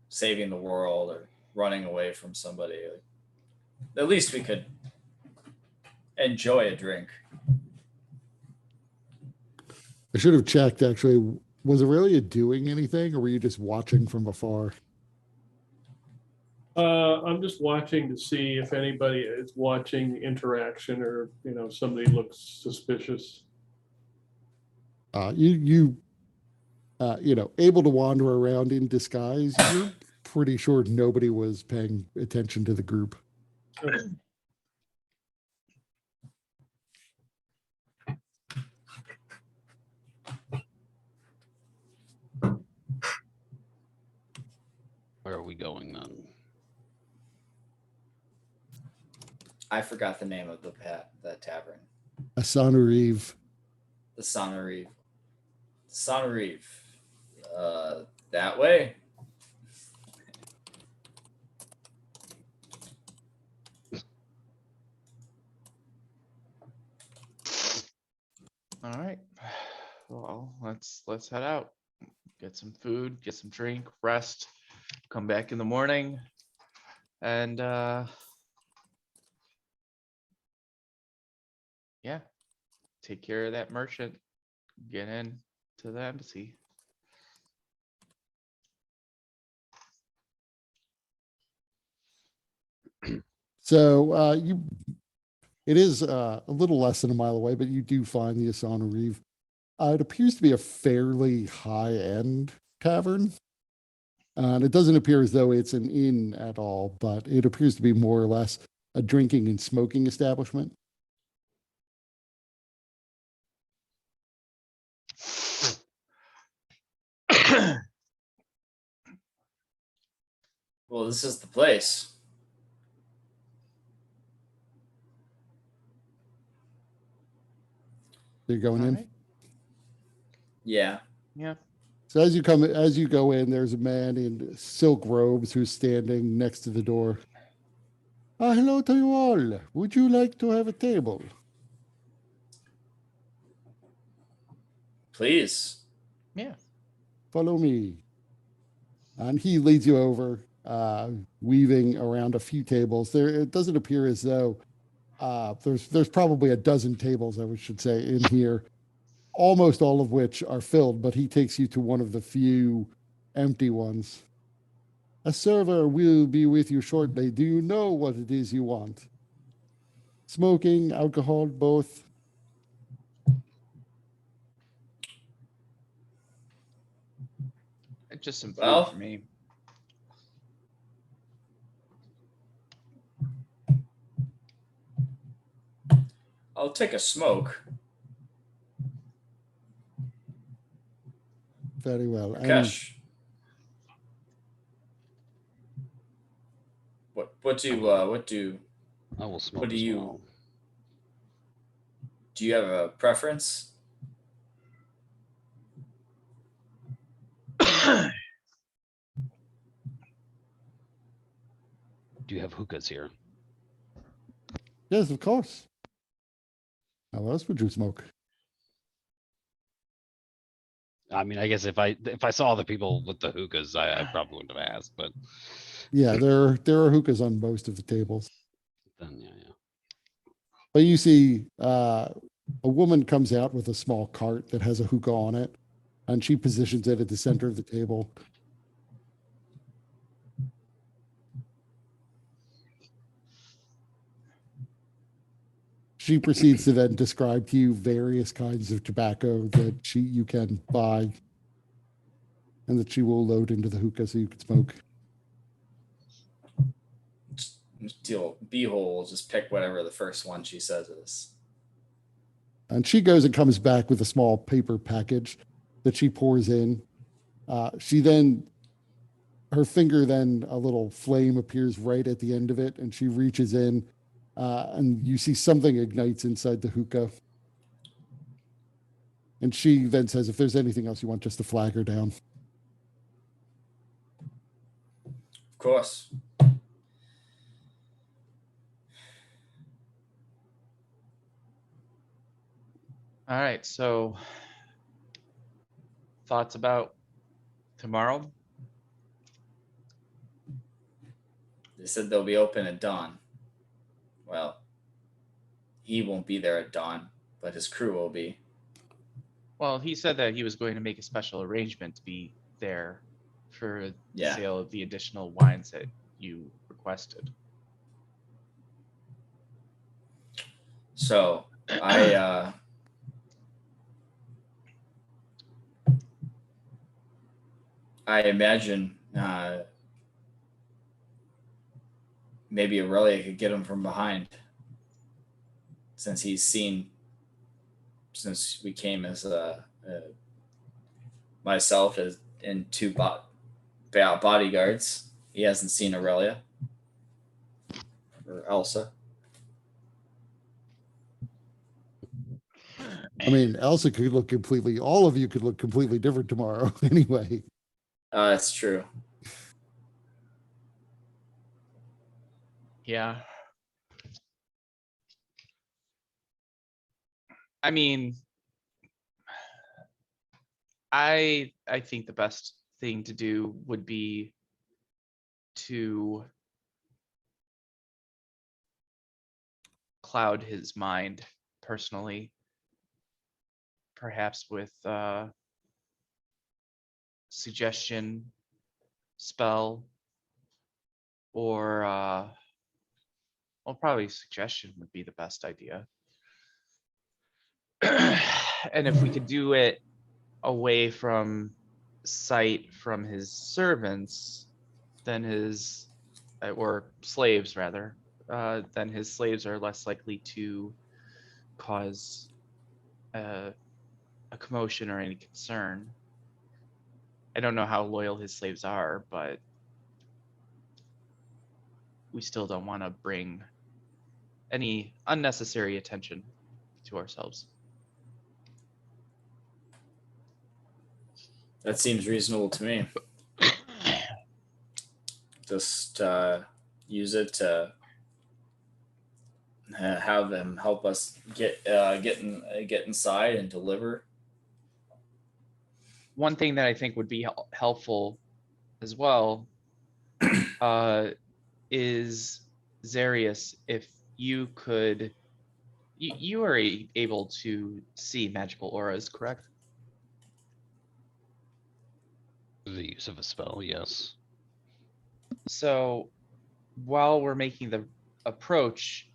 saving the world or running away from somebody. At least we could enjoy a drink. I should have checked actually. Was Aurelia doing anything or were you just watching from afar? I'm just watching to see if anybody is watching the interaction or, somebody looks suspicious. Able to wander around in disguise. You're pretty sure nobody was paying attention to the group. Where are we going then? I forgot the name of the tavern. Asanuriv. The Sonarive. Sonarive. That way. All right. Well, let's head out. Get some food, get some drink, rest, come back in the morning, and yeah, take care of that merchant. Get in to the embassy. So it is a little less than a mile away, but you do find the Asanuriv. It appears to be a fairly high-end tavern. And it doesn't appear as though it's an inn at all, but it appears to be more or less a drinking and smoking establishment. Well, this is the place. You're going All in? right. Yeah. Yeah. So as you go in, there's a man in silk robes who's standing next to the door. Hello to you all. Would you like to have a table? Please. Yeah. Follow me. And he leads you over, weaving around a few tables. There, it doesn't appear as though there's probably a dozen tables, I should say, in here, almost all of which are filled. But he takes you to one of the few empty ones. A server will be with you shortly. Do you know what it is you want? Smoking, alcohol, both? Just some food Well, for me. I'll take a smoke. Very well. And Rakesh. What do I will smoke do as you- well. do you have a preference? Do you have hookahs here? yes, of course. How else would you smoke? I mean, I guess if I saw the people with the hookahs, I probably wouldn't have asked, but Yeah, there are hookahs on most of the tables. then yeah. But you see, a woman comes out with a small cart that has a hookah on it, and she positions it at the center of the table. She proceeds to then describe to you various kinds of tobacco that you can buy, and that she will load into the hookah so you can smoke. Deal B-hole, just pick whatever the first one she says is. And she goes and comes back with a small paper package that she pours in. She then, her finger, then a little flame appears right at the end of it, and she reaches in, and you see something ignites inside the hookah. And she then says, if there's anything else you want, just to flag her down. Of course. All right. So, thoughts about tomorrow? They said they'll be open at dawn. Well, he won't be there at dawn, but his crew will be. Well, he said that he was going to make a special arrangement to be there for the Yeah. sale of the additional wines that you requested. So I imagine maybe Aurelia could get him from behind, since we came as myself as and two bodyguards. He hasn't seen Aurelia or Elsa. I mean, Elsa could look completely, all of you could look completely different tomorrow anyway. That's true. Yeah. I mean, I think the best thing to do would be to cloud his mind personally, perhaps with suggestion spell, or well, probably suggestion would be the best idea. And if we could do it away from sight from his servants, then his or slaves rather, then his slaves are less likely to cause a commotion or any concern. I don't know how loyal his slaves are, but we still don't want to bring any unnecessary attention to ourselves. That seems reasonable to me. Just use it to have them help us get inside and deliver. One thing that I think would be helpful as well is Zarius, if you could, you are able to see magical auras, correct? The use of a spell, yes. So while we're making the approach,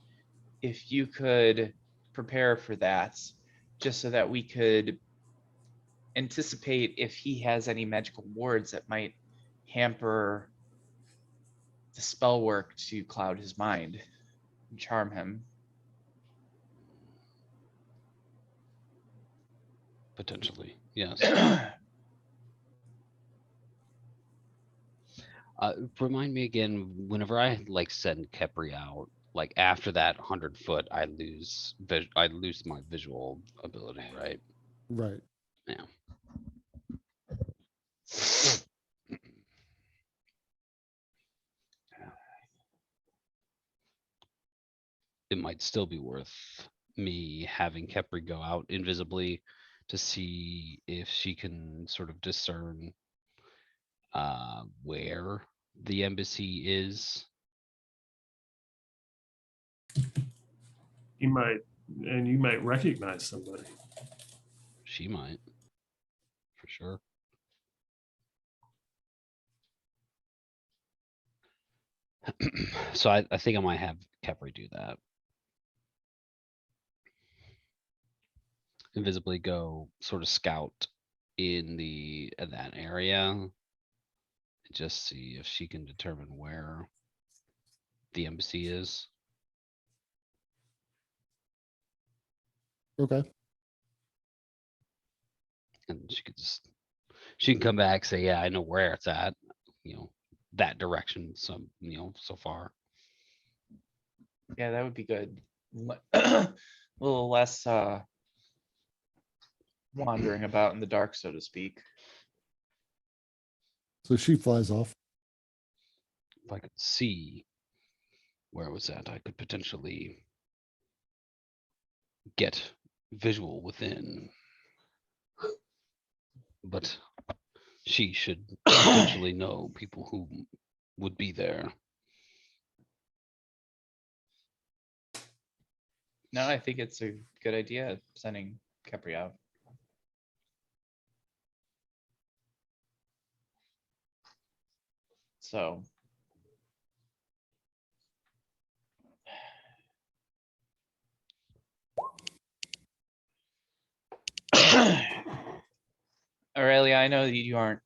if you could prepare for that, just so that we could anticipate if he has any magical wards that might hamper the spell work to cloud his mind and charm him. Potentially, yes. Remind me again, whenever I like send Kepri out, like after that 100 foot, I lose my visual ability, right? Right. Yeah. It might still be worth me having Kepri go out invisibly to see if she can sort of discern where the embassy is. You might recognize somebody. She might, for sure. So I think I might have Kepri do that. Invisibly go sort of scout in that area. And just see if she can determine where the embassy is. Okay. And she can come back, say, yeah, I know where it's at, that direction, so far. Yeah, that would be good. A little less wandering about in the dark, so to speak. So she flies off. If I could see where it was at, I could potentially get visual within. But she should potentially know people who would be there. No, I think it's a good idea sending Kepri out. So Aurelia, I know that you aren't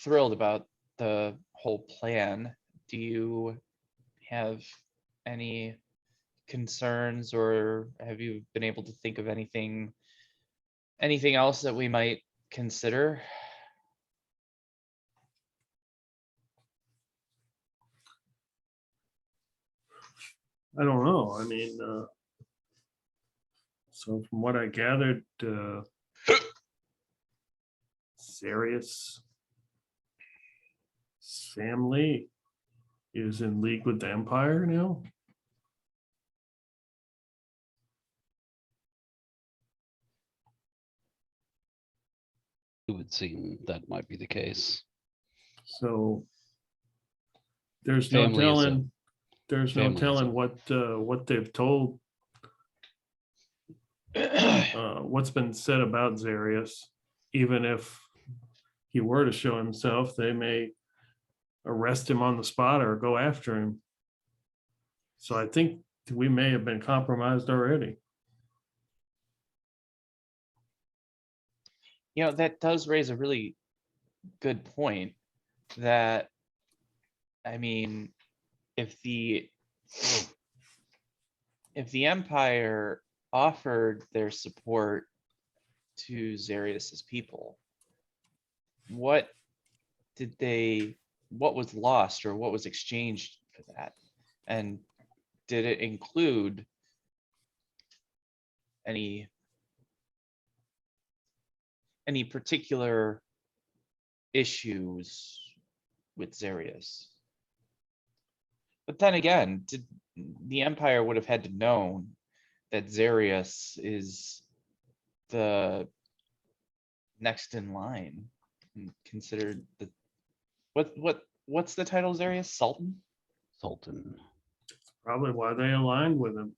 thrilled about the whole plan. Do you have any concerns, or have you been able to think of anything else that we might consider? I don't know. I mean, so from what I gathered, Zarius' family is in league with the Empire now. It would seem that might be the case. So there's no Family is a- telling. There's no family is a- telling what they've told. What's been said about Zarius. Even if he were to show himself, they may arrest him on the spot or go after him. So I think we may have been compromised already. You know, that does raise a really good point that, I mean, if the Empire offered their support to Zarius's people, what was lost or what was exchanged for that? And did it include any particular issues with Xarius. But then again, the Empire would have had to know that Xarius is the next in line, and considered the what's the title, Xarius? Sultan? Sultan. Probably why they aligned with him.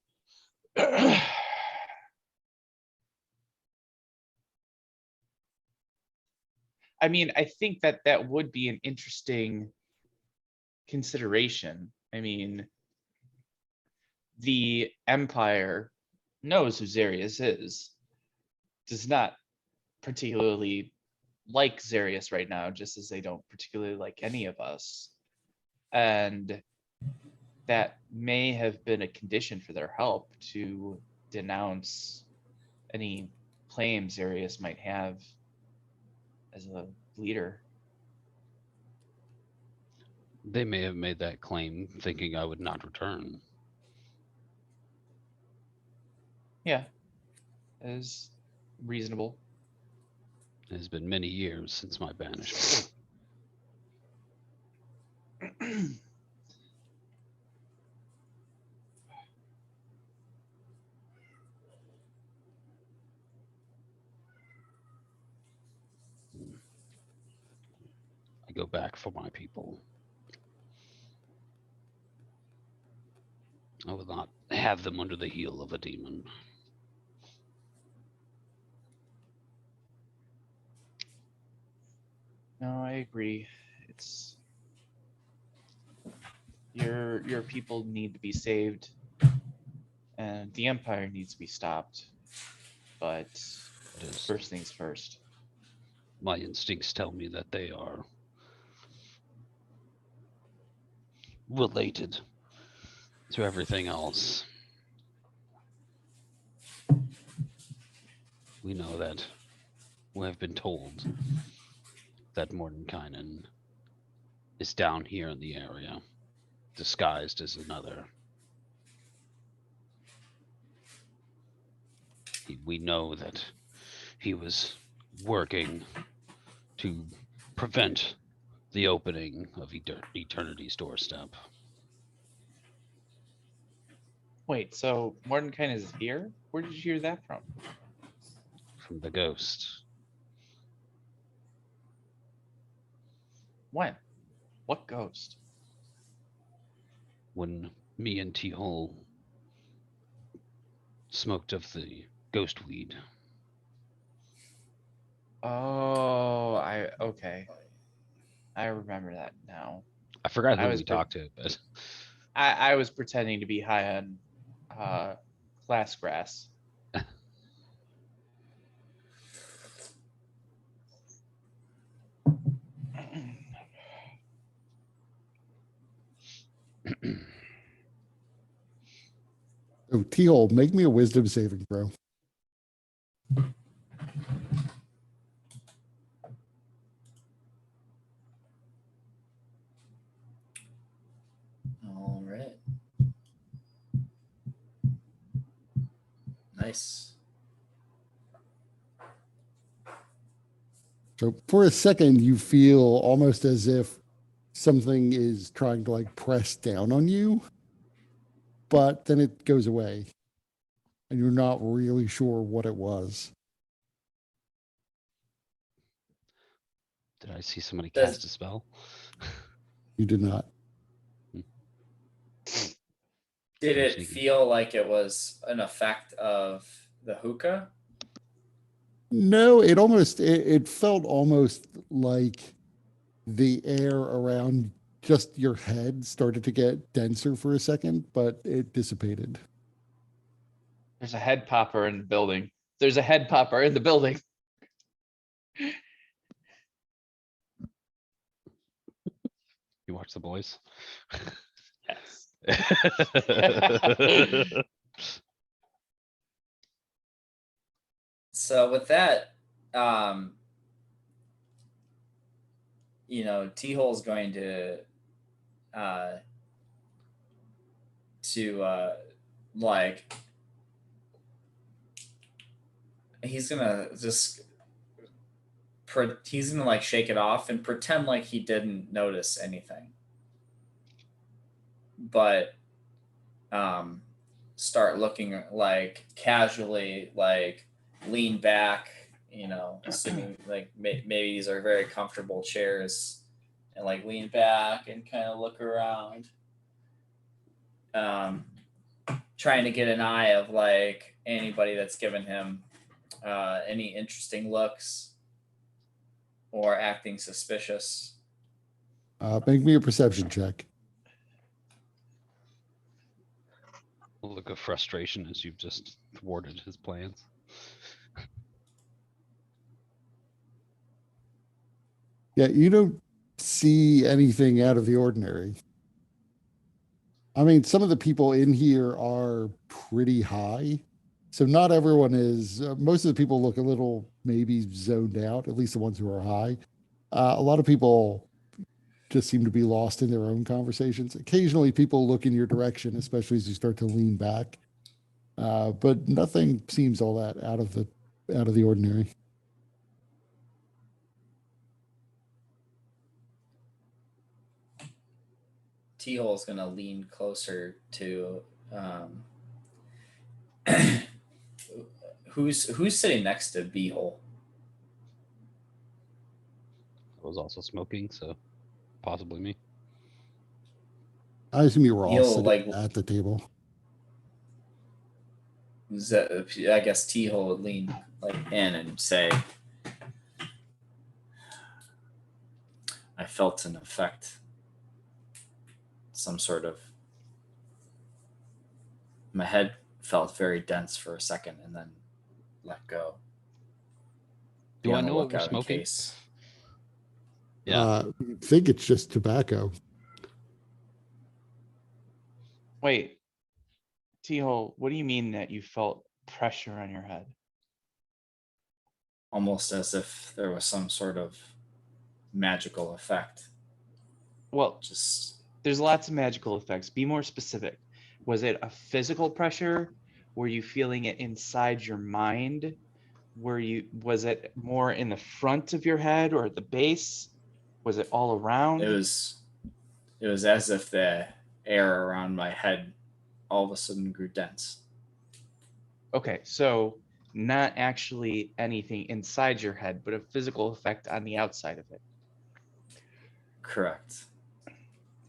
I mean, I think that that would be an interesting consideration. I mean, the Empire knows who Xarius is, does not particularly like Xarius right now, just as they don't particularly like any of us. And that may have been a condition for their help to denounce any claim Xarius might have as a leader. They may have made that claim thinking I would not return. Yeah, is reasonable. It has been many years since my banishment. I go back for my people. I will not have them under the heel of a demon. No, I agree. It's your people need to be saved, and the Empire needs to be stopped. But It is- first things first. My instincts tell me that they are related to everything else. We know that we have been told that Mordenkainen is down here in the area, disguised as another. We know that he was working to prevent the opening of Eternity's doorstep. Wait, so Mordenkainen is here? Where did you hear that from? From the ghost. When? What ghost? When me and T-Hole smoked of the ghost weed. Oh, okay. I remember that now. I forgot I who was we pre- talked to, but I was pretending to be high on class grass. Oh, T-Hole, make me a wisdom saving throw. All right. Nice. So for a second, you feel almost as if something is trying to like press down on you, but then it goes away and you're not really sure what it was. did I see somebody Does- cast a spell? You did not. Did I'm it sneaky. feel like it was an effect of the hookah? No, it felt almost like the air around just your head started to get denser for a second, but it dissipated. There's a head popper in the building. There's a head popper in the building. You watch The Boys? Yes. So with that, T-Hole's going to like he's gonna just he's gonna like shake it off and pretend like he didn't notice anything, but start looking like casually, like lean back, assuming like maybe these are very comfortable chairs, and like lean back and kind of look around, trying to get an eye of like anybody that's given him any interesting looks or acting suspicious. Make me a perception check. A look of frustration as you've just thwarted his plans. Yeah, you don't see anything out of the ordinary. I mean, some of the people in here are pretty high. So not everyone is, most of the people look a little maybe zoned out, at least the ones who are high. A lot of people just seem to be lost in their own conversations. Occasionally people look in your direction, especially as you start to lean back. But nothing seems all that out of the ordinary. T-Hole is gonna lean closer to who's sitting next to B-Hole. I was also smoking, so possibly me. I assume you were all You'll, sitting like- at the table. I guess T-Hole would lean like in and say, I felt an effect. Some sort of, my head felt very dense for a second and then let go. Do Be I on the know what we're lookout in smoking? case. Yeah. I think it's just tobacco. Wait, T-Hole, what do you mean that you felt pressure on your head? Almost as if there was some sort of magical effect. Well, Just there's lots of magical effects. Be more specific. Was it a physical pressure? Were you feeling it inside your mind? Was it more in the front of your head or at the base? Was it all around? it was as if the air around my head all of a sudden grew dense. Okay, so not actually anything inside your head, but a physical effect on the outside of it. Correct.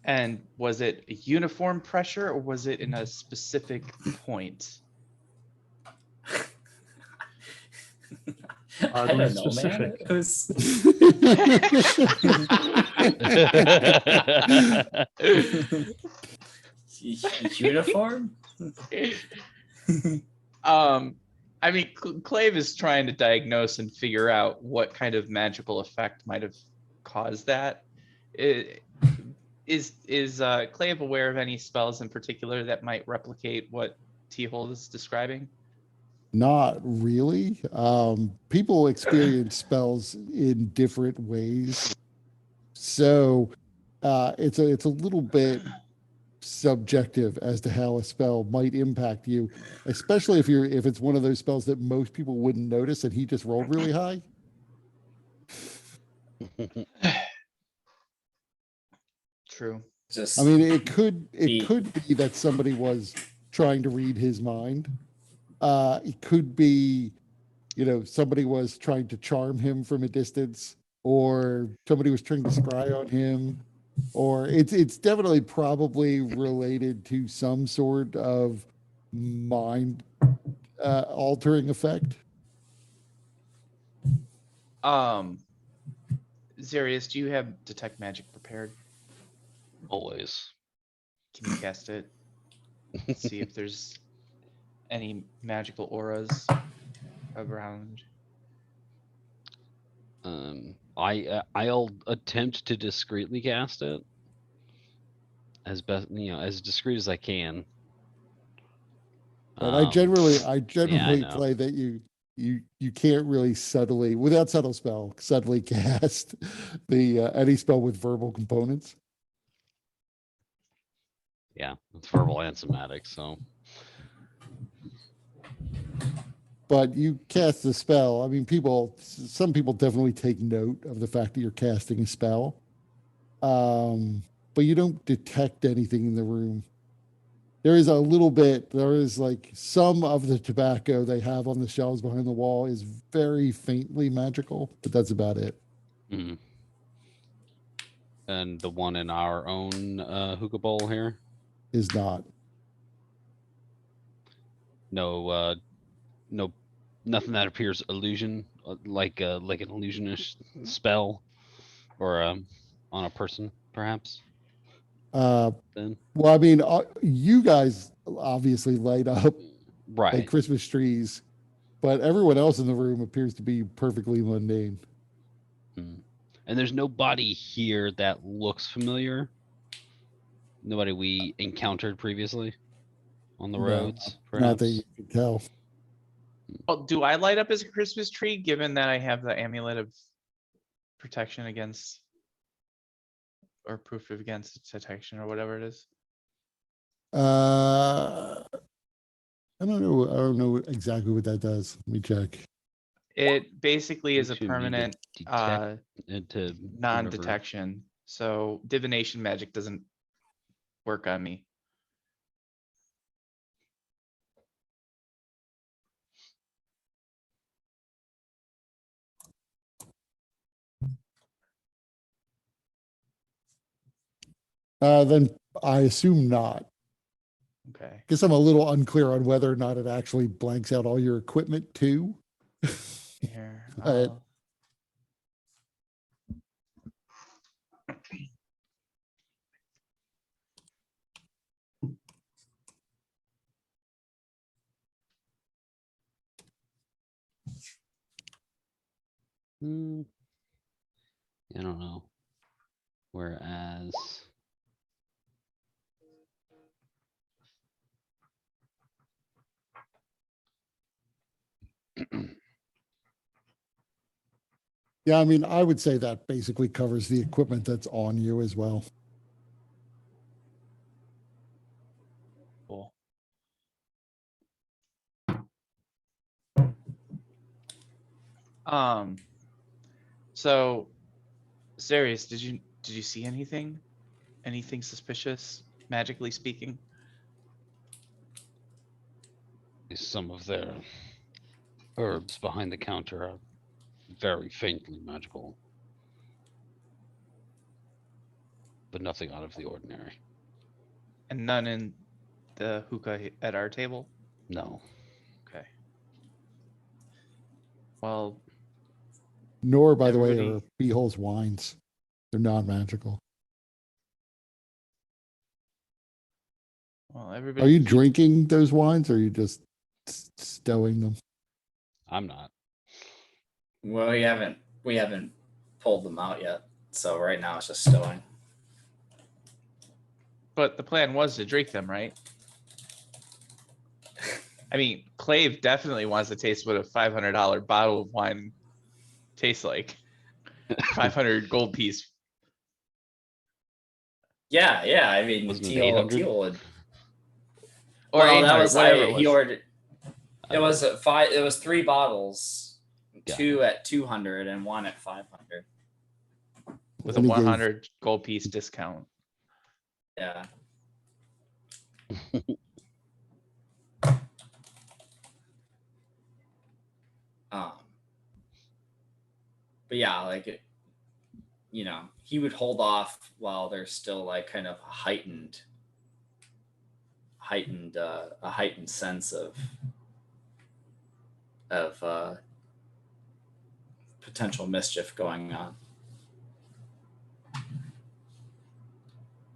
And was it a uniform pressure or was it in a specific point? I Oddly don't know, man. specific. It was uniform. I mean, Clave is trying to diagnose and figure out what kind of magical effect might have caused that. Is Clave aware of any spells in particular that might replicate what T-Hole is describing? Not really. People experience spells in different ways. So it's a little bit subjective as to how a spell might impact you, especially if it's one of those spells that most people wouldn't notice and he just rolled really high. True. Just I mean, it could The- be that somebody was trying to read his mind. It could be, somebody was trying to charm him from a distance, or somebody was trying to scry on him, or it's definitely probably related to some sort of mind altering effect. Zarius, do you have detect magic prepared? Always. Can you cast it? See if there's any magical auras around. I'll attempt to discreetly cast it as best, as discreet as I can. But I generally know. play that you can't really without subtle spell, subtly cast any spell with verbal components. Yeah, it's verbal and somatic, so but you cast the spell. I mean, some people definitely take note of the fact that you're casting a spell. But you don't detect anything in the room. There is like some of the tobacco they have on the shelves behind the wall is very faintly magical, but that's about it. Mhm. And the one in our own hookah bowl here, Is not. no, nothing that appears illusion, like an illusionist spell, or on a person, perhaps. Uh, Then well, I mean, you guys obviously light up right. like Christmas trees, but everyone else in the room appears to be perfectly mundane. Mm. And there's nobody here that looks familiar. Nobody we encountered previously on the No, roads, Not that perhaps. you can tell. Well, do I light up as a Christmas tree given that I have the amulet of protection against or proof against detection or whatever it is? I don't know. I don't know exactly what that does. Let me check. It basically is a Makes you immune to permanent to whatever. non-detection. So divination magic doesn't work on me. Then I assume not. Okay. Guess I'm a little unclear on whether or not it actually blanks out all your equipment too. Here. But- I don't know. Whereas Yeah, I mean, I would say that basically covers the equipment that's on you as well. Cool. So Zarius, did you see anything? Anything suspicious, magically speaking? some of their herbs behind the counter are very faintly magical, but nothing out of the ordinary. And none in the hookah at our table? No. Okay. Well, Nor, by the way, Everybody- are Behol's wines. They're non-magical. everybody. Are you keep- drinking those wines or are you just stowing them? I'm not. Well, we haven't pulled them out yet. So right now it's just stowing. But the plan was to drink them, right? I mean, Clave definitely wants to taste what a $500 bottle of wine tastes like. 500 gold piece. Yeah, yeah. I mean, Wasn't it Teal 800? would. Or Well, that 800, was whatever it he was. ordered. It was a five. It was 3 bottles, Got 2 at 200 and 1 at 500. With a And he gave- 100 gold piece discount. Yeah. um, but yeah, like he would hold off while there's still like kind of a heightened sense of potential mischief going on.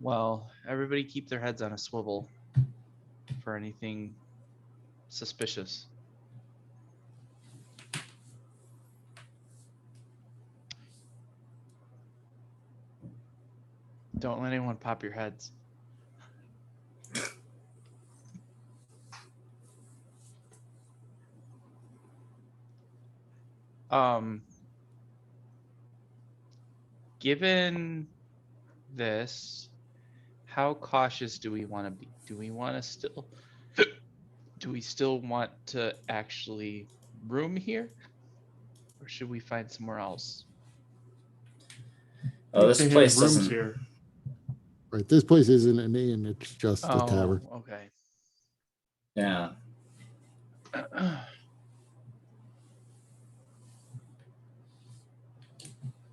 Well, everybody keep their heads on a swivel for anything suspicious. Don't let anyone pop your heads. Given this, how cautious do we want to be? Do we still want to actually room here? Or should we find somewhere else? Oh, this They have place rooms doesn't. here. Right. This place isn't an inn, it's just a tavern. Okay. Yeah.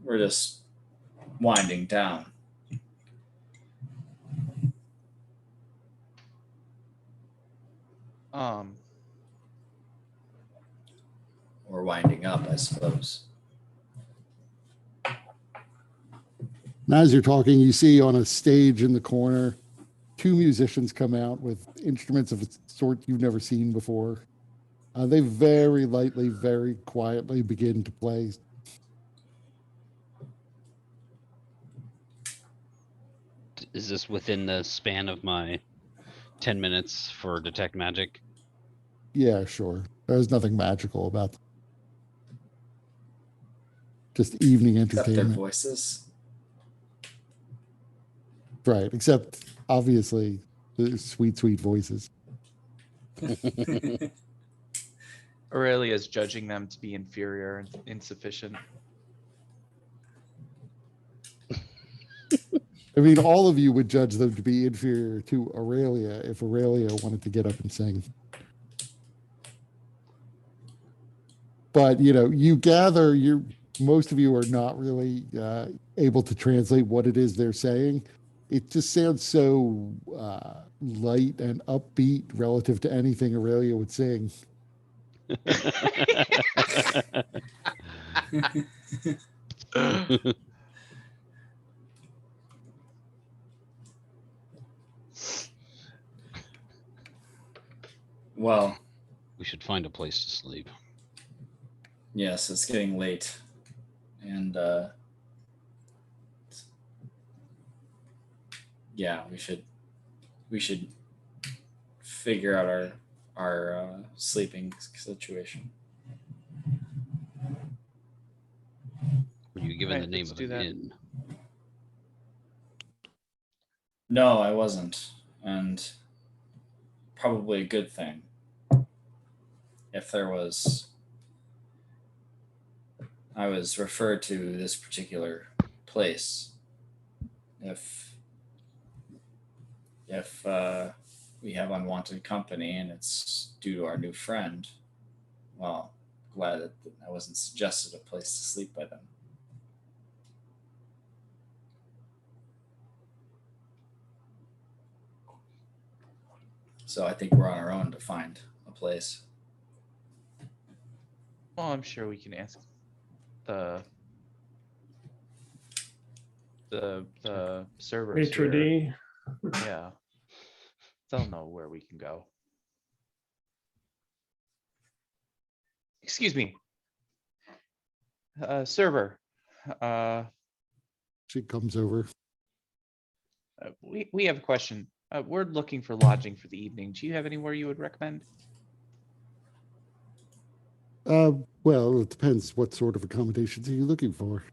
We're just winding down. Or winding up, I suppose. Now, as you're talking, you see on a stage in the corner, two musicians come out with instruments of a sort you've never seen before. They very lightly, very quietly begin to play. Is this within the span of my 10 minutes for detect magic? Yeah, sure. There's nothing magical about them. Just evening Except their entertainment. voices. Right. Except, obviously, the sweet, sweet voices. Aurelia's judging them to be inferior and insufficient. I mean, all of you would judge them to be inferior to Aurelia if Aurelia wanted to get up and sing. But, you gather most of you are not really able to translate what it is they're saying. It just sounds so light and upbeat relative to anything Aurelia would sing. Well, We should find a place to sleep. yes, it's getting late. And yeah, we should figure out our sleeping situation. Were you given the Right, name let's of do an that. inn? No, I wasn't, and probably a good thing. If there was, I was referred to this particular place. If we have unwanted company and it's due to our new friend, well, glad that I wasn't suggested a place to sleep by them. So I think we're on our own to find a place. Well, I'm sure we can ask the servers Maitre here. d'. Yeah, they'll know where we can go. Excuse me, server. She comes over. We have a question. We're looking for lodging for the evening. Do you have anywhere you would recommend? Well, it depends. What sort of accommodations are you looking for?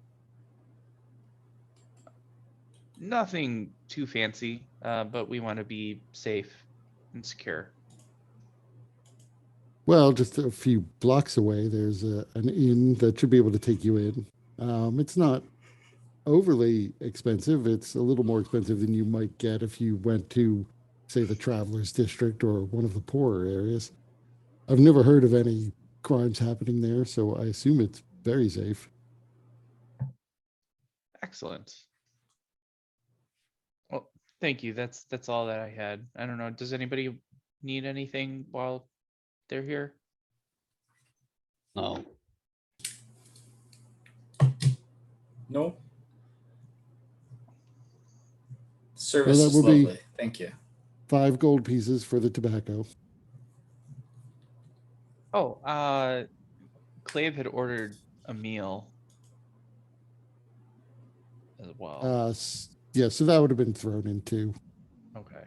Nothing too fancy, but we want to be safe and secure. Well, just a few blocks away, there's an inn that should be able to take you in. It's not overly expensive. It's a little more expensive than you might get if you went to, say, the Travelers District or one of the poorer areas. I've never heard of any crimes happening there, so I assume it's very safe. Excellent. Well, thank you. That's all that I had. I don't know. Does anybody need anything while they're here? No. No. Service that is will be- lovely. Thank you. 5 gold pieces for the tobacco. Oh, Clave had ordered a meal as well. Yeah, so that would have been thrown in too. Okay.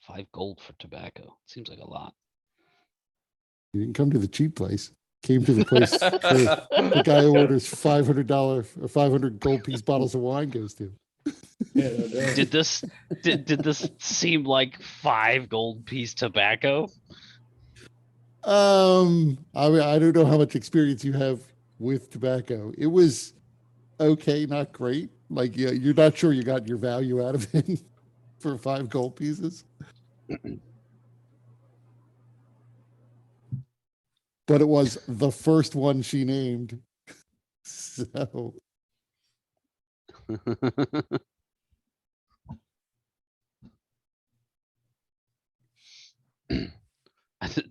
5 gold for tobacco. Seems like a lot. You didn't come to the cheap place. Came to the place where the guy who orders $500 or 500 gold piece bottles of wine goes to. Yeah, no doubt. Did this seem like 5 gold piece tobacco? I mean, I don't know how much experience you have with tobacco. It was okay, not great. Like, yeah, you're not sure you got your value out of it for 5 gold pieces. But it was the first one she named. So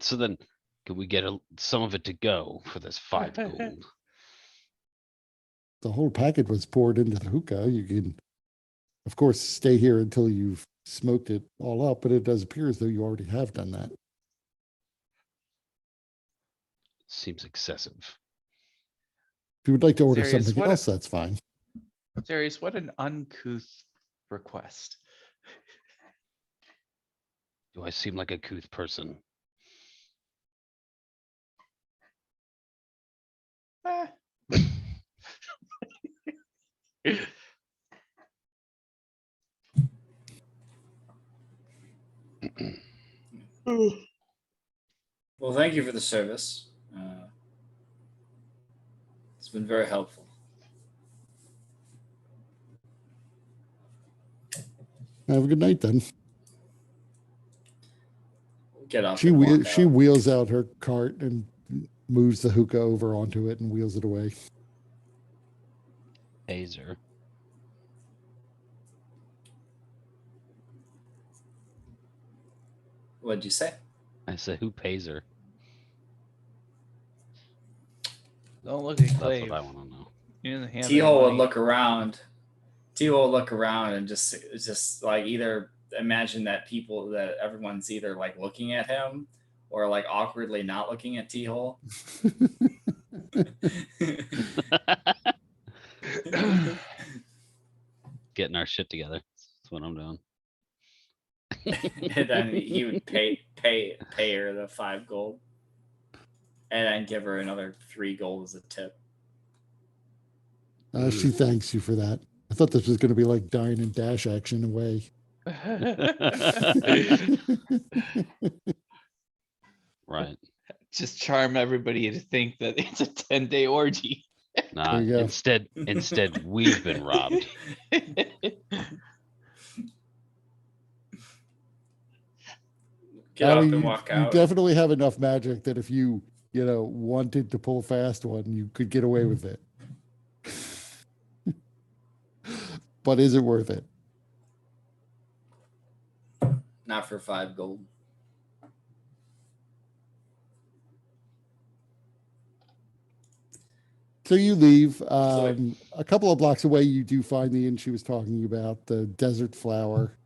So then, can we get some of it to go for this 5 gold? the whole packet was poured into the hookah. You can, of course, stay here until you've smoked it all up, but it does appear as though you already have done that. Seems excessive. If you would like to order Serious, something what else, that's fine. Darius, what an uncouth request. Do I seem like a couth person? Eh. Well, thank you for the service. It's been very helpful. Have a good night then. Get off. She and walk she out. wheels out her cart and moves the hookah over onto it and wheels it away. Hazer. What'd you say? I said, who pays her? Don't look at That's Clave. what I want to know. You're in the hands of T-Hole would money. look around. T-Hole would look around and just like either imagine that everyone's either like looking at him or like awkwardly not looking at T-Hole. Getting our shit together. That's what I'm doing. And then he would pay her the 5 gold. And then give her another 3 gold as a tip. She thanks you for that. I thought this was going to be like dine and dash action away. Right. Just charm everybody to think that it's a 10-day orgy. Nah, you go. instead, we've been robbed. Get up Abby, and you, walk you out. definitely have enough magic that if you wanted to pull a fast one, you could get away with it. But is it worth it? Not for 5 gold. So you leave. So- A couple of blocks away, you do find the inn she was talking about, the Desert Flower.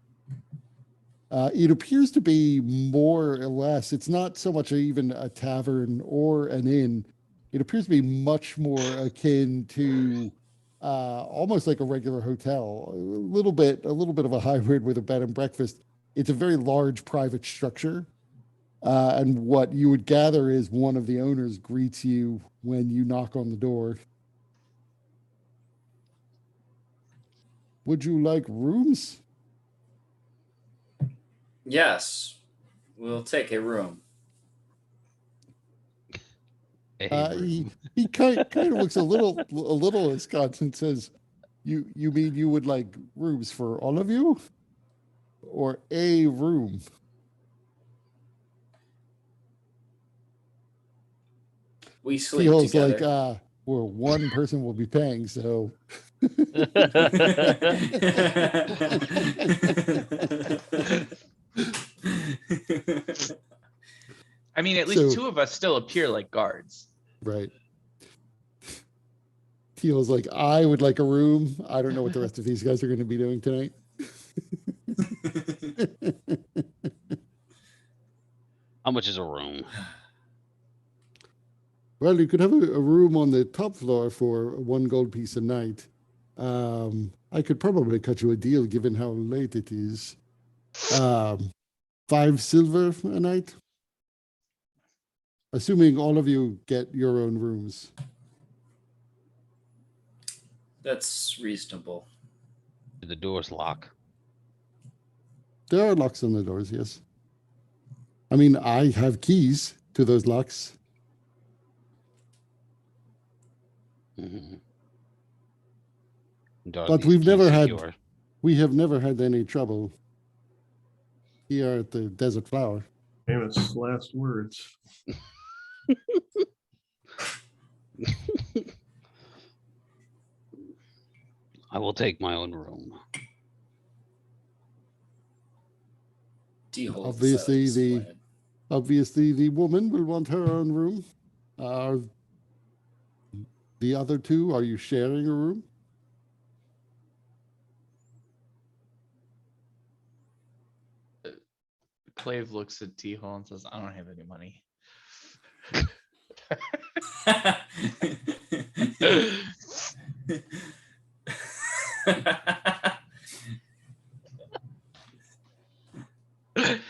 It appears to be more or less, it's not so much even a tavern or an inn. It appears to be much more akin to almost like a regular hotel, a little bit of a hybrid with a bed and breakfast. It's a very large private structure. And what you would gather is one of the owners greets you when you knock on the door. Would you like rooms? Yes, we'll take a room. He kind of looks a little askance and says, "You mean you would like rooms for all of you, or a room?" We sleep Feels together. like well, one person will be paying, so I mean, at least So- 2 of us still appear like guards. right. Teal's like, I would like a room. I don't know what the rest of these guys are going to be doing tonight. How much is a room? Well, you could have a room on the top floor for 1 gold piece a night. I could probably cut you a deal given how late it is. 5 silver a night. Assuming all of you get your own rooms. That's reasonable. Do the doors lock? There are locks on the doors, yes. I mean, I have keys to those locks. Mhm. But we've never had- Secure. We have never had any trouble here at the Desert Flower. Famous last words. I will take my own room. D-hole Obviously, decided to the- split. Obviously, the woman will want her own room. The other two, are you sharing a room? Clave looks at T-Hole and says, I don't have any money. I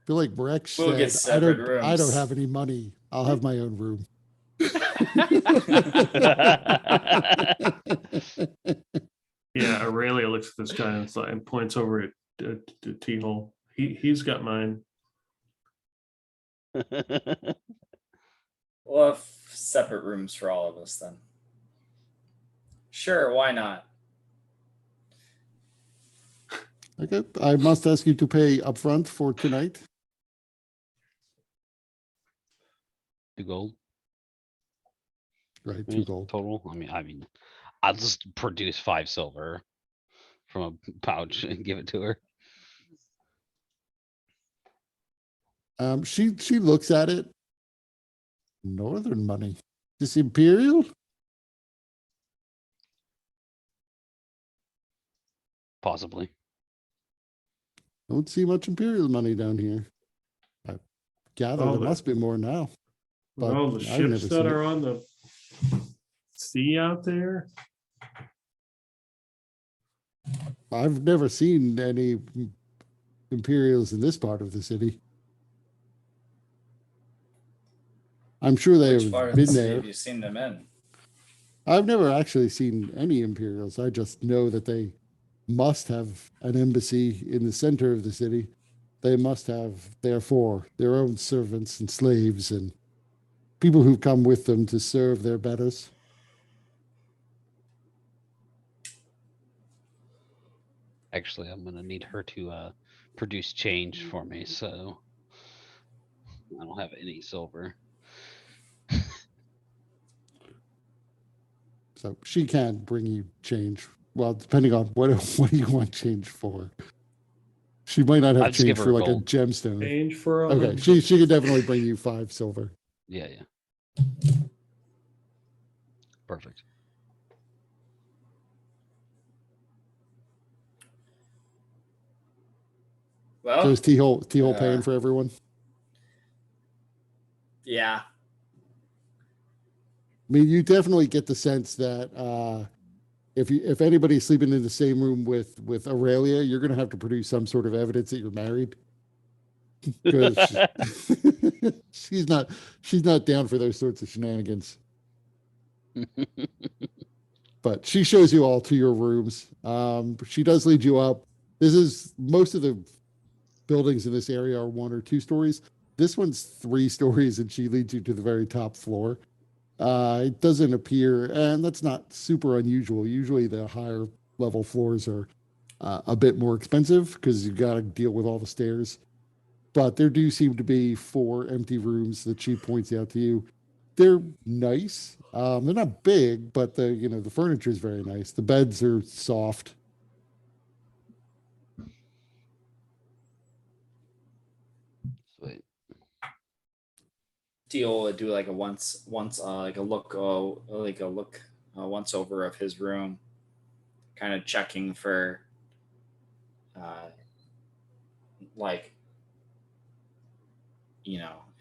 feel like Brex We'll get said, separate I don't rooms." have any money. I'll have my own room. Yeah, Aurelia looks at this guy and points over at T-Hole. He's got mine. We'll have separate rooms for all of us then. Sure, why not? Okay, I must ask you to pay upfront for tonight. 2 gold. Right, I 2 mean, gold. total. I mean, I'll just produce 5 silver from a pouch and give it to her. She looks at it. Northern money. This Imperial? Possibly. Don't see much Imperial money down here. I gather Oh, there but- must be more now. But All the I've never ships seen that it. are on the sea out there. I've never seen any Imperials in this part of the city. I'm sure Which they've part of the been city there. have you seen them in? I've never actually seen any Imperials. I just know that they must have an embassy in the center of the city. They must have, therefore, their own servants and slaves and people who come with them to serve their betters. Actually, I'm gonna need her to produce change for me, so I don't have any silver. So she can bring you change. Well, depending on what do you want change for? She might not I'll have just give change her for like gold. a gemstone. Change for a Okay, she could definitely bring you 5 silver. Yeah. Perfect. Well, So is T-Hole paying uh, for everyone? yeah. I mean, you definitely get the sense that if anybody's sleeping in the same room with Aurelia, you're going to have to produce some sort of evidence that you're married. Because she's not down for those sorts of shenanigans. But she shows you all to your rooms. She does lead you up. Most of the buildings in this area are 1 or 2 stories. This one's 3 stories, and she leads you to the very top floor. It doesn't appear, and that's not super unusual. Usually the higher level floors are a bit more expensive because you've got to deal with all the stairs. But there do seem to be 4 empty rooms that she points out to you. They're nice. They're not big, but the furniture is very nice. The beds are soft. Sweet. Deal would do like a once like a look once over of his room, kind of checking for like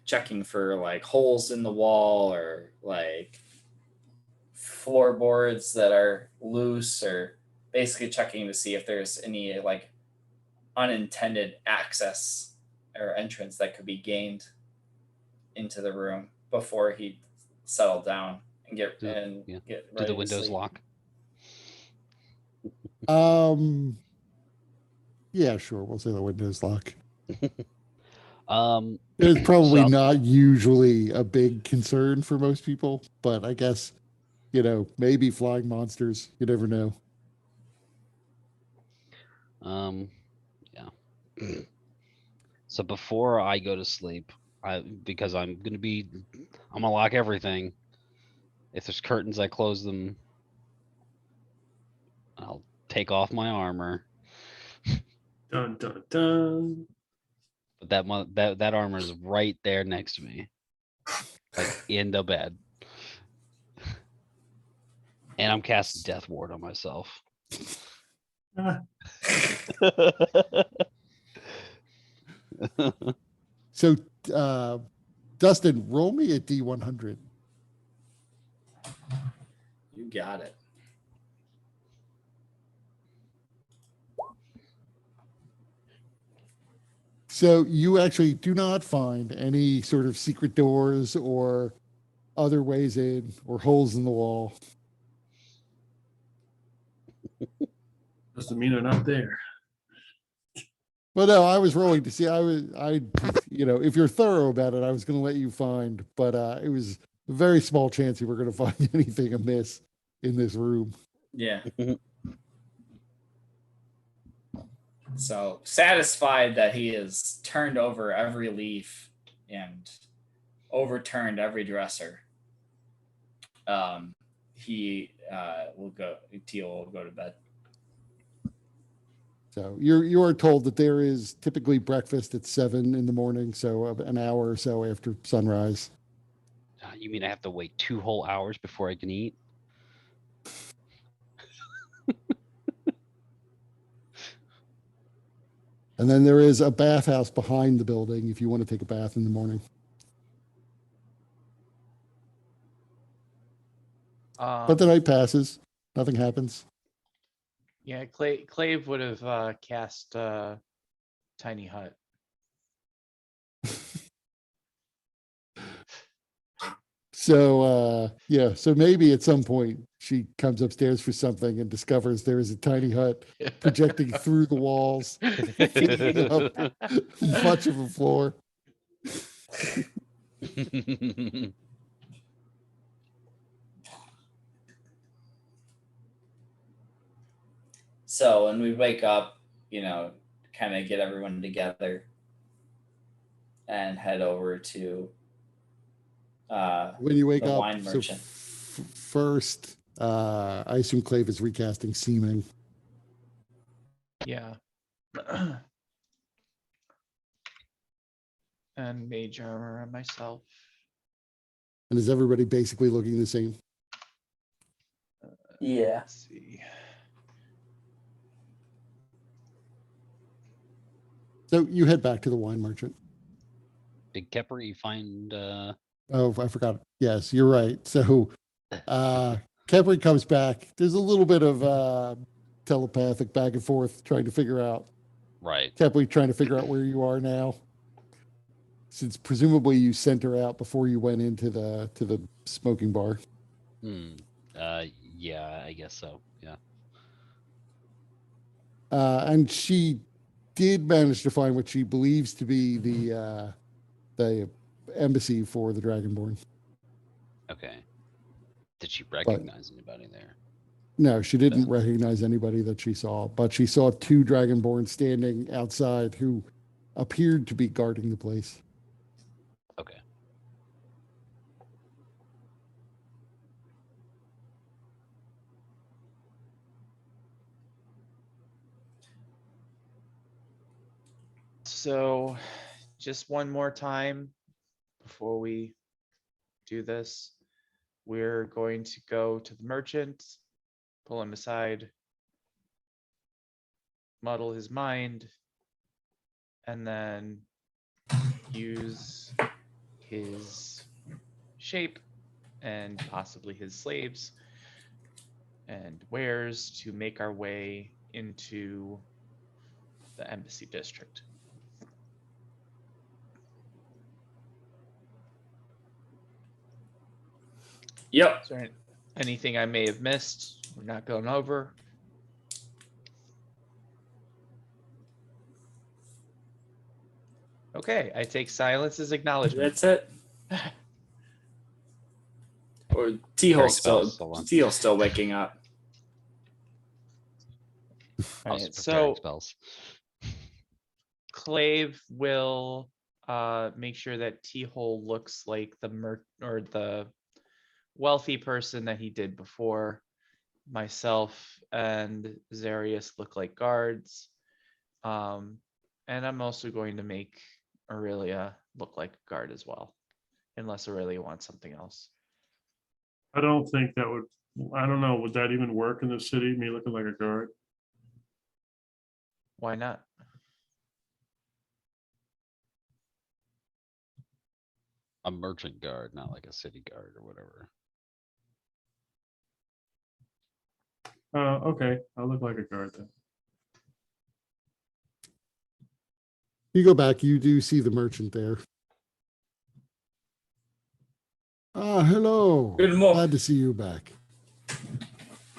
checking for like holes in the wall or like floorboards that are loose, or basically checking to see if there's any like unintended access or entrance that could be gained into the room before he settled down and get Yeah. ready Do the to windows sleep. lock? Yeah, sure. We'll say the windows lock. It's probably So- not usually a big concern for most people, but I guess, maybe flying monsters. You never know. Yeah. So before I go to sleep, because I'm gonna lock everything. If there's curtains, I close them. I'll take off my armor, Dun dun dun. but that armor is right there next to me, like in the bed. And I'm casting Death Ward on myself. Ah, So, Dustin, roll me a D100. You got it. So you actually do not find any sort of secret doors or other ways in or holes in the wall. doesn't mean they're not there. Well, no, I was rolling to see. If you're thorough about it, I was going to let you find, but it was a very small chance you were going to find anything amiss in this room. Yeah. So satisfied that he has turned over every leaf and overturned every dresser, Teal will go to bed. So you are told that there is typically breakfast at 7 in the morning, so an hour or so after sunrise. You mean I have to wait 2 whole hours before I can eat? And then there is a bathhouse behind the building if you want to take a bath in the morning. But the night passes, nothing happens. Yeah, Clave would have cast Tiny Hut. So so maybe at some point she comes upstairs for something and discovers there is a tiny hut projecting through the walls, taking up much of a floor. So when we wake up, kind of get everyone together and head over to When you wake the up, wine merchant. first, I assume Clave is recasting seeming. Yeah. And mage armor on myself. And is everybody basically looking the same? Yeah. Let's see. So you head back to the wine merchant. Big Kepper, you find Oh, I forgot. Yes, you're right. So Kepri comes back. There's a little bit of telepathic back and forth trying to figure out. right. Kepri trying to figure out where you are now. Since presumably you sent her out before you went into the smoking bar. Yeah, I guess so. Yeah. And she did manage to find what she believes to be the embassy for the Dragonborn. Okay. Did she recognize anybody there? No, she didn't recognize anybody that she saw, but she saw 2 Dragonborn standing outside who appeared to be guarding the place. Okay. So just one more time before we do this. We're going to go to the merchant, pull him aside, muddle his mind, and then use his shape and possibly his slaves and wares to make our way into the embassy district. Yep. Is there anything I may have missed? We're not going over. Okay, I take silence as acknowledgement. That's it. Or T-hole Very still spells, hold on. T-hole still waking up. I was Alright, preparing so spells. Clave will make sure that T-hole looks like the wealthy person that he did before. Myself and Zarius look like guards. And I'm also going to make Aurelia look like a guard as well. Unless Aurelia wants something else. I don't think that would, I don't know, would that even work in the city, me looking like a guard? Why not? A merchant guard, not like a city guard or whatever. Okay, I'll look like a guard then. You go back, you do see the merchant there. Ah, hello. Good morning. Glad to see you back.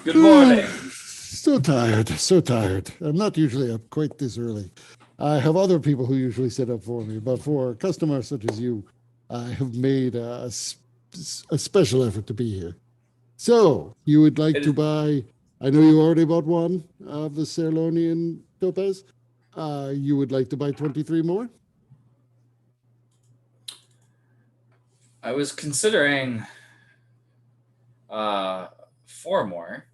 Good morning. So tired, so tired. I'm not usually up quite this early. I have other people who usually sit up for me, but for customers such as you, I have made a special effort to be here. So, you would like to buy, I know you already bought one of the Cerlonian topaz. You would like to buy 23 more? I was considering 4 more.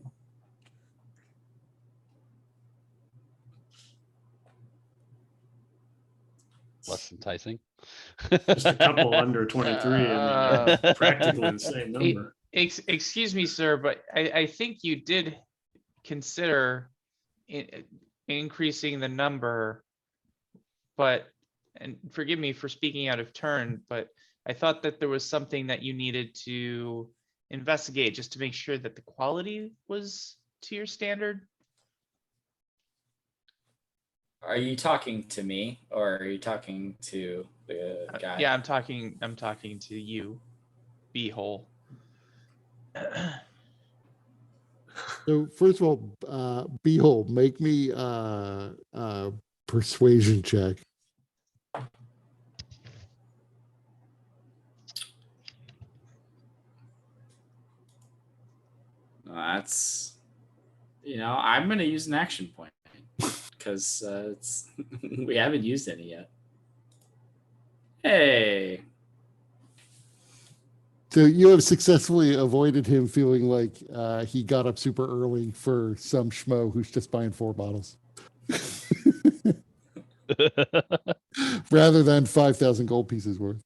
Less enticing. Just a couple under 23 and practically the same e- number. Excuse me, sir, but I think you did consider increasing the number, but, and forgive me for speaking out of turn, but I thought that there was something that you needed to investigate just to make sure that the quality was to your standard. Are you talking to me or are you talking to the guy? Yeah, I'm talking to you, Beehole. So first of all, Behold, make me persuasion check. That's, I'm going to use an action point because it's we haven't used any yet. Hey, So you have successfully avoided him feeling like he got up super early for some schmo who's just buying 4 bottles. Rather than 5,000 gold pieces worth.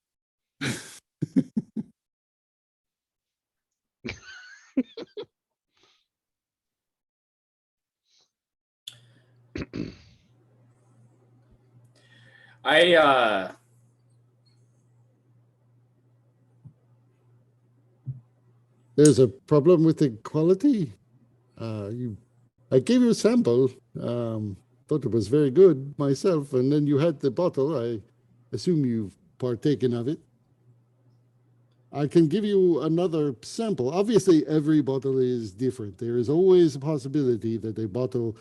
There's a problem with the quality. I gave you a sample. Thought it was very good myself, and then you had the bottle. I assume you've partaken of it. I can give you another sample. Obviously, every bottle is different. There is always a possibility that a bottle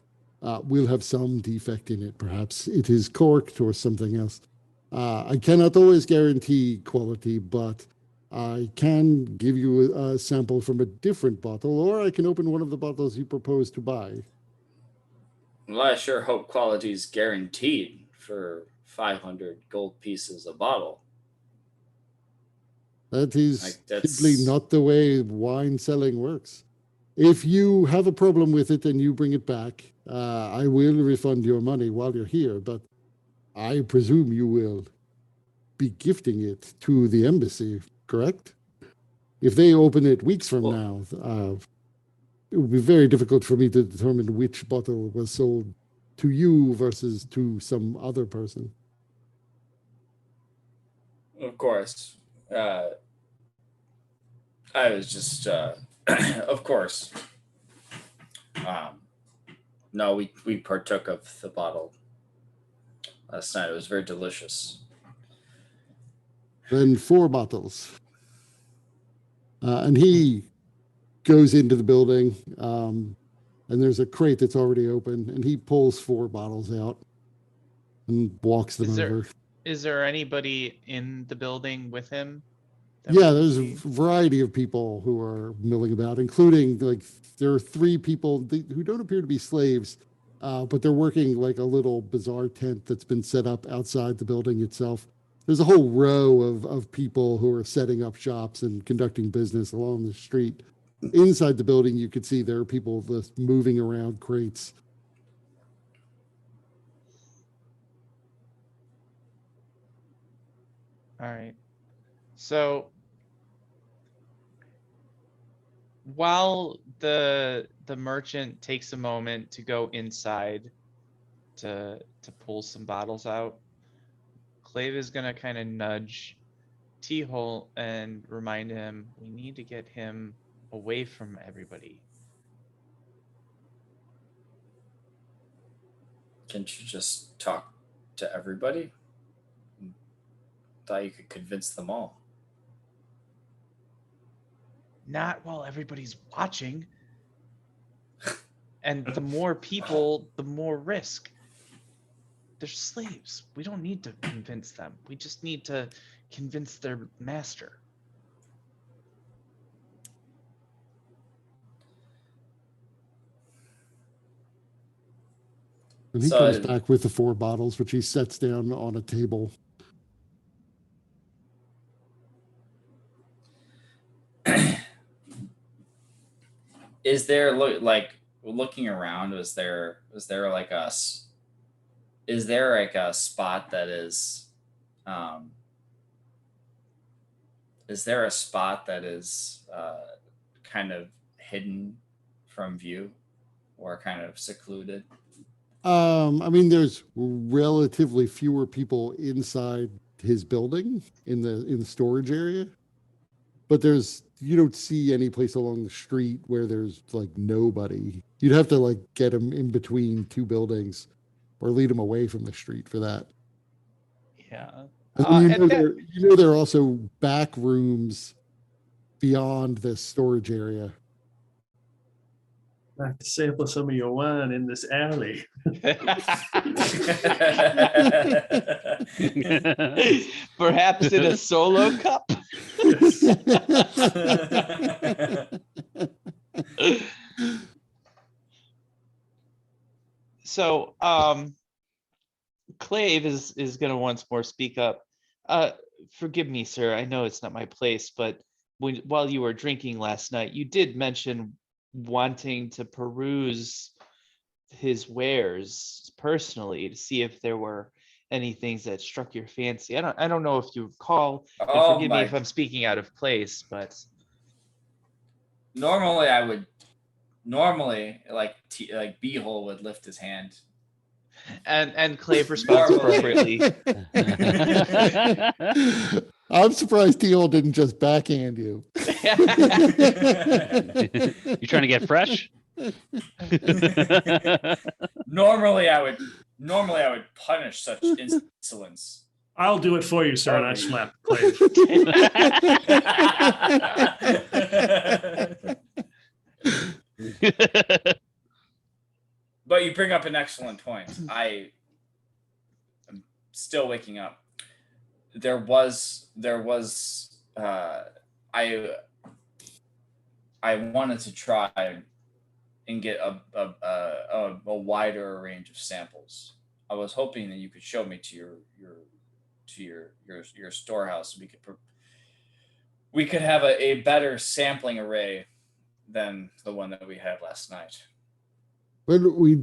will have some defect in it. Perhaps it is corked or something else. I cannot always guarantee quality, but I can give you a sample from a different bottle, or I can open one of the bottles you propose to buy. well, I sure hope quality is guaranteed for 500 gold pieces a bottle. That is Like, that's- simply not the way wine selling works. If you have a problem with it and you bring it back, I will refund your money while you're here, but I presume you will be gifting it to the embassy, correct? If they open it weeks from now, it would be very difficult for me to determine which bottle was sold to you versus to some other person. Of course. I was just, of course. No, we partook of the bottle last night. It was very delicious. Then 4 bottles. And he goes into the building, and there's a crate that's already open, and he pulls 4 bottles out and walks them Is there- over. Is there anybody in the building with him? that Yeah, we there's a can see? variety of people who are milling about, including like there are 3 people who don't appear to be slaves, but they're working like a little bizarre tent that's been set up outside the building itself. There's a whole row of people who are setting up shops and conducting business along the street. Inside the building, you could see there are people just moving around crates. All right. So while the merchant takes a moment to go inside to pull some bottles out, Clave is gonna kind of nudge T-Hole and remind him we need to get him away from everybody. Can't you just talk to everybody? Thought you could convince them all. Not while everybody's watching. And the more people, the more risk. They're slaves. We don't need to convince them. We just need to convince their master. And he So comes I- back with the 4 bottles, which he sets down on a table. Is there like looking around? Was there like is there like a spot that is there a spot that is kind of hidden from view or kind of secluded? I mean, there's relatively fewer people inside his building in the storage area, but you don't see any place along the street where there's like nobody. You'd have to like get him in between 2 buildings or lead him away from the street for that. Yeah. And then and that- there are also back rooms beyond this storage area. I have to sample some of your wine in this alley. Perhaps in a solo cup. So, Clave is gonna once more speak up. Forgive me, sir. I know it's not my place, but while you were drinking last night, you did mention wanting to peruse his wares personally to see if there were any things that struck your fancy. I don't know if you recall. And Oh forgive me my! if I'm speaking out of place, but Normally, I would. Normally, like Beehole would lift his hand. and Clave responds Normally. appropriately. I'm surprised Teal didn't just backhand you. You trying to get fresh? Normally, I would punish such insolence. I'll do it for you, sir. And I Sorry. slap Clave. But you bring up an excellent point. I am still waking up. There was I wanted to try and get a wider range of samples. I was hoping that you could show me to your storehouse. We could have a better sampling array than the one that we had last night. But we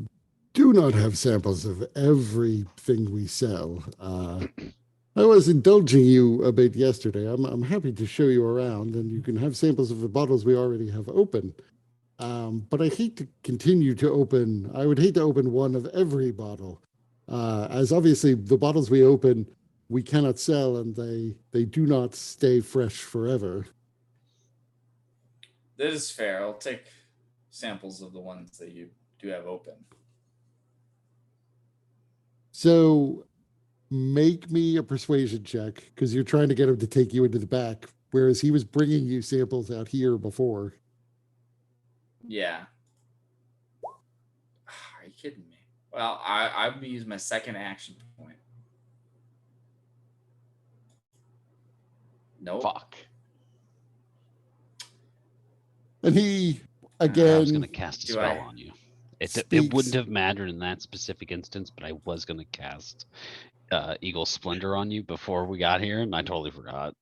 do not have samples of everything we sell. I was indulging you a bit yesterday. I'm happy to show you around, and you can have samples of the bottles we already have open. But I hate to continue to open. I would hate to open one of every bottle, as obviously the bottles we open we cannot sell, and they do not stay fresh forever. That is fair. I'll take samples of the ones that you do have open. So make me a persuasion check, because you're trying to get him to take you into the back, whereas he was bringing you samples out here before. Yeah. Are you kidding me? Well, I'm gonna use my second action point. Nope. Fuck. And he I was going again to cast a Do spell I- on you. It speaks. wouldn't have mattered in that specific instance, but I was going to cast Eagle Splendor on you before we got here, and I totally forgot.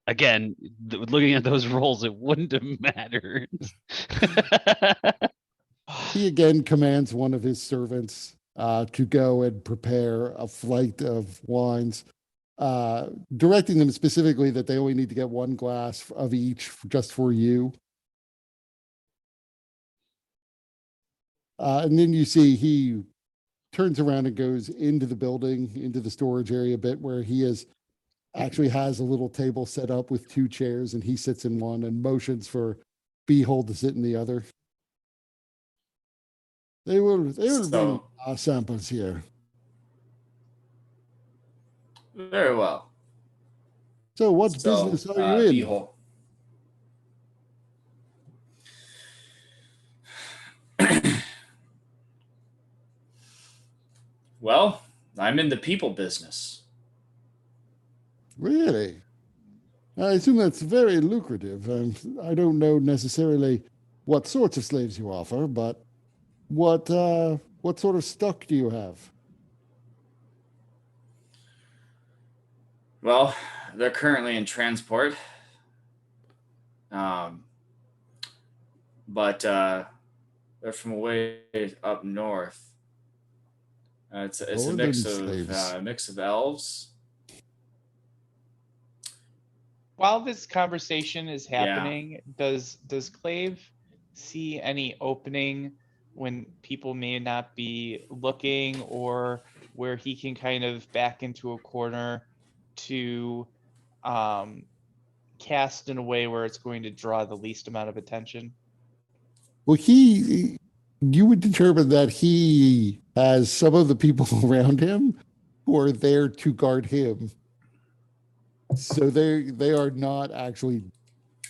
Again, looking at those rolls, it wouldn't have mattered. He again commands one of his servants to go and prepare a flight of wines, directing them specifically that they only need to get one glass of each just for you. And then you see he turns around and goes into the building, into the storage area a bit where he actually has a little table set up with 2 chairs, and he sits in one and motions for Behold to sit in the other. They will bring So- our samples here. Very well. So what So, business are you in? Behold. Well, I'm in the people business. Really? I assume that's very lucrative. I don't know necessarily what sorts of slaves you offer, but what sort of stock do you have? Well, they're currently in transport. But they're from way up north. It's a Northern mix of elves. While this conversation is Yeah. happening, does Clave see any opening when people may not be looking, or where he can kind of back into a corner to cast in a way where it's going to draw the least amount of attention? Well, you would determine that he has some of the people around him who are there to guard him. So they are not actually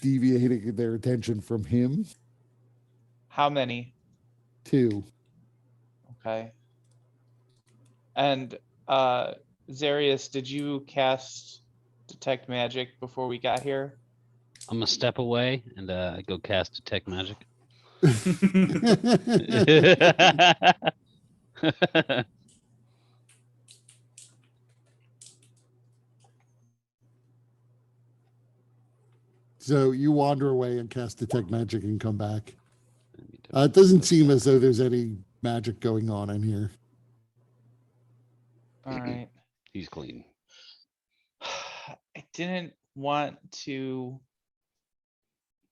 deviating their attention from him. How many? 2. Okay. And Zarius, did you cast Detect Magic before we got here? I'm a step away and go cast Detect Magic. So you wander away and cast Detect Magic and come back. It doesn't seem as though there's any magic going on in here. All right. He's clean. I didn't want to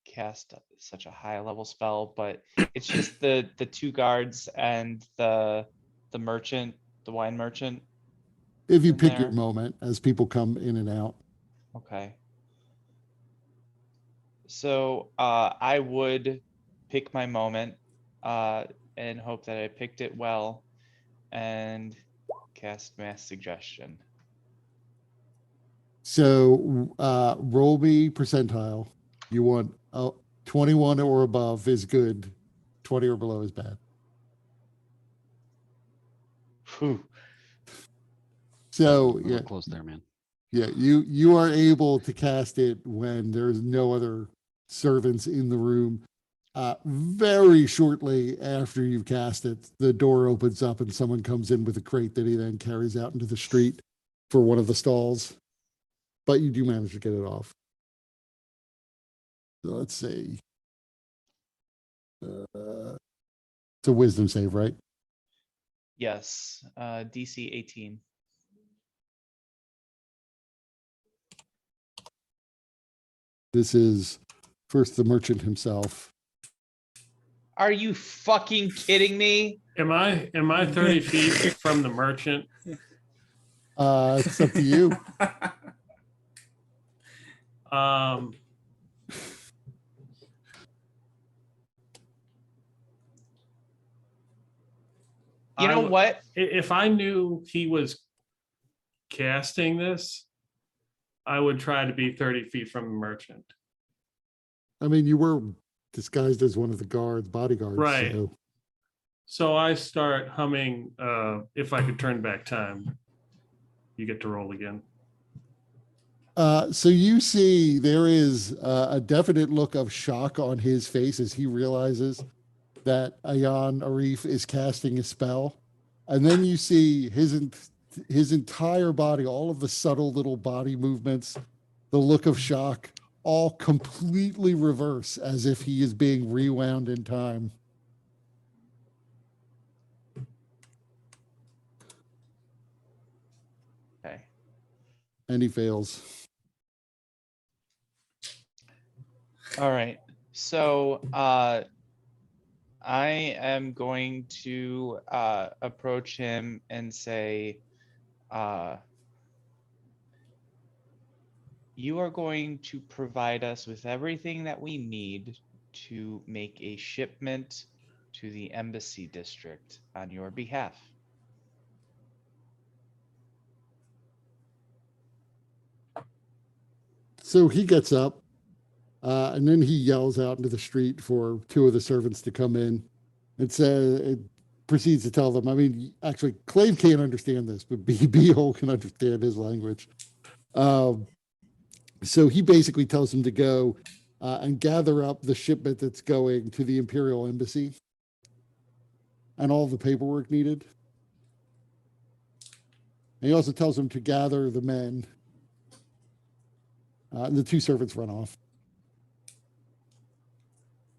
cast such a high level spell, but it's just the 2 guards and the merchant, the wine merchant. If you In pick your there. moment as people come in and out. Okay. So I would pick my moment and hope that I picked it well and cast Mass Suggestion. So roll me percentile. You want 21 or above is good. 20 or below is bad. Whew. So We're yeah, close there, man. yeah, you are able to cast it when there's no other servants in the room. Very shortly after you've cast it, the door opens up and someone comes in with a crate that he then carries out into the street for one of the stalls. But you do manage to get it off. So let's see. It's a wisdom save, right? Yes. DC 18. This is first the merchant himself. Are you fucking kidding me? Am I 30 feet from the merchant? It's up to you. You know what? If I knew he was casting this, I would try to be 30 feet from the merchant. I mean, you were disguised as one of the bodyguards. Right. So. So I start humming, if I could turn back time. You get to roll again. So you see there is a definite look of shock on his face as he realizes that Ayan Arif is casting a spell. And then you see his entire body, all of the subtle little body movements, the look of shock, all completely reverse as if he is being rewound in time. Okay. And he fails. All right. So I am going to approach him and say, you are going to provide us with everything that we need to make a shipment to the embassy district on your behalf. So he gets up, and then he yells out into the street for two of the servants to come in. It proceeds to tell them, I mean, actually, Clave can't understand this, but Beehole can understand his language. So he basically tells them to go and gather up the shipment that's going to the Imperial Embassy and all the paperwork needed. And he also tells them to gather the men. And the two servants run off.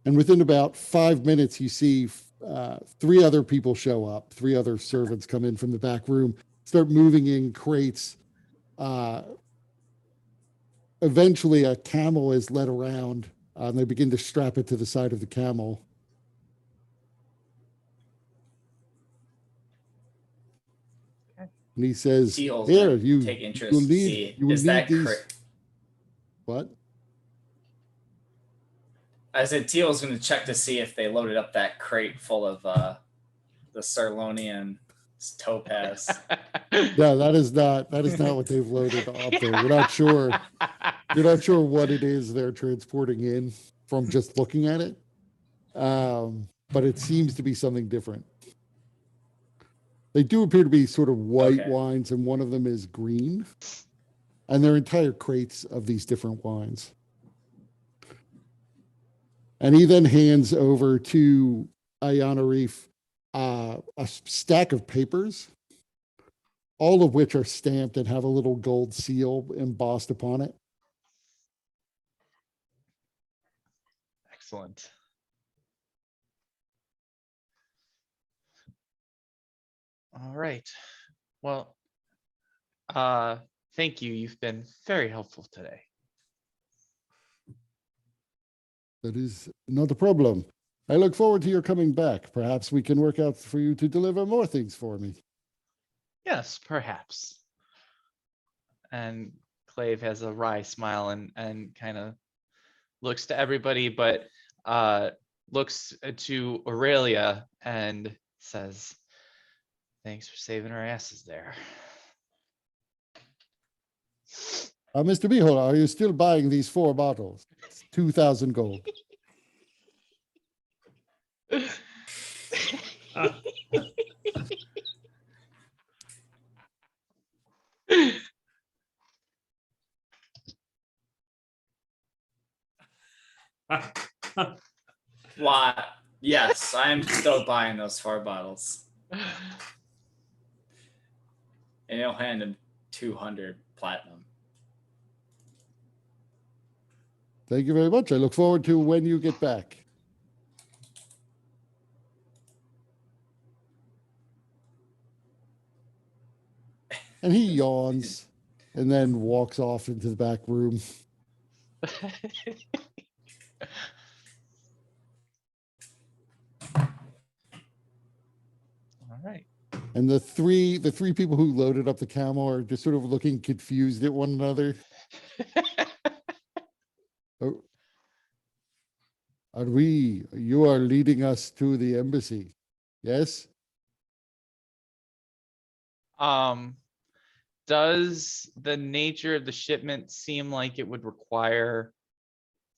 And within about 5 minutes, you see three other people show up. Three other servants come in from the back room, start moving in crates. Eventually, a camel is led around, and they begin to strap it to the side of the camel. Okay. And he says, Teal's "Here, gonna you take interest will to need. see, You will is need that these." correct? What? I said Teal's going to check to see if they loaded up that crate full of the Sarlonian topaz. Yeah, that is not what they've loaded up there. You're not sure. You're not sure what it is they're transporting in from just looking at it. But it seems to be something different. They do appear to be sort of white Okay. wines, and one of them is green. And they're entire crates of these different wines. And he then hands over to Ayan Arif a stack of papers, all of which are stamped and have a little gold seal embossed upon it. Excellent. All right. Well, thank you. You've been very helpful today. That is not a problem. I look forward to your coming back. Perhaps we can work out for you to deliver more things for me. Yes, perhaps. And Clave has a wry smile and kind of looks to everybody, but looks to Aurelia and says, "Thanks for saving our asses there." Mr. Beehole, are you still buying these 4 bottles? It's 2,000 gold. Why? Yes, I am still buying those 4 bottles. And he'll hand him 200 platinum. Thank you very much. I look forward to when you get back. And he yawns and then walks off into the back room. All right. And the three people who loaded up the camel are just sort of looking confused at one another. Oh, you are leading us to the embassy? Yes? Does the nature of the shipment seem like it would require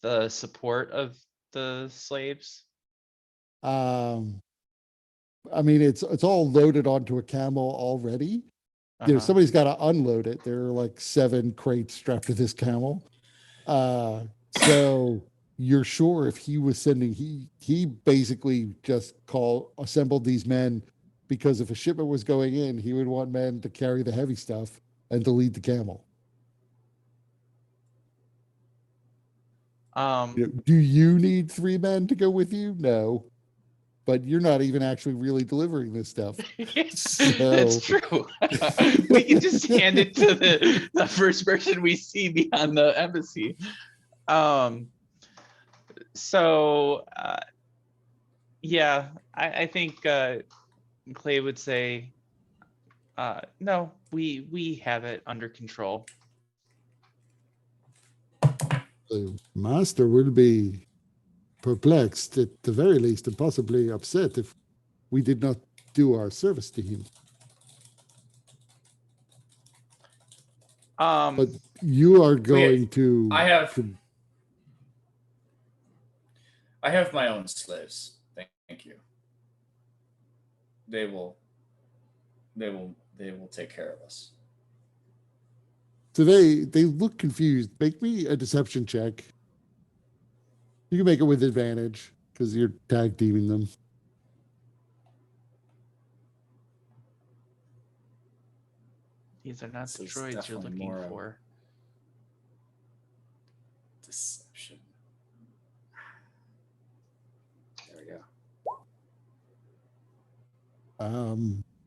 the support of the slaves? I mean, it's all loaded onto a camel already. Uh-huh. somebody's got to unload it. There are like 7 crates strapped to this camel. So you're sure if he was sending, he basically just assembled these men because if a shipment was going in, he would want men to carry the heavy stuff and to lead the camel. Do you need 3 men to go with you? No, but you're not even actually really delivering this stuff. That's true. We can just hand it to the first person we see beyond the embassy. Yeah, I think Clay would say, no, we have it under control. The master will be perplexed at the very least and possibly upset if we did not do our service to him. But you are going to. I have my own slaves. Thank you. They will take care of us. So they look confused. Make me a deception check. You can make it with advantage because you're tag teaming them. These are not This the is droids you're definitely looking more of- for. Deception. There we go.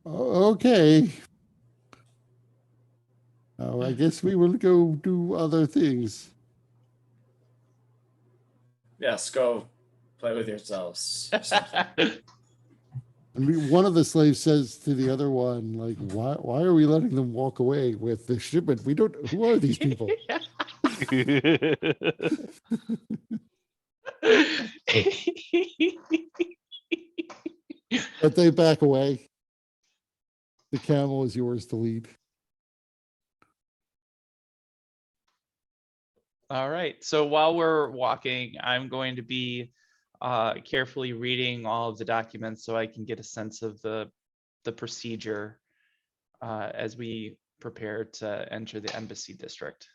Okay. Oh, I guess we will go do other things. Yes, go play with yourselves. or something. And one of the slaves says to the other one, like, why are we letting them walk away with the shipment? We don't, who are these people? But they back away. The camel is yours to lead. All right. So while we're walking, I'm going to be carefully reading all of the documents so I can get a sense of the procedure as we prepare to enter the embassy district.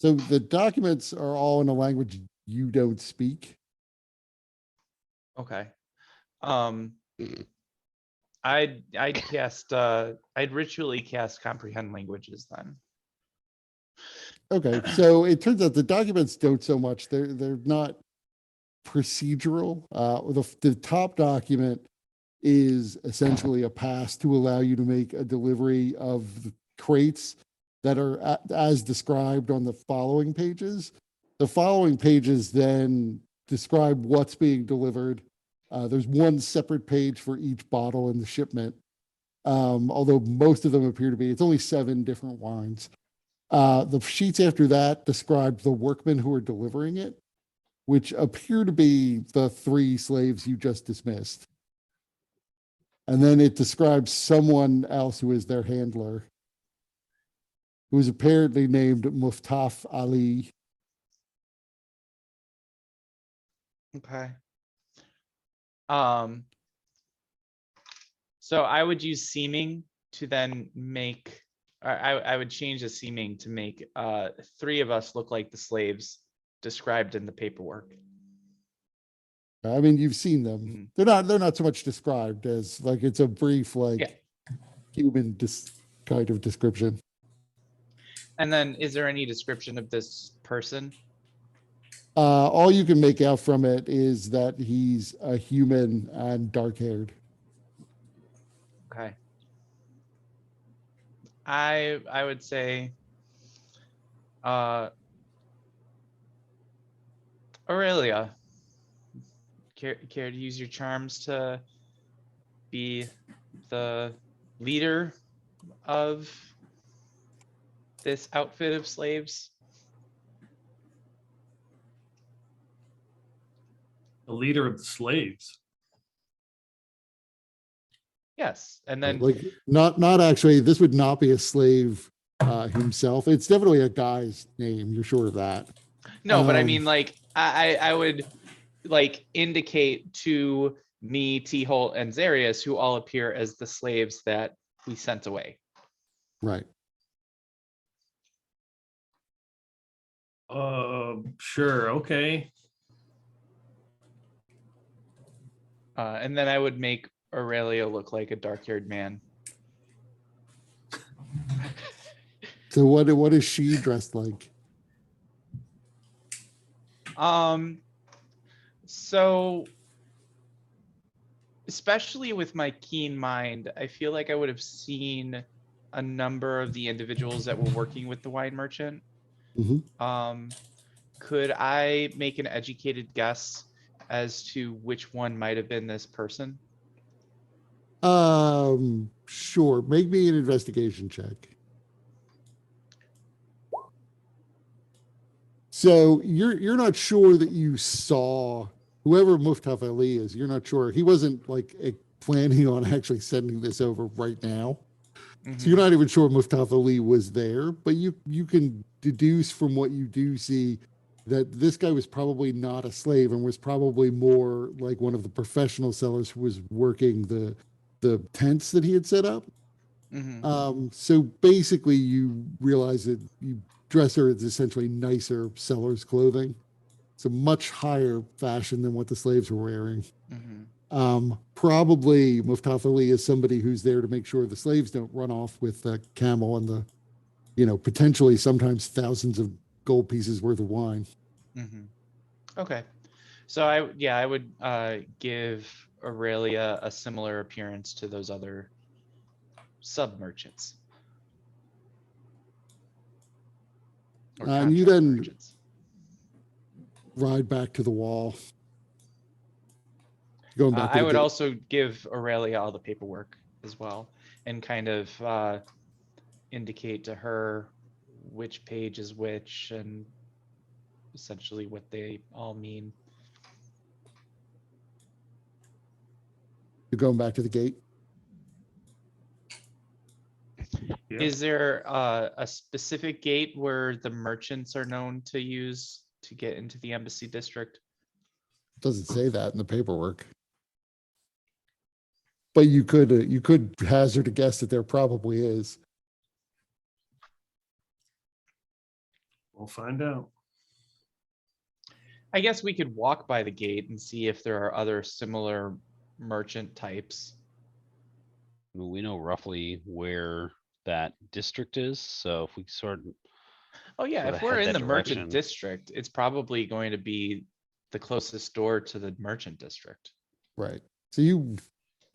So the documents are all in a language you don't speak. Okay. I'd ritually cast comprehend languages then. Okay, so it turns out the documents don't so much. They're not procedural. The top document is essentially a pass to allow you to make a delivery of the crates that are as described on the following pages. The following pages then describe what's being delivered. There's one separate page for each bottle in the shipment. Although most of them appear to be, it's only 7 different wines. The sheets after that describe the workmen who are delivering it, which appear to be the 3 slaves you just dismissed. And then it describes someone else who is their handler, who is apparently named Muftaf Ali. Okay. So I would use seeming to then make, I would change the seeming to make 3 of us look like the slaves described in the paperwork. I mean, you've seen them. Mhm. They're not so much described as like it's a brief Yeah. human kind of description. And then is there any description of this person? All you can make out from it is that he's a human and dark-haired. Okay. I would say Aurelia, care to use your charms to be the leader of this outfit of slaves? The leader of the slaves. Yes, and then Like not actually, this would not be a slave himself. It's definitely a guy's name. You're sure of that? no, but I mean, like I would like indicate to me, T-Holt, and Zarius, who all appear as the slaves that we sent away. Right. Sure. Okay. And then I would make Aurelia look like a dark-haired man. So what is she dressed like? So especially with my keen mind, I feel like I would have seen a number of the individuals that were working with the wine merchant. Mhm. Could I make an educated guess as to which one might have been this person? Sure. Make me an investigation check. So you're not sure that you saw whoever Muftaf Ali is. You're not sure. He wasn't like planning on actually sending this over right now. So you're Mhm. not even sure Muftaf Ali was there, but you can deduce from what you do see that this guy was probably not a slave and was probably more like one of the professional sellers who was working the tents that he had set up. Mhm. So basically, you realize that you dress her as essentially nicer seller's clothing. So much higher fashion than what the slaves were wearing. Mhm. Probably Muftaf Ali is somebody who's there to make sure the slaves don't run off with the camel and the, potentially sometimes thousands of gold pieces worth of wine. Mhm. Okay. So I would give Aurelia a similar appearance to those other sub merchants or And you contract then merchants. ride back to the wall. Going back to I the would gate. also give Aurelia all the paperwork as well, and kind of indicate to her which page is which and essentially what they all mean. You're going back to the gate. Yeah. Is there a specific gate where the merchants are known to use to get into the embassy district? Doesn't say that in the paperwork. But you could hazard a guess that there probably is. We'll find out. I guess we could walk by the gate and see if there are other similar merchant types. I mean, we know roughly where that district is, so if we sort of Oh yeah, Sorta if we're head in that the merchant direction. district, it's probably going to be the closest door to the merchant district. Right. So you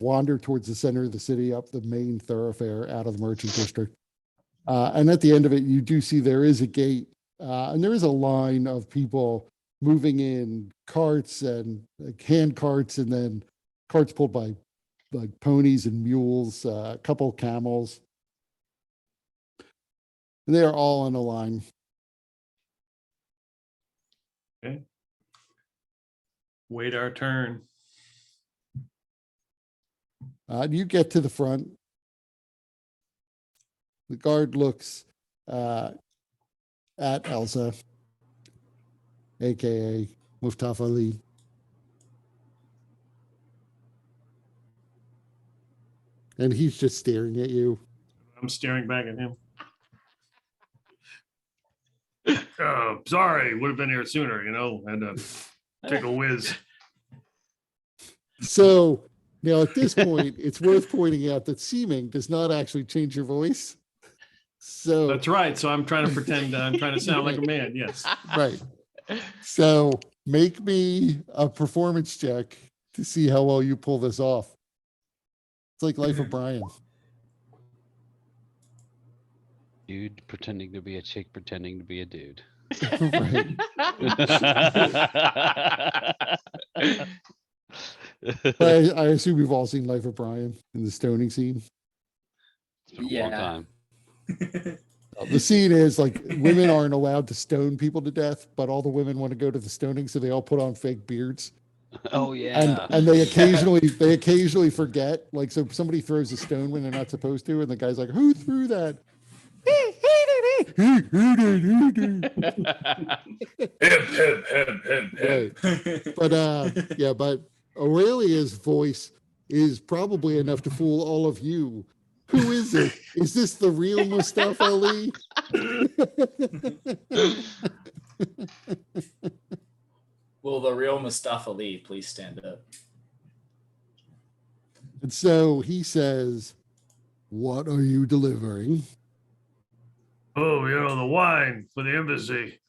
wander towards the center of the city up the main thoroughfare out of the merchant district. And at the end of it, you do see there is a gate and there is a line of people moving in carts and like hand carts and then carts pulled by like ponies and mules, a couple camels. And they are all in a line. Okay. Wait our turn. You get to the front. The guard looks at Elsa, aka Muftaf Ali. And he's just staring at you. I'm staring back at him. Sorry, would have been here sooner, had to take a whiz. So now at this point, it's worth pointing out that seeming does not actually change your voice. So That's right. So I'm trying to pretend I'm trying to sound like a man. Yes. right. So make me a performance check to see how well you pull this off. It's like Life of Brian. dude pretending to be a chick pretending to be a dude. Right. But I assume we've all seen Life of Brian in the stoning scene. It's been a long Yeah. time. The scene is like women aren't allowed to stone people to death, but all the women want to go to the stoning, so they all put on fake beards. Oh yeah. And they occasionally forget. Like, so somebody throws a stone when they're not supposed to, and the guy's like, "Who threw that?" Right. But Aurelia's voice is probably enough to fool all of you. Who is So, is this the real Mustafa Ali? Will the real Mustafa Ali please stand up? And so he says, "What are you delivering?" Oh, the wine for the embassy.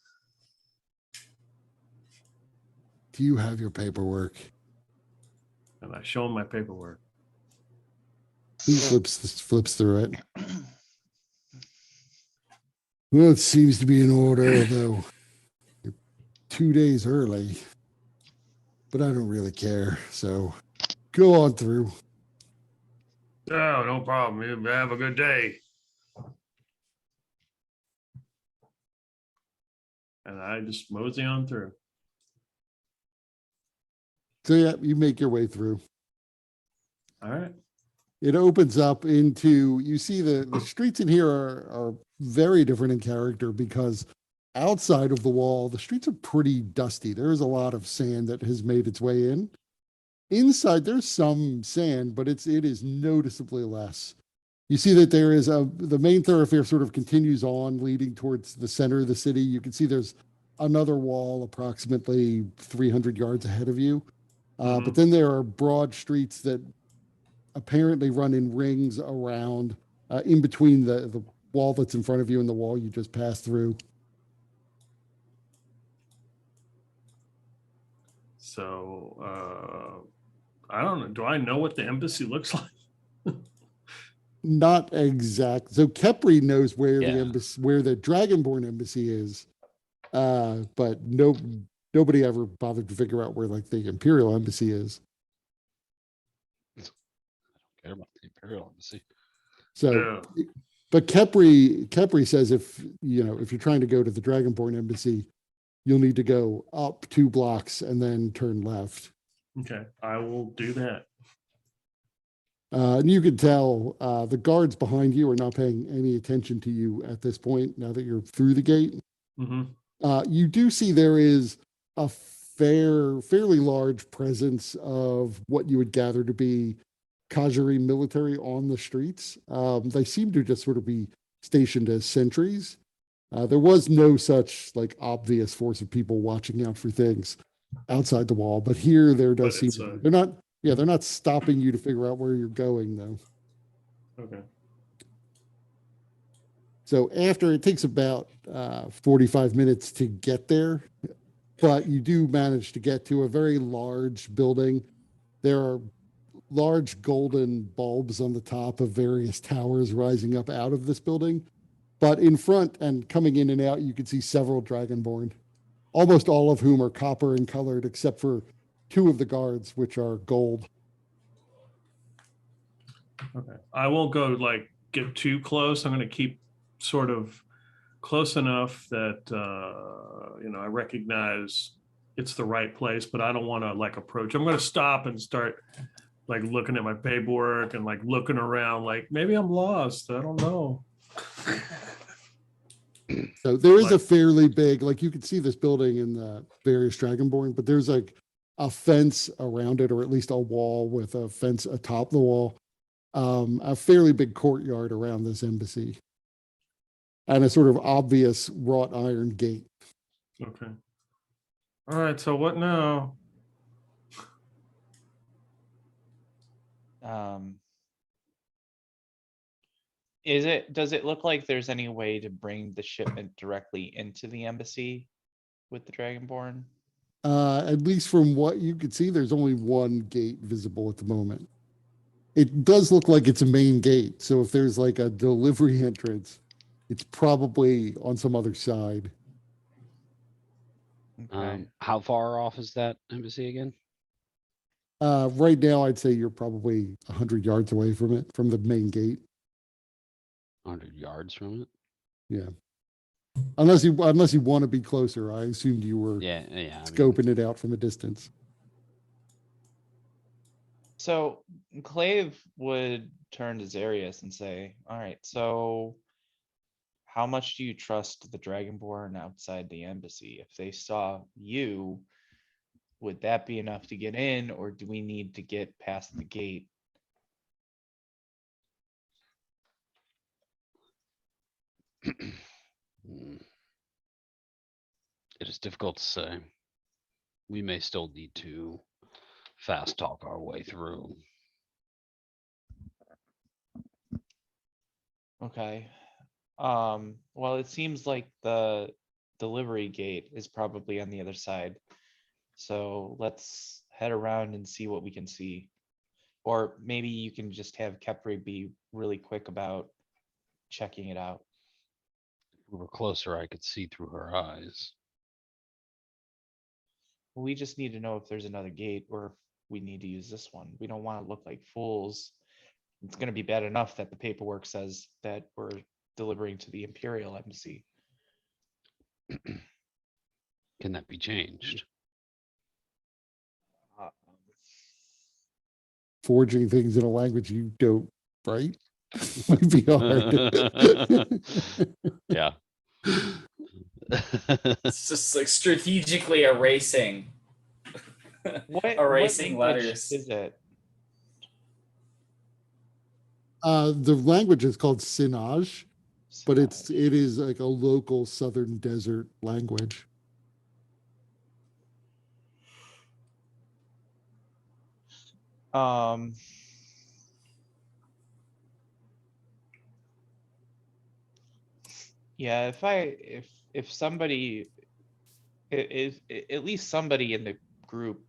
Do you have your paperwork? And I show him my paperwork. He flips through it. Well, it seems to be in order, although you're 2 days early. But I don't really care, so go on through. Oh, no problem. You have a good day. And I just mosey on through. So yeah, you make your way through. All right. It opens up into, you see the streets in here are very different in character because outside of the wall, the streets are pretty dusty. There is a lot of sand that has made its way in. Inside, there's some sand, but it is noticeably less. You see that there is the main thoroughfare sort of continues on leading towards the center of the city. You can see there's another wall approximately 300 yards ahead of you. But then there are broad streets that apparently run in rings around in between the wall that's in front of you and the wall you just passed through. So I don't know. Do I know what the embassy looks like? Not exact. So Kepri knows where Yeah. the embassy, where the Dragonborn embassy is, but nobody ever bothered to figure out where like the Imperial embassy is. Care about the Imperial Embassy. So, Yeah. but Kepri says if you're trying to go to the Dragonborn embassy, you'll need to go up 2 blocks and then turn left. Okay. I will do that. And you can tell the guards behind you are not paying any attention to you at this point. Now that you're through the gate, Mm-hmm. you do see there is a fairly large presence of what you would gather to be Kajari military on the streets. They seem to just sort of be stationed as sentries. There was no such like obvious force of people watching out for things outside the wall, but here there does But seem it's, they're not stopping you to figure out where you're going though. Okay. So after it takes about 45 minutes to get there, but you do manage to get to a very large building. There are large golden bulbs on the top of various towers rising up out of this building. But in front and coming in and out, you can see several Dragonborn, almost all of whom are copper and colored, except for 2 of the guards, which are gold. Okay. I won't go like get too close. I'm going to keep sort of close enough that I recognize it's the right place, but I don't want to like approach. I'm going to stop and start like looking at my paperwork and like looking around, like maybe I'm lost. I don't know. So there is a Like- fairly big, like you can see this building in the various Dragonborn, but there's like a fence around it, or at least a wall with a fence atop the wall. A fairly big courtyard around this embassy. And a sort of obvious wrought iron gate. Okay. All right. So what now? Does it look like there's any way to bring the shipment directly into the embassy with the Dragonborn? At least from what you could see, there's only one gate visible at the moment. It does look like it's a main gate. So if there's like a delivery entrance, it's probably on some other side. Okay. How far off is that embassy again? Right now, I'd say you're probably 100 yards away from it, from the main gate. 100 yards from it? Yeah. Unless you want to be closer. I assumed you were Yeah, yeah. I mean, scoping it out from a distance. So Clave would turn to Zarius and say, all right, so how much do you trust the Dragonborn outside the embassy? If they saw you, would that be enough to get in, or do we need to get past the gate? Hmm. It is difficult to say. We may still need to fast talk our way through. Okay. Well, it seems like the delivery gate is probably on the other side. So let's head around and see what we can see. Or maybe you can just have Kepri be really quick about checking it out. If we were closer, I could see through her eyes. We just need to know if there's another gate or if we need to use this one. We don't want to look like fools. It's going to be bad enough that the paperwork says that we're delivering to the Imperial Embassy. Can that be changed? Forging things in a language you don't write might be hard. Yeah. It's just like strategically erasing What erasing language letters. is it? The language is called Sinaj, but it is like a local southern desert language. Um, yeah, if somebody if at least somebody in the group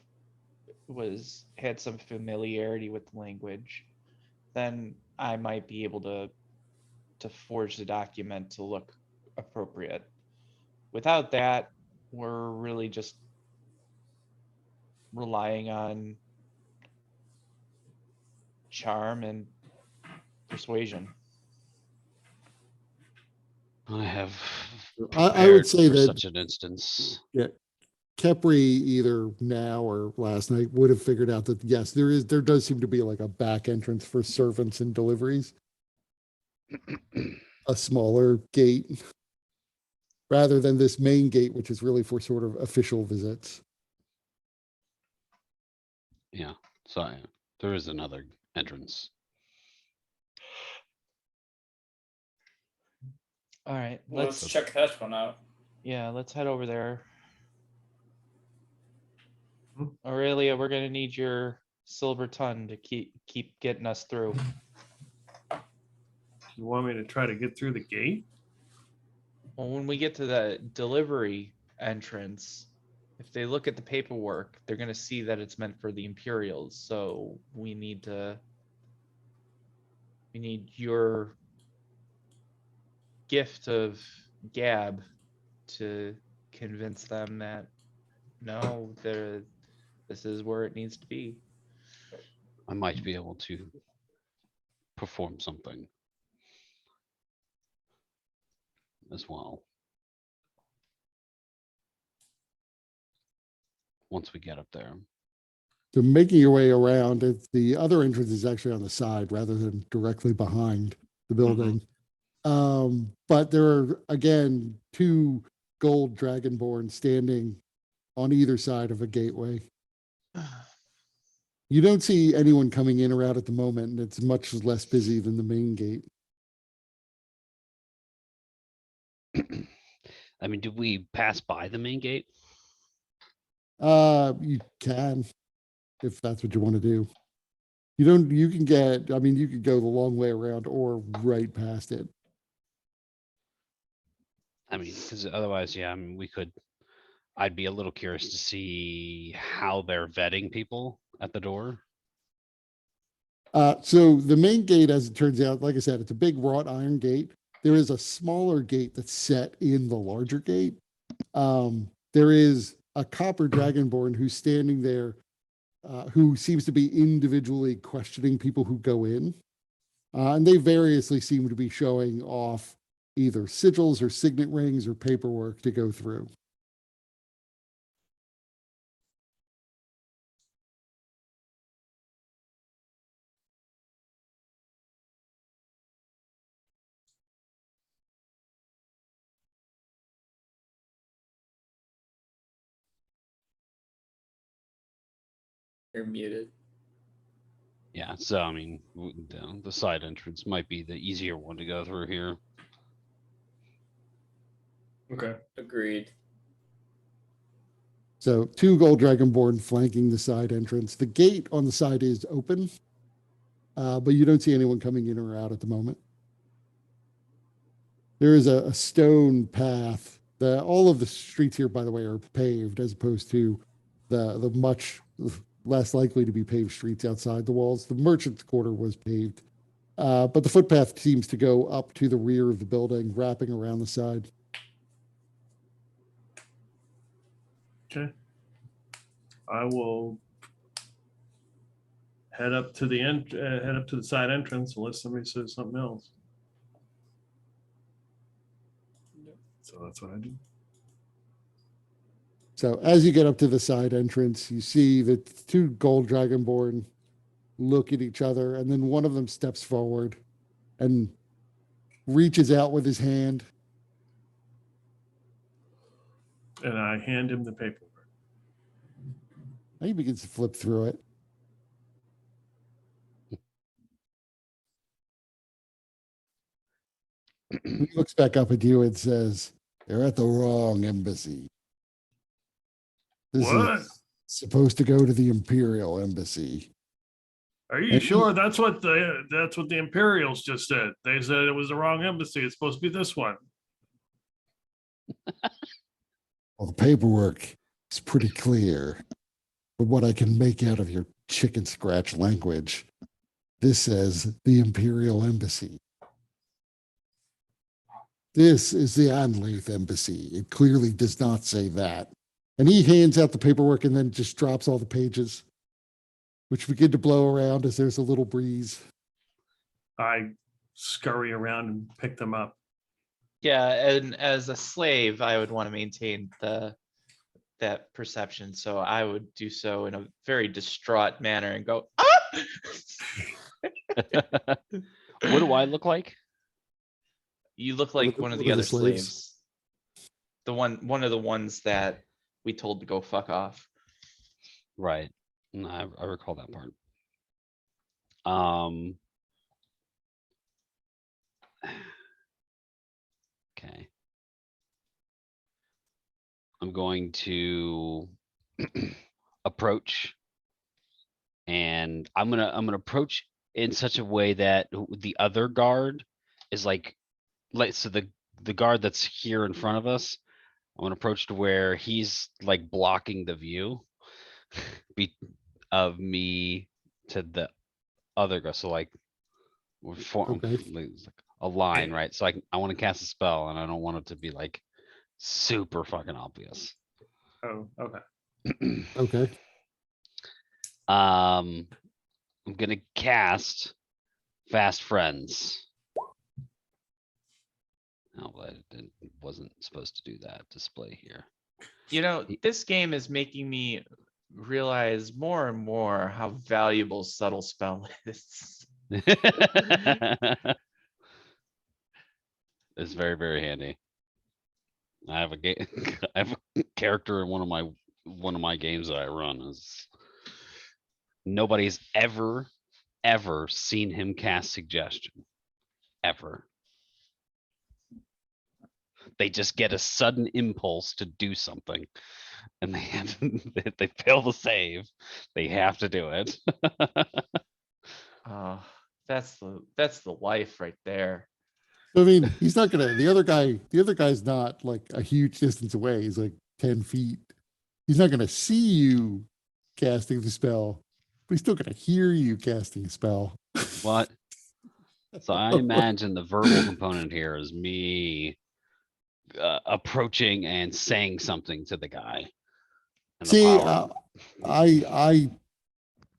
had some familiarity with the language, then I might be able to forge the document to look appropriate. Without that, we're really just relying on charm and persuasion. I have. I would prepared say for that such an instance. Kepri either now or last night would have figured out that yes, there does seem to be like a back entrance for servants and deliveries, a smaller gate, rather than this main gate, which is really for sort of official visits. Yeah. So there is another entrance. All right, Let's let's check that one out. let's head over there. Hmm. Aurelia, we're gonna need your silver ton to keep getting us through. You want me to try to get through the gate? Well, when we get to the delivery entrance, if they look at the paperwork, they're gonna see that it's meant for the Imperials. So we need your gift of gab to convince them that no, this is where it needs to be. I might be able to perform something as well. Once we get up there. So making your way around, the other entrance is actually on the side rather than directly behind the building. But there are, again, two gold dragonborn standing on either side of a gateway. You don't see anyone coming in or out at the moment, and it's much less busy than the main gate. I mean, do we pass by the main gate? You can, if that's what you want to do. You can you could go the long way around or right past it. I mean, because otherwise, yeah, I mean, I'd be a little curious to see how they're vetting people at the door. So the main gate, as it turns out, like I said, it's a big wrought iron gate. There is a smaller gate that's set in the larger gate. There is a copper dragonborn who's standing there, who seems to be individually questioning people who go in. And they variously seem to be showing off either sigils or signet rings or paperwork to go through. You're muted. Yeah, so I mean, the side entrance might be the easier one to go through here. Okay. Agreed. So 2 gold dragonborn flanking the side entrance. The gate on the side is open, but you don't see anyone coming in or out at the moment. There is a stone path. All of the streets here, by the way, are paved as opposed to the much less likely to be paved streets outside the walls. The merchant's quarter was paved, but the footpath seems to go up to the rear of the building, wrapping around the side. Okay. I will head up to the side entrance unless somebody says something else. So that's what I do. So as you get up to the side entrance, you see the 2 gold dragonborn look at each other, and then one of them steps forward and reaches out with his hand. And I hand him the paperwork. And he begins to flip through it. He looks back up at you and says, "You're at the wrong embassy. This What? is supposed to go to the Imperial Embassy." Are you sure that's what the Imperials just said? They said it was the wrong embassy. It's supposed to be this one. Well, the paperwork is pretty clear, but what I can make out of your chicken scratch language, this says the Imperial Embassy. This is the Anlaith Embassy. It clearly does not say that. And he hands out the paperwork and then just drops all the pages, which begin to blow around as there's a little breeze. I scurry around and pick them up. Yeah, and as a slave, I would want to maintain that perception. So I would do so in a very distraught manner and go, ah! What do I look like? You look like one of the other slaves. One of the ones that we told to go fuck off. Right. No, I recall that part. Okay. I'm going to approach, and I'm gonna approach in such a way that the other guard is like so the guard that's here in front of us, I'm gonna approach to where he's like blocking the view of me to the other guy. So like we're Okay. like a line, right? So I want to cast a spell, and I don't want it to be like super fucking obvious. Oh, okay. Okay. I'm gonna cast Fast Friends. Oh, but it wasn't supposed to do that display here. You know, this game is making me realize more and more how valuable subtle spell is. It's very, very handy. I have I have a character in one of my games that I run. Is nobody's ever seen him cast suggestion, ever. They just get a sudden impulse to do something, and they fail to save. They have to do it. Oh, that's the life right there. I mean, he's not gonna. The other guy's not like a huge distance away. He's like 10 feet. He's not gonna see you casting the spell, but he's still gonna hear you casting a spell. What? So I imagine the verbal component here is me approaching and saying something to the guy. And the See, power- I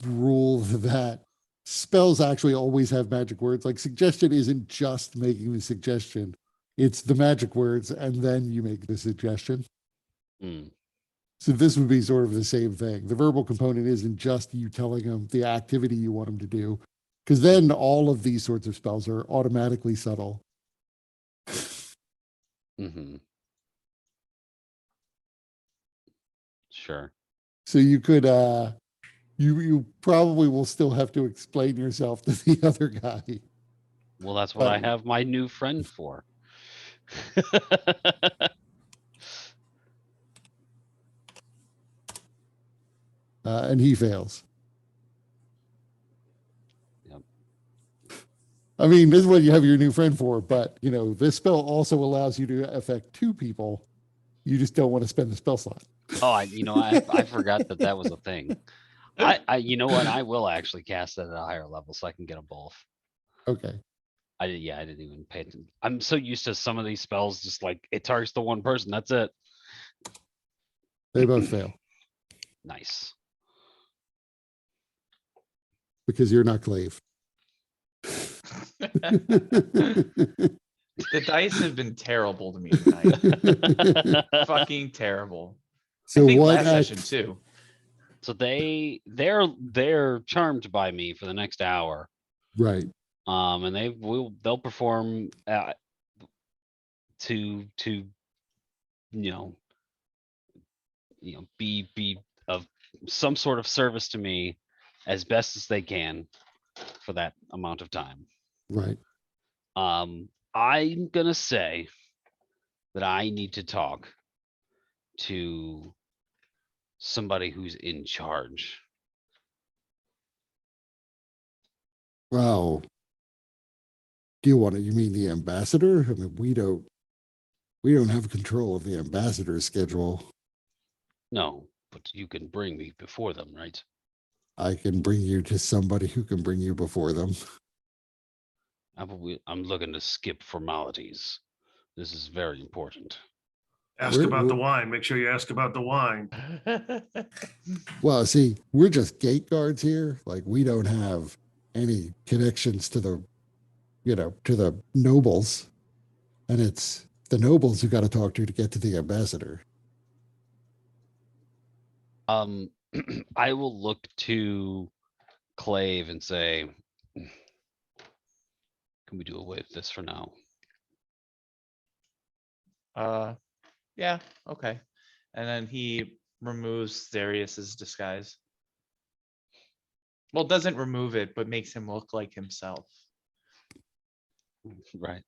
rule that spells actually always have magic words. Like suggestion isn't just making the suggestion; it's the magic words, and then you make the suggestion. Hmm. So this would be sort of the same thing. The verbal component isn't just you telling them the activity you want them to do, because then all of these sorts of spells are automatically subtle. Mm-hmm. Sure. So you could, you probably will still have to explain yourself to the other guy. Well, that's what I But- have my new friend for. and he fails. Yep. I mean, this is what you have your new friend for, but you know, this spell also allows you to affect 2 people. You just don't want to spend the spell slot. Oh, I forgot that was a thing. You know what? I will actually cast it at a higher level so I can get them both. Okay. I didn't even pay attention. I'm so used to some of these spells, just like it targets the one person. That's it. They both fail Nice. because you're not Clave. The dice have been terrible to me tonight. Fucking terrible. I So think what last session act- too. So they're charmed by me for the next hour. Right. And they'll perform to be of some sort of service to me as best as they can for that amount of time. Right. I'm gonna say that I need to talk to somebody who's in charge. Well, do you want to, you mean the ambassador? I mean, we don't have control of the ambassador's schedule. No, but you can bring me before them, right? I can bring you to somebody who can bring you before them. I'm looking to skip formalities. This is very important. Ask We're- about the we're- wine. Make sure you ask about the wine. Well, see, we're just gate guards here. Like, we don't have any connections to the, to the nobles. And it's the nobles who got to talk to get to the ambassador. I will look to Clave and say, can we do away with this for now? Yeah, okay. And then he removes Darius's disguise. Well, doesn't remove it, but makes him look like himself. Right.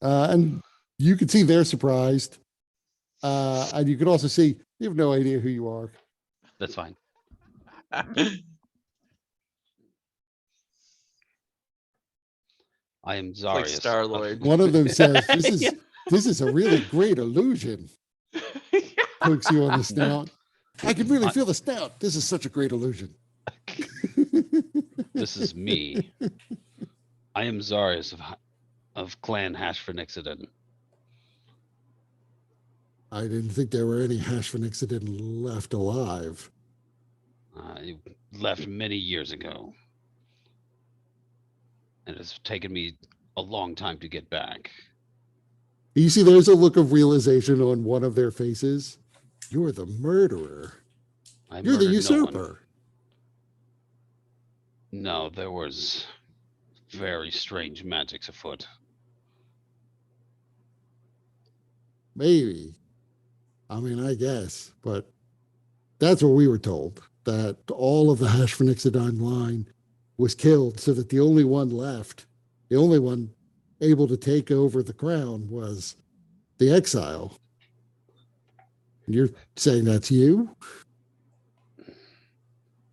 And you can see they're surprised. And you can also see they have no idea who you are. That's fine. I am It's like Zarius. Star-Lord. One of them says, this is a really great illusion. Pokes you on the snout. I can really feel the snout. This is such a great illusion. This is me. I am Zarius of Clan Hashfenixidin. I didn't think there were any Hashfenixidin left alive. I left many years ago. And it's taken me a long time to get back. You see, there's a look of realization on one of their faces. You're the murderer. You're the murdered no one. usurper. No, there was very strange magics afoot. Maybe. I mean, I guess, but that's what we were told, that all of the Hashfenixidine line was killed so that the only one left, the only one able to take over the crown was the exile. And you're saying that's you?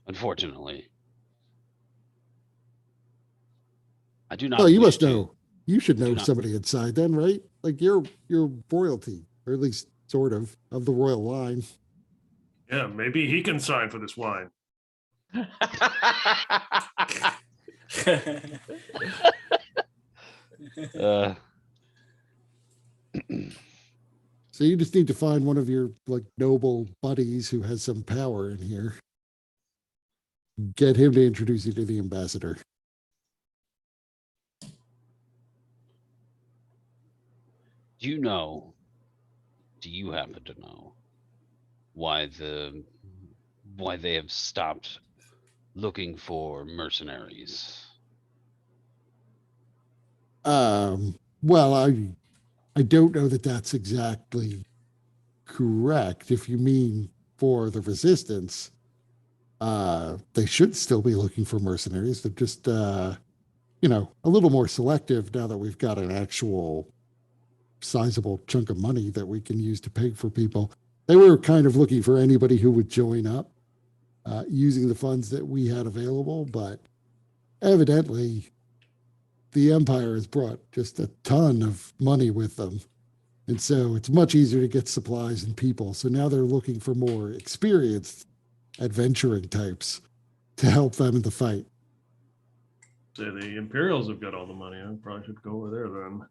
Unfortunately. I do not. Oh, you wish must to- know. You should know not- somebody inside then, right? Like you're royalty, or at least sort of the royal line. Yeah, maybe he can sign for this wine. Uh, So you just need to find one of your like noble buddies who has some power in here. Get him to introduce you to the ambassador. do you happen to know why they have stopped looking for mercenaries? Well, I don't know that that's exactly correct. If you mean for the resistance, they should still be looking for mercenaries. They're just, a little more selective now that we've got an actual sizable chunk of money that we can use to pay for people. They were kind of looking for anybody who would join up using the funds that we had available, but evidently the Empire has brought just a ton of money with them. And so it's much easier to get supplies and people. So now they're looking for more experienced adventuring types to help them in the fight. Say the Imperials have got all the money. I probably should go over there then.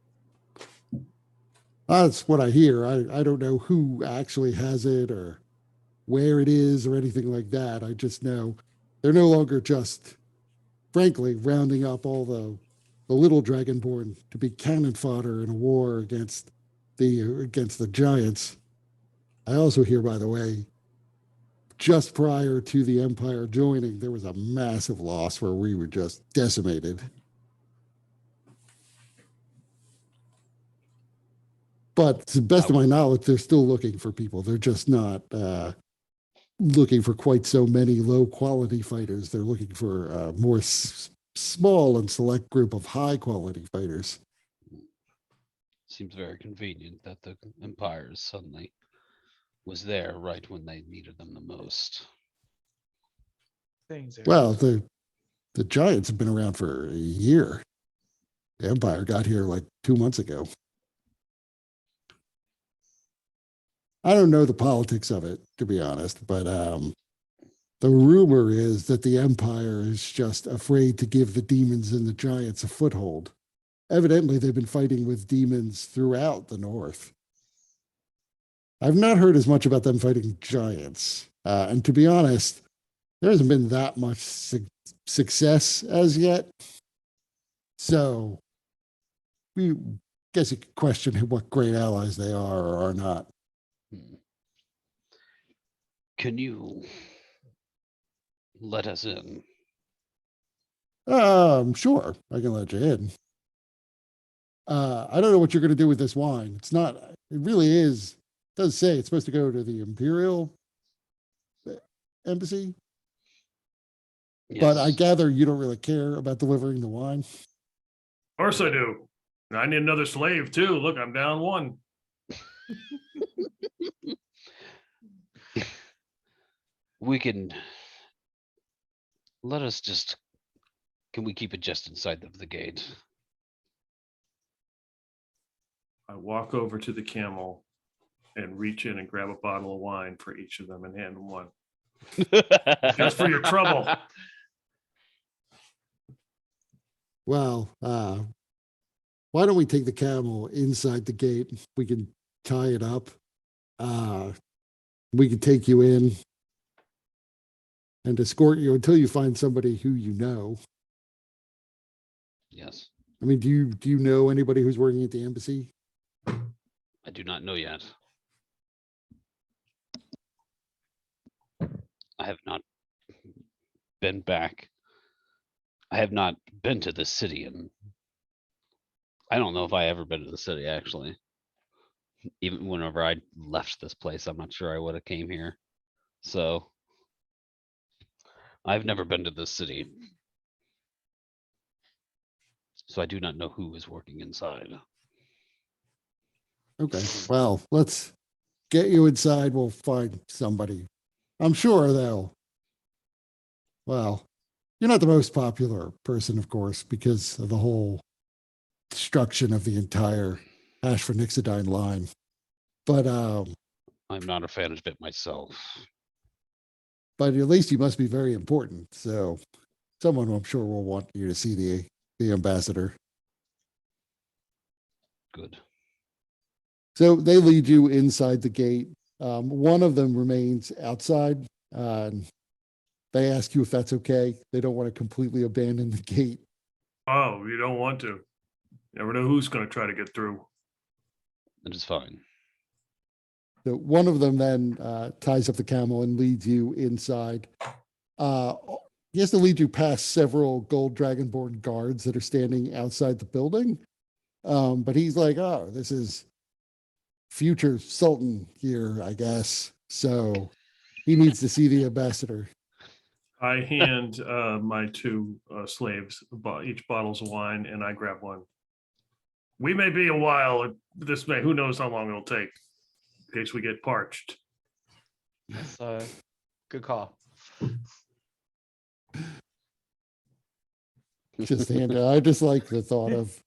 That's what I hear. I don't know who actually has it or where it is or anything like that. I just know they're no longer just, frankly, rounding up all the little Dragonborn to be cannon fodder in a war against the giants. I also hear, by the way, just prior to the Empire joining, there was a massive loss where we were just decimated. But to the best of my knowledge, they're still looking for people. They're just not looking for quite so many low quality fighters. They're looking for a more small and select group of high quality fighters. Seems very convenient that the Empire suddenly was there right when they needed them the most. Things are Well, the Giants have been around for a year. The Empire got here like 2 months ago. I don't know the politics of it, to be honest, but the rumor is that the Empire is just afraid to give the demons and the giants a foothold. Evidently, they've been fighting with demons throughout the North. I've not heard as much about them fighting giants. And to be honest, there hasn't been that much success as yet. So we guess you could question what great allies they are or are not. Can you let us in? Sure, I can let you in. I don't know what you're going to do with this wine. It's not, it really is, it does say it's supposed to go to the Imperial Embassy, but I Yes. gather you don't really care about delivering the wine. Of course I do. I need another slave too. Look, I'm down one. We can let us just. Can we keep it just inside of the gate? I walk over to the camel and reach in and grab a bottle of wine for each of them and hand them one. Just for your trouble. Well, why don't we take the camel inside the gate? We can tie it up. We can take you in and escort you until you find somebody who you know. Yes, I mean, do you know anybody who's working at the embassy? I do not know yet. I have not been back. I have not been to the city, and I don't know if I ever been to the city actually. Even whenever I left this place, I'm not sure I would have came here. So I've never been to this city. So I do not know who is working inside. Okay, well, let's get you inside. We'll find somebody. I'm sure they'll. Well, you're not the most popular person, of course, because of the whole destruction of the entire Ashford-Nixodine line. But I'm not a fan of it myself. at least you must be very important. So someone I'm sure will want you to see the ambassador. Good. So they lead you inside the gate. One of them remains outside. They ask you if that's okay. They don't want to completely abandon the gate. Oh, you don't want to. Never know who's going to try to get through. It is fine. So one of them then ties up the camel and leads you inside. He has to lead you past several gold dragonborn guards that are standing outside the building. But he's like, oh, this is future Sultan here, I guess. So he needs to see the ambassador. I hand my two slaves each bottles of wine, and I grab one. We may be a while. Who knows how long it'll take in case we get parched. That's a good call. Just I just like the thought of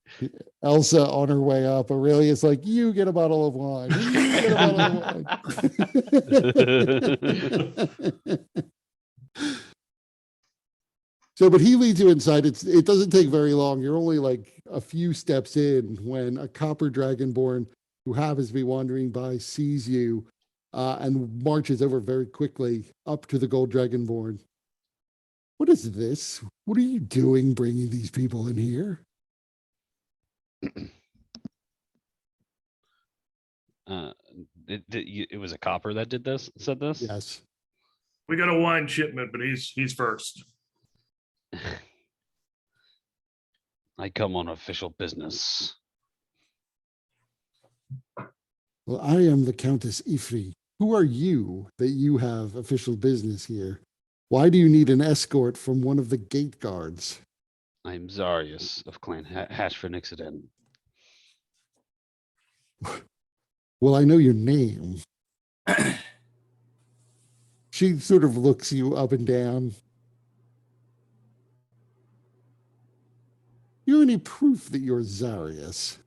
Elsa on her way up. Aurelius like, you get a bottle of wine. You get a bottle of wine. So, but he leads you inside. It doesn't take very long. You're only like a few steps in when a copper dragonborn who happens to be wandering by sees you and marches over very quickly up to the gold dragonborn. What is this? What are you doing bringing these people in here? It was a copper that said this? Yes. We got a wine shipment, but he's first. I come on official business. Well, I am the Countess Ifri. Who are you that you have official business here? Why do you need an escort from one of the gate guards? I'm Zarius of Clan Hashfenixiden. Well, I know your name. She sort of looks you up and down. You have any proof that you're Zarius?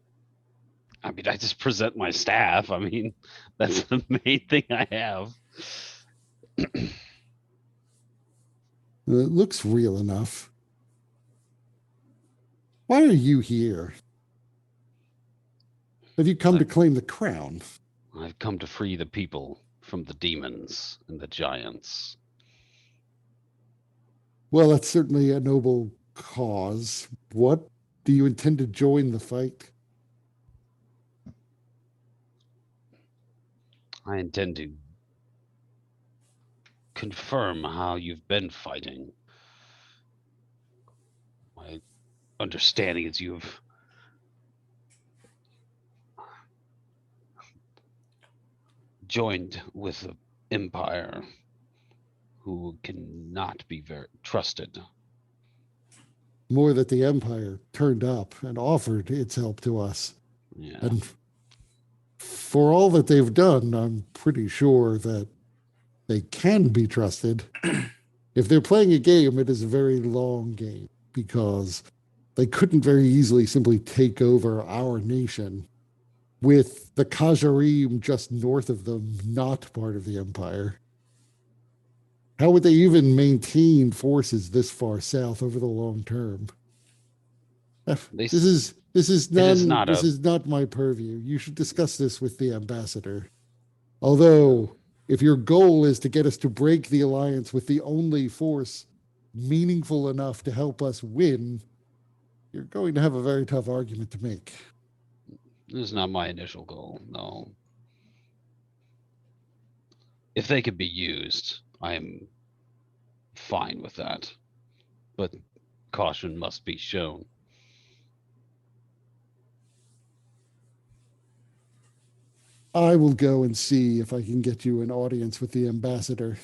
I mean, I just present my staff. I mean, that's the main thing I have. It looks real enough. Why are you here? Have you come to claim the crown? I've come to free the people from the demons and the giants. Well, that's certainly a noble cause. What do you intend to join the fight? I intend to confirm how you've been fighting. My understanding is you've joined with the Empire, who cannot be very trusted. More that the Empire turned up and offered its help to us. Yeah. And for all that they've done, I'm pretty sure that they can be trusted. If they're playing a game, it is a very long game because they couldn't very easily simply take over our nation with the Kajarim just north of them, not part of the Empire. How would they even maintain forces this far south over the long term? This is not my purview. You should discuss this with the ambassador. Although, if your goal is to get us to break the alliance with the only force meaningful enough to help us win, you're going to have a very tough argument to make. This is not my initial goal, no. If they could be used, I am fine with that. But caution must be shown. I will go and see if I can get you an audience with the ambassador.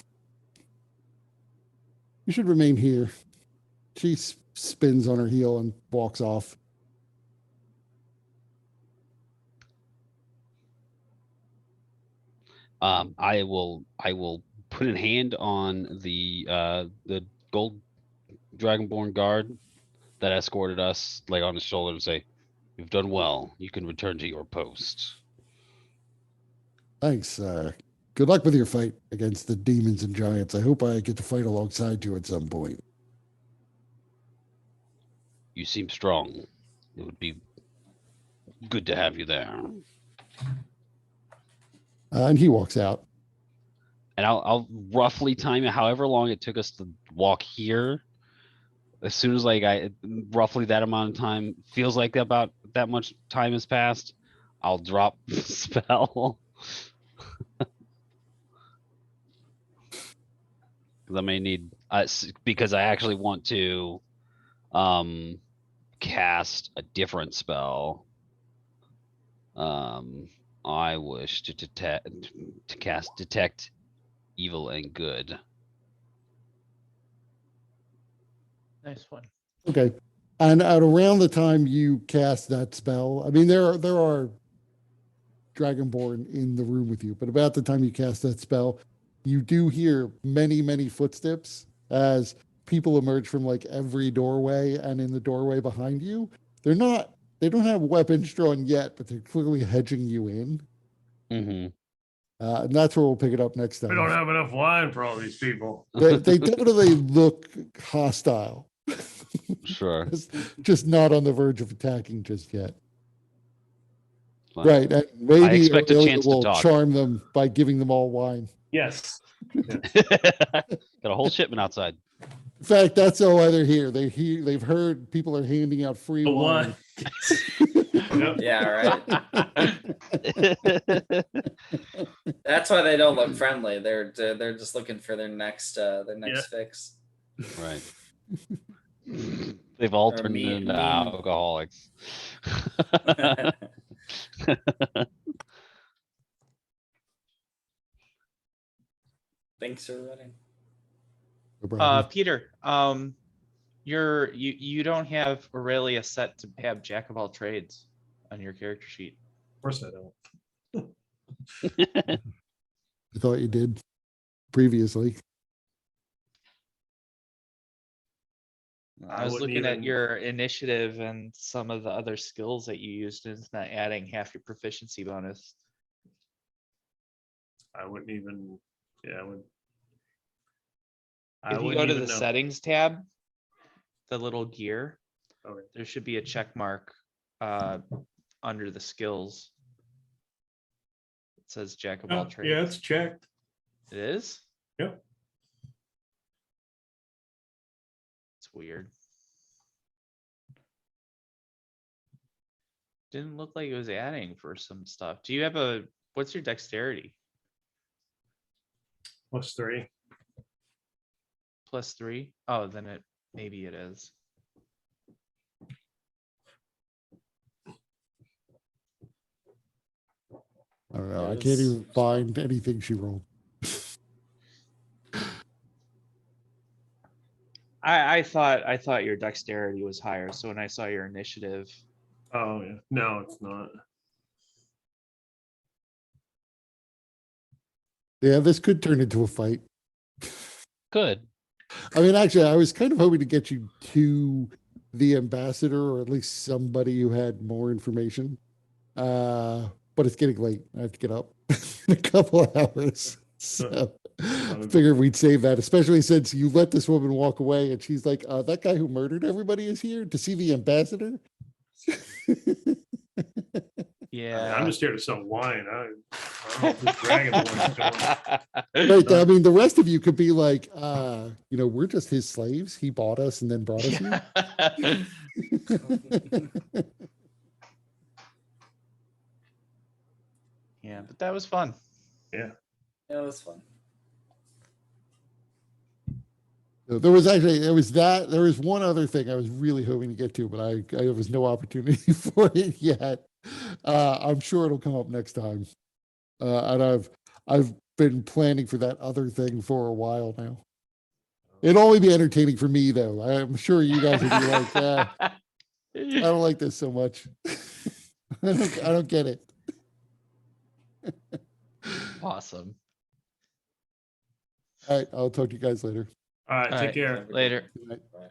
You should remain here. She spins on her heel and walks off. I will put a hand on the gold dragonborn guard that escorted us, like on his shoulder, and say, "You've done well. You can return to your post." Thanks. Good luck with your fight against the demons and giants. I hope I get to fight alongside you at some point. You seem strong. It would be good to have you there. And he walks out. And I'll roughly time it however long it took us to walk here. As soon as roughly that amount of time feels like about that much time has passed, I'll drop the spell. I may need because I actually want to cast a different spell. I wish to cast detect evil and good. Nice one. Okay. And at around the time you cast that spell, I mean, there are Dragonborn in the room with you, but about the time you cast that spell, you do hear many, many footsteps as people emerge from like every doorway, and in the doorway behind you, they don't have weapons drawn yet, but they're clearly hedging you in. Hmm. And that's where we'll pick it up next We time. don't have enough wine for all these people. They definitely look hostile. Sure. Just not on the verge of attacking just yet. Fine. Right. And maybe expect a Aurelia chance to will talk. charm them by giving them all wine. Yes. Got a whole shipment outside. In fact, that's all why they're here. They've heard people are handing out free The wine. Yep. Yeah, right. That's why they don't look friendly. They're just looking for their next fix. Right. They've all Or turned me- into me- alcoholics. Thanks for running. No problem. Peter, you don't have Aurelia set to have Jack of all trades on your character sheet. Of course I don't. I thought you did previously. I was wouldn't looking at even- your initiative and some of the other skills that you used, and it's not adding half your proficiency bonus. I wouldn't even. Yeah, I would. If you go to the settings tab, the little gear, Okay. there should be a check mark under the skills. It says Jack of all trades. Yeah, it's checked. It is? Yep. It's weird. Didn't look like it was adding for some stuff. Do you have what's your dexterity? +3. +3? Oh, then maybe it is. I don't know. I Yes. can't even find anything she rolled. I thought your dexterity was higher, so when I saw your initiative, Oh yeah. No, it's not. Yeah, this could turn into a fight. Good. I mean, actually, I was kind of hoping to get you to the ambassador, or at least somebody who had more information. But it's getting late. I have to get up in a couple of hours. So I figured we'd save that, especially since you let this woman walk away and she's like, that guy who murdered everybody is here to see the ambassador. yeah. I'm just here to sell wine. I'm just bragging the way it's going. Right. I mean, the rest of you could be like, we're just his slaves. He bought us and then brought us here. Yeah, but that was fun. Yeah. It was fun. There was one other thing I was really hoping to get to, but I there was no opportunity for it yet. I'm sure it'll come up next time. And I've been planning for that other thing for a while now. It'll only be entertaining for me though. I'm sure you guys will be like, I don't like this so much. I don't get it. Awesome. All right, I'll talk to you guys later. All right. All Take right, care. Later. Good night. Right.